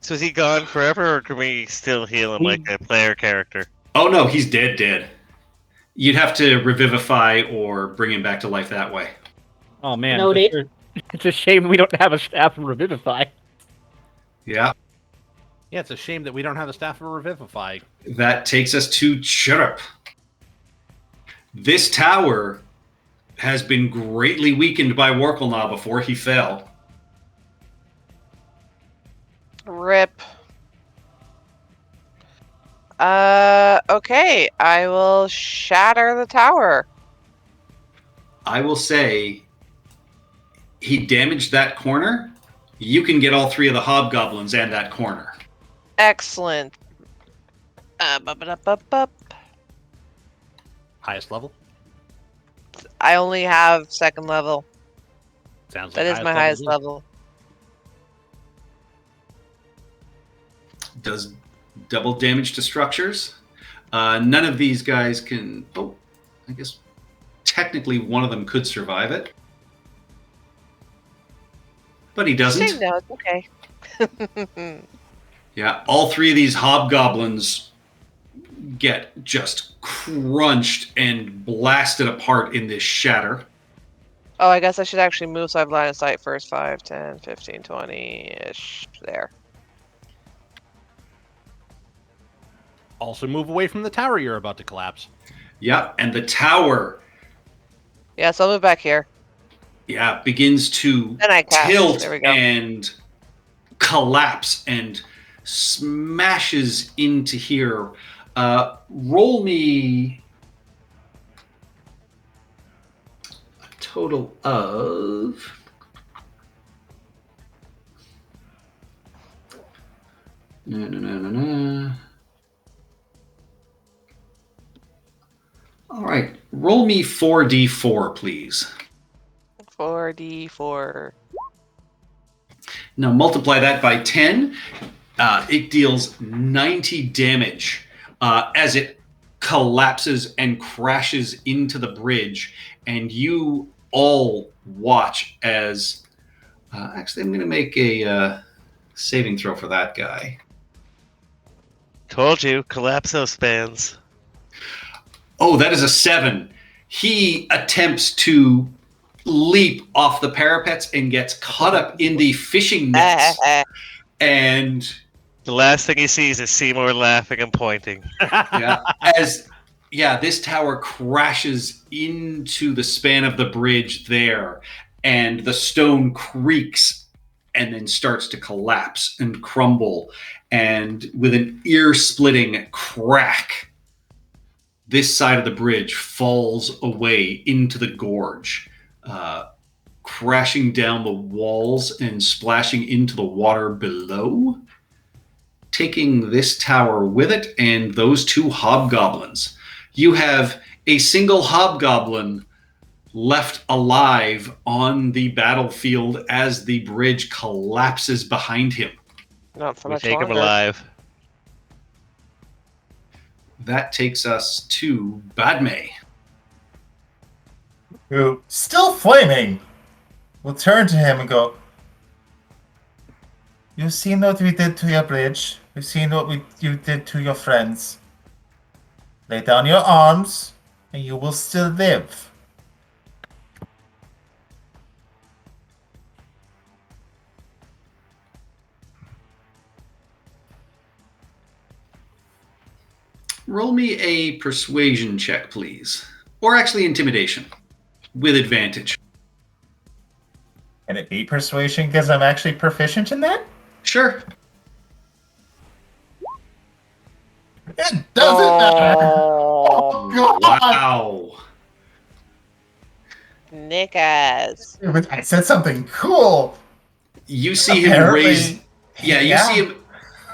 So is he gone forever, or can we still heal him like a player character? Oh no, he's dead. You'd have to revivify or bring him back to life that way. Oh man, Noted. it's a shame we don't have a staff of Revivify. Yeah. Yeah, it's a shame that we don't have the staff of Revivify. That takes us to Chirrup. This tower has been greatly weakened by Warkle before he fell. Rip. Okay, I will shatter the tower. I will say he damaged that corner. You can get all 3 of the hobgoblins and that corner. Excellent. Bup. Highest level? I only have 2nd level. Sounds like That is my highest to me. level. Does double damage to structures. None of these guys can... Oh, I guess technically one of them could survive it. But he doesn't. No, it's okay. Yeah, all 3 of these hobgoblins get just crunched and blasted apart in this shatter. Oh, I guess I should actually move so I have line of sight first. 5, 10, 15, 20-ish. There. Also move away from the tower you're about to collapse. Yeah, and the tower, Yeah, so I'll move back here. begins to Then I cast. tilt There we go. and collapse and smashes into here. Roll me a total of... All right, roll me 4d4, please. 4d4. Now multiply that by 10. It deals 90 damage as it collapses and crashes into the bridge. And you all watch as... actually, I'm going to make a saving throw for that guy. Told you, Collapso spans. Oh, that is a 7. He attempts to leap off the parapets and gets caught up in the fishing nets. And The last thing he sees is Seymour laughing and pointing. this tower crashes into the span of the bridge there, and the stone creaks and then starts to collapse and crumble. And with an ear-splitting crack, this side of the bridge falls away into the gorge, crashing down the walls and splashing into the water below, taking this tower with it and those 2 hobgoblins. You have a single hobgoblin left alive on the battlefield as the bridge collapses behind him. Not so We much take him longer. alive. That takes us to Badme. Who, still flaming, will turn to him and go, "You've seen what we did to your bridge. You've seen what you did to your friends. Lay down your arms, and you will still live." Roll me a persuasion check, please. Or actually intimidation. With advantage. Can it be persuasion because I'm actually proficient in that? Sure. It doesn't matter. Oh, God. Wow. Nick ass. I said something cool. You see him Apparently- raise... Yeah, you see him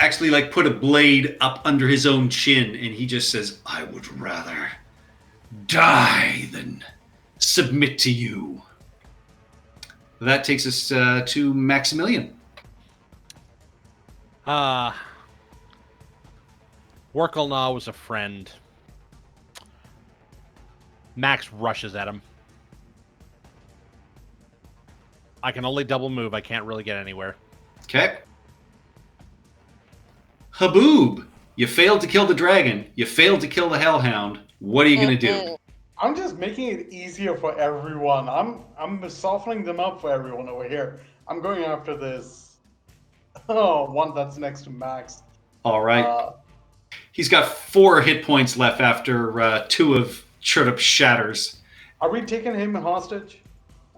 actually like put a blade up under his own chin, and he just says, "I would rather die than submit to you." That takes us to Maximilian. Workelnaw was a friend. Max rushes at him. I can only double move. I can't really get anywhere. Okay. Haboob, you failed to kill the dragon. You failed to kill the hellhound. What are you going to do? I'm just making it easier for everyone. I'm softening them up for everyone over here. I'm going after this one that's next to Max. All right. He's got 4 hit points left after 2 of Chirrup shatters. Are we taking him hostage?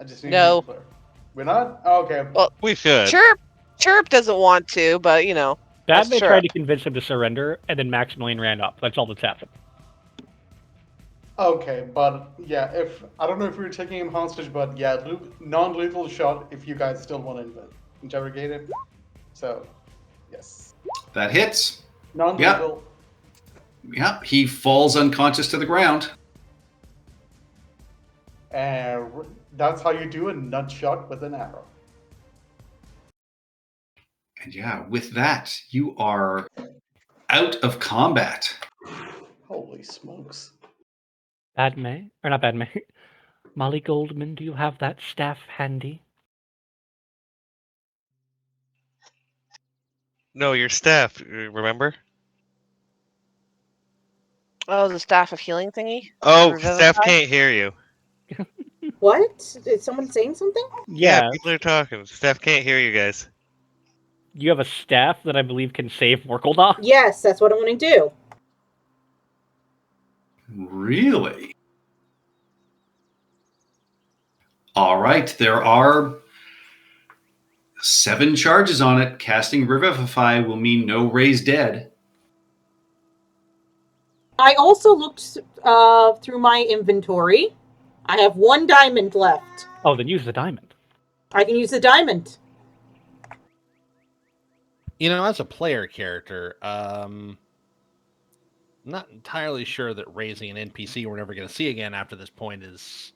I just need No. to be clear. We're not? Okay. Well, We should. Chirp doesn't want to, but you know. Badme That's tried to Chirrup. convince him to surrender, and then Maximilian ran up. That's all that's happened. Okay, but yeah, I don't know if we're taking him hostage, but yeah, non-lethal shot if you guys still want to interrogate him. So, yes. That hits. Non-lethal. Yep, he falls unconscious to the ground. And that's how you do a nut shot with an arrow. And yeah, with that, you are out of combat. Holy smokes. Padme, or not Padme, Molly Goldman, do you have that staff handy? No, your staff, remember? Oh, the staff of healing thingy? Oh, Revivify? staff can't hear you. What? Is someone saying something? Yeah, People are talking. Staff can't hear you guys. you have a staff that I believe can save Workeldaw? Yes, that's what I'm going to do. Really? All right, there are 7 charges on it. Casting Revivify will mean no raise dead. I also looked through my inventory. I have 1 diamond left. Oh, then use the diamond. I can use the diamond. You know, as a player character, I'm not entirely sure that raising an NPC we're never going to see again after this point is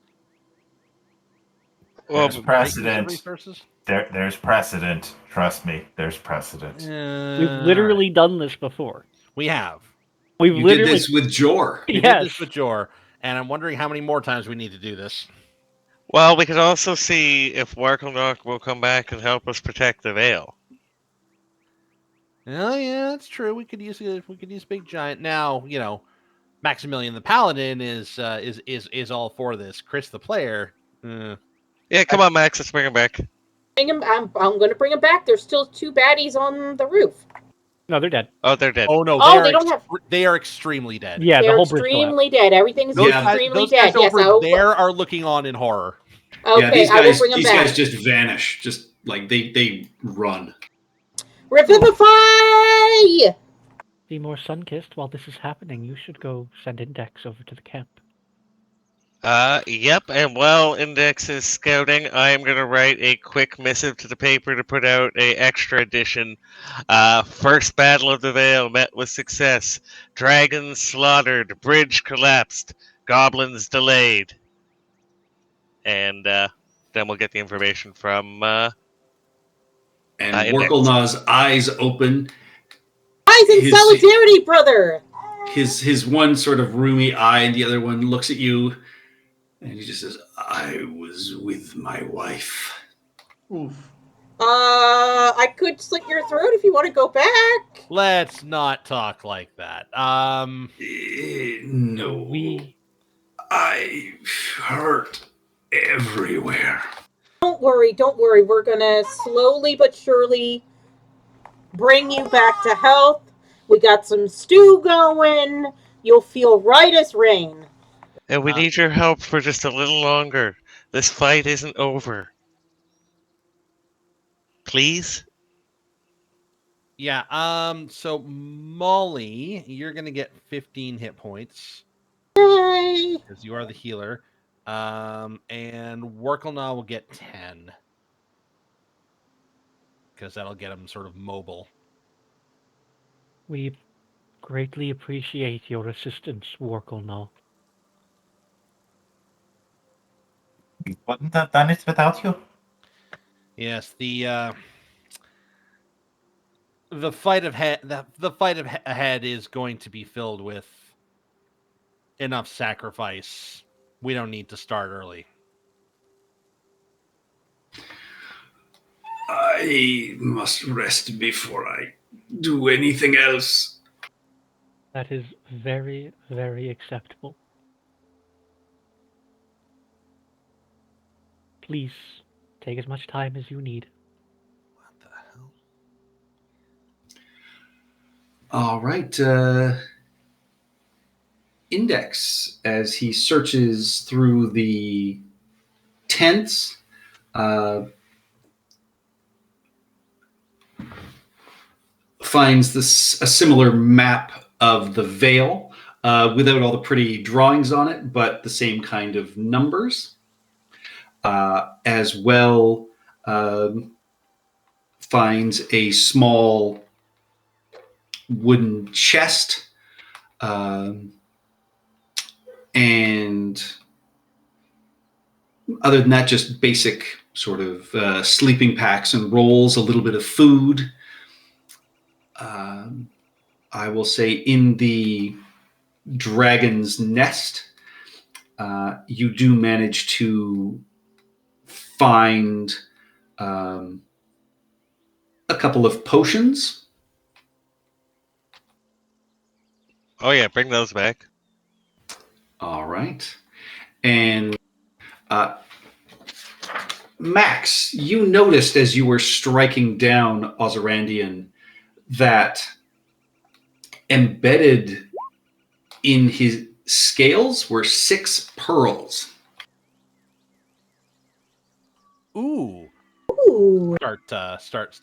Well, There's precedent. resources. There's precedent. Trust me, there's precedent. We've literally done this before. we have. We've You literally did this with Jor. We did Yes. this with Jor, and I'm wondering how many more times we need to do this. well, we could also see if Warklendock will come back and help us protect the Vale. Oh yeah, that's true. We could use Big Giant. Now, you know, Maximilian the Paladin is all for this. Chris the player. Yeah, come on, Max. Let's bring him back. Bring him. I'm going to bring him back. There's still 2 baddies on the roof. No, they're dead. Oh, they're dead. Oh no, Oh, they don't have- they are extremely dead. Yeah, They're the whole bridge collapsed. extremely dead. Everything's Those Yeah. guys, extremely those dead. guys Yes, over I will. there are looking on in horror. Okay, Yeah, these I will guys, bring him these back. guys just vanish. Just like they run. Revivify! Seymour Sunkist, while this is happening, you should go send Index over to the camp. Yep, and while Index is scouting, I am gonna write a quick missive to the paper to put out a extra edition. First Battle of the Vale met with success. Dragons slaughtered, bridge collapsed, goblins delayed. And then we'll get the information from And Index. Workelnaw's eyes open. Eyes in His- solidarity, brother! His one sort of roomy eye, and the other one looks at you, and he just says, "I was with my wife." Oof. I could slit your throat if you want to go back. Let's not talk like that. No, We I hurt everywhere. Don't worry. We're gonna slowly but surely bring you back to health. We got some stew going. You'll feel right as rain. And we need your help for just a little longer. This fight isn't over. Please? Yeah, so Molly, you're gonna get 15 hit points Yay! because you are the healer. And Workelnaw will get 10. Because that'll get him sort of mobile. we greatly appreciate your assistance, Workelnaw. We wouldn't have done it without you. Yes, the fight ahead is going to be filled with enough sacrifice. We don't need to start early. I must rest before I do anything else. That is very, very acceptable. Please take as much time as you need. What the hell? All right. Index, as he searches through the tents, finds a similar map of the Vale without all the pretty drawings on it, but the same kind of numbers. As well, finds a small wooden chest, and other than that, just basic sort of sleeping packs and rolls, a little bit of food. I will say in the dragon's nest, you do manage to find a couple of potions. Oh yeah, bring those back. All right. And Max, you noticed as you were striking down Ozyrandian that embedded in his scales were 6 pearls. Ooh. Ooh. Start.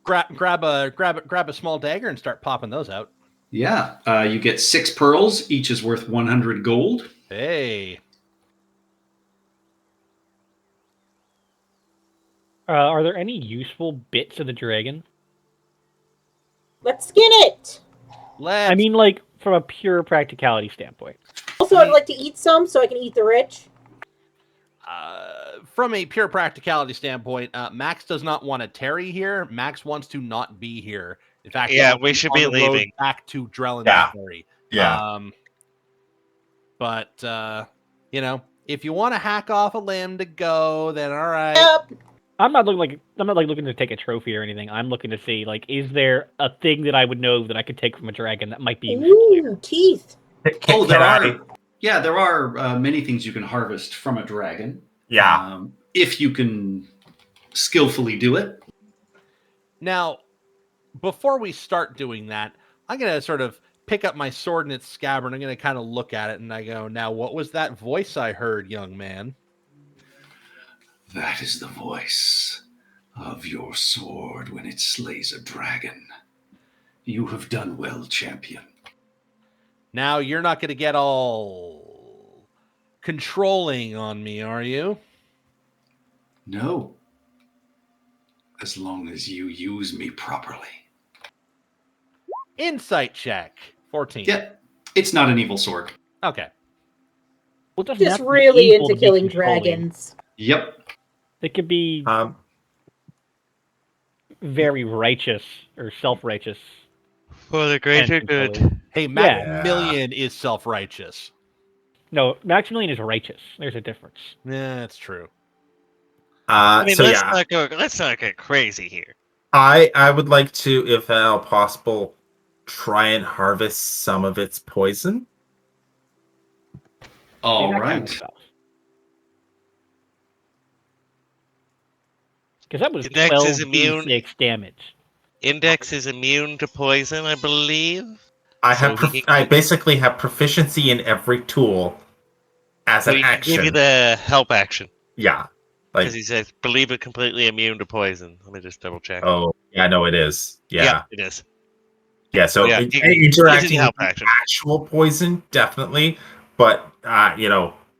Grab a small dagger and start popping those out. Yeah, you get 6 pearls. Each is worth 100 gold. Hey. Are there any useful bits of the dragon? Let's skin it. Let's. I mean, like, from a pure practicality standpoint. Also, I'd like to eat some so I can eat the rich. From a pure practicality standpoint, Max does not want to tarry here. Max wants to not be here. In fact, Yeah, he we wants should on be the road leaving. back to Drellin's Yeah. Ferry. Yeah. But if you want to hack off a limb to go, then all right. Yep. I'm not looking to take a trophy or anything. I'm looking to see, like, is there a thing that I would know that I could take from a dragon that might be useful here? Ooh, teeth. Oh, there Can are. Yeah, there are many things you can harvest from a dragon. Yeah. If you can skillfully do it. Now, before we start doing that, I'm going to sort of pick up my sword in its scabbard. I'm going to kind of look at it and I go, now, what was that voice I heard, young man? That is the voice of your sword when it slays a dragon. You have done well, champion. Now you're not going to get all controlling on me, are you? No. As long as you use me properly. Insight check. 14. Yeah, it's not an evil sword. Okay. Well, it doesn't have Just to be really evil into to be killing controlling. dragons. Yep. It could be Um, very righteous or self-righteous. For the greater and good. controlling. Hey, Maximilian is self-righteous. No, Maximilian is righteous. There's a difference. Yeah, that's true. I mean, so let's yeah, let's not get crazy here. I would like to, if at all possible, try and harvest some of its poison. All That kind of right. stuff. Because that was Index is 12d6 damage. Index is immune to poison, I believe. I So have he I can- basically have proficiency in every tool as So an he can give you action. the help action. Yeah. Because Like, he says, believe it completely immune to poison. Let me just double check. oh, yeah, no, it is. Yeah. it is. So Yeah, in- he can- interacting using help with action. actual poison, definitely. But,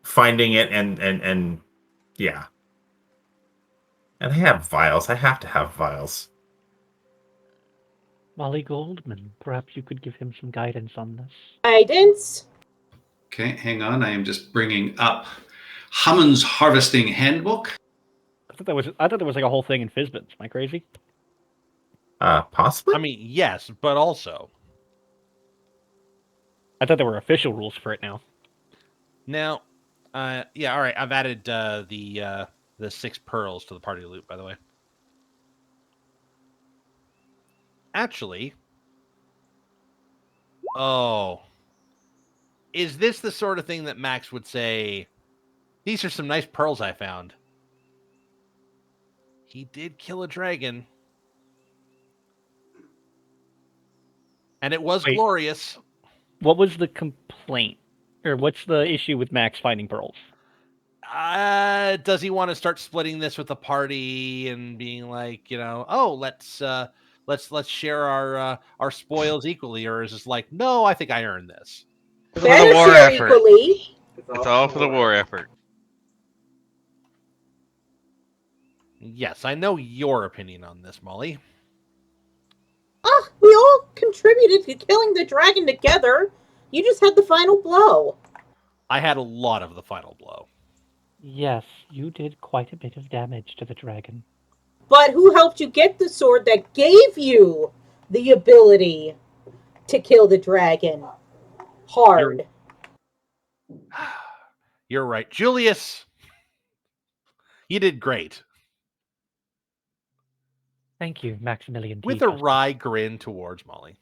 finding it and yeah. And I have vials. I have to have vials. Molly Goldman, perhaps you could give him some guidance on this. Guidance. Okay, hang on. I am just bringing up Hammond's Harvesting Handbook. I thought there was like a whole thing in Fizbins. Am I crazy? Possibly? I mean, yes, but also I thought there were official rules for it now. now, yeah, all right. I've added the 6 pearls to the party loot, by the way. Actually, is this the sort of thing that Max would say? These are some nice pearls I found. He did kill a dragon, and it was Wait. glorious. What was the complaint? Or what's the issue with Max finding pearls? Does he want to start splitting this with the party and being like, oh, let's share our spoils equally, or is this like, no, I think I earned this? For the Better war share effort. equally. It's all for the war effort. Yes, I know your opinion on this, Molly. Ah, we all contributed to killing the dragon together. You just had the final blow. I had a lot of the final blow. Yes, you did quite a bit of damage to the dragon. But who helped you get the sword that gave you the ability to kill the dragon? Hard. You're right, Julius. You did great. Thank you, Maximilian. With T. a Justice. wry grin towards Molly.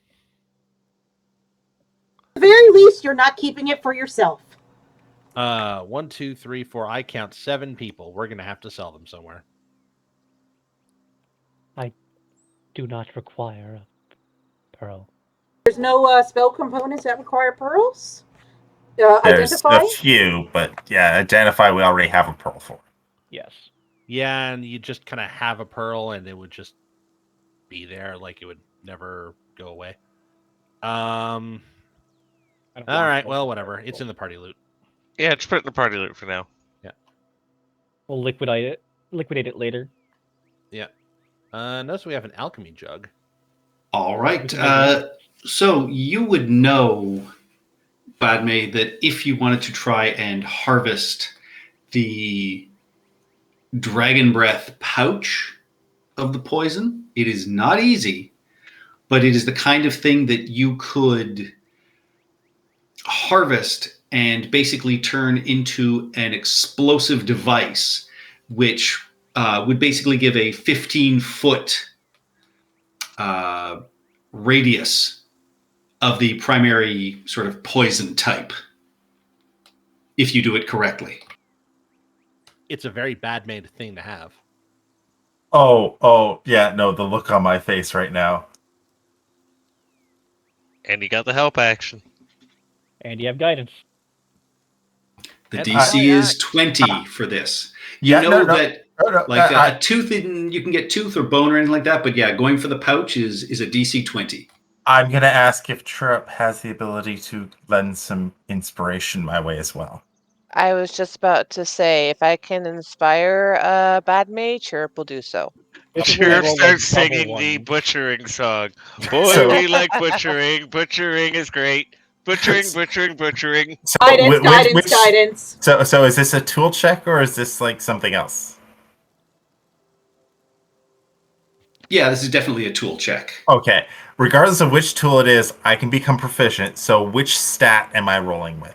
At the very least, you're not keeping it for yourself. 1, 2, 3, 4. I count 7 people. We're gonna have to sell them somewhere. Do not require a pearl. There's no spell components that require pearls? There's Identify? a few, but yeah, identify we already have a pearl for. Yes. Yeah, and you just kind of have a pearl, and it would just be there, like it would never go away. I don't All want right, to- well, whatever. It's in the party loot. Yeah, just put it in the party loot for now. We'll liquidate it later. Notice we have an alchemy jug. All right. So you would know, Badme, that if you wanted to try and harvest the dragon breath pouch of the poison, it is not easy, but it is the kind of thing that you could harvest and basically turn into an explosive device, which would basically give a 15-foot radius of the primary sort of poison type, if you do it correctly. It's a very bad made thing to have. Oh, yeah, no, the look on my face right now. And you got the help action. And you have guidance. The That's DC all I is got. 20 for this. You Yeah, know no. that No, like a tooth, you can get tooth or bone or anything like that, but yeah, going for the pouch is a DC 20. I'm gonna ask if Chirrup has the ability to lend some inspiration my way as well. I was just about to say, if I can inspire a bad mage, Chirp will do so. This is where I Chirp roll, starts like, double singing the ones. butchering song. Boy, So- we like butchering. Butchering is great. Butchering, butchering, butchering. So, Guidance, whi- guidance, which- guidance. So is this a tool check or is this like something else? Yeah, this is definitely a tool check. Okay. Regardless of which tool it is, I can become proficient. So which stat am I rolling with?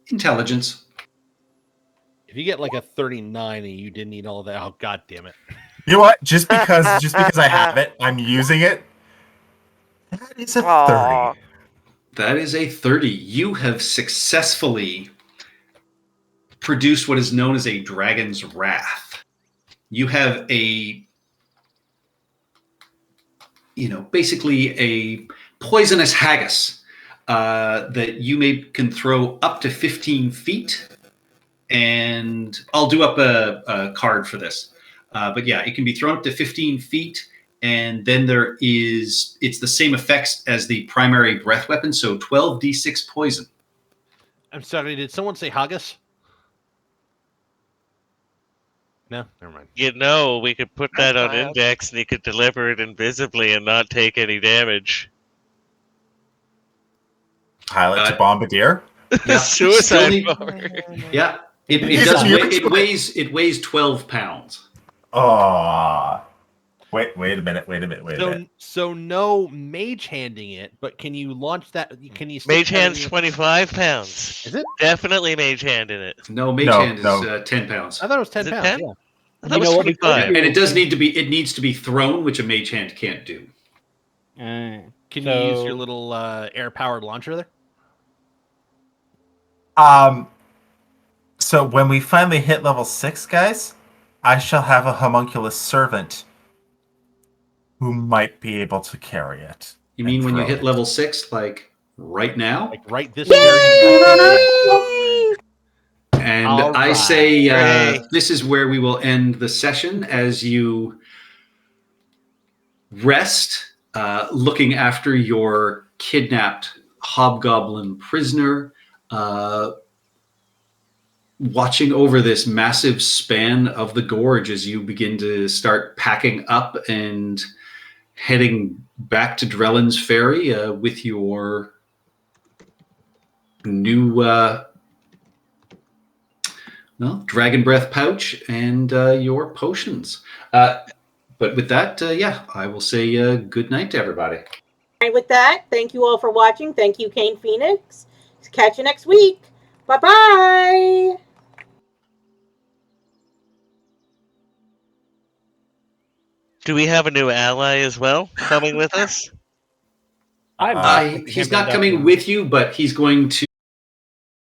Intelligence. If you get like a 39 and you didn't need all that, oh god damn it! You know what? Just because I have it, I'm using it. That is a 30. Aw. That is a 30. You have successfully produced what is known as a Dragon's Wrath. You have basically a poisonous haggis that you can throw up to 15 feet. And I'll do up a card for this. But yeah, it can be thrown up to 15 feet. And then it's the same effects as the primary breath weapon. So 12d6 poison. I'm sorry, did someone say haggis? No, never mind. You know, we could put that on Wild. index and he could deliver it invisibly and not take any damage. Pilot to Bombardier. Yeah, Suicide still need- bomber. Yeah, it He's does. a It weighs 12 pounds. Oh. Wait a minute. So no mage handing it, but can you launch that? Can you? stick Mage that in hand's your- 25 pounds. Is it? Definitely mage hand in it. No, mage No, hand is no. 10 pounds. I thought it was 10 Is it pounds. 10? Yeah. I thought You it was know what we could 25. do? And it needs to be thrown, which a mage hand can't do. Can you So- use your little air-powered launcher there? So when we finally hit level 6, guys, I shall have a homunculus servant who might be able to carry it. You mean when you throw hit it. level 6, like right now? Like right this very And All I right. say Hooray. this is where we will end the session as you rest, looking after your kidnapped hobgoblin prisoner, watching over this massive span of the gorge as you begin to start packing up and heading back to Drellin's Ferry with your new dragon breath pouch and your potions. But with that, I will say good night to everybody. And with that, thank you all for watching. Thank you, Kane Phoenix. Catch you next week. Bye-bye. Do we have a new ally as well coming with us? I'm He's not coming with you, but he's going to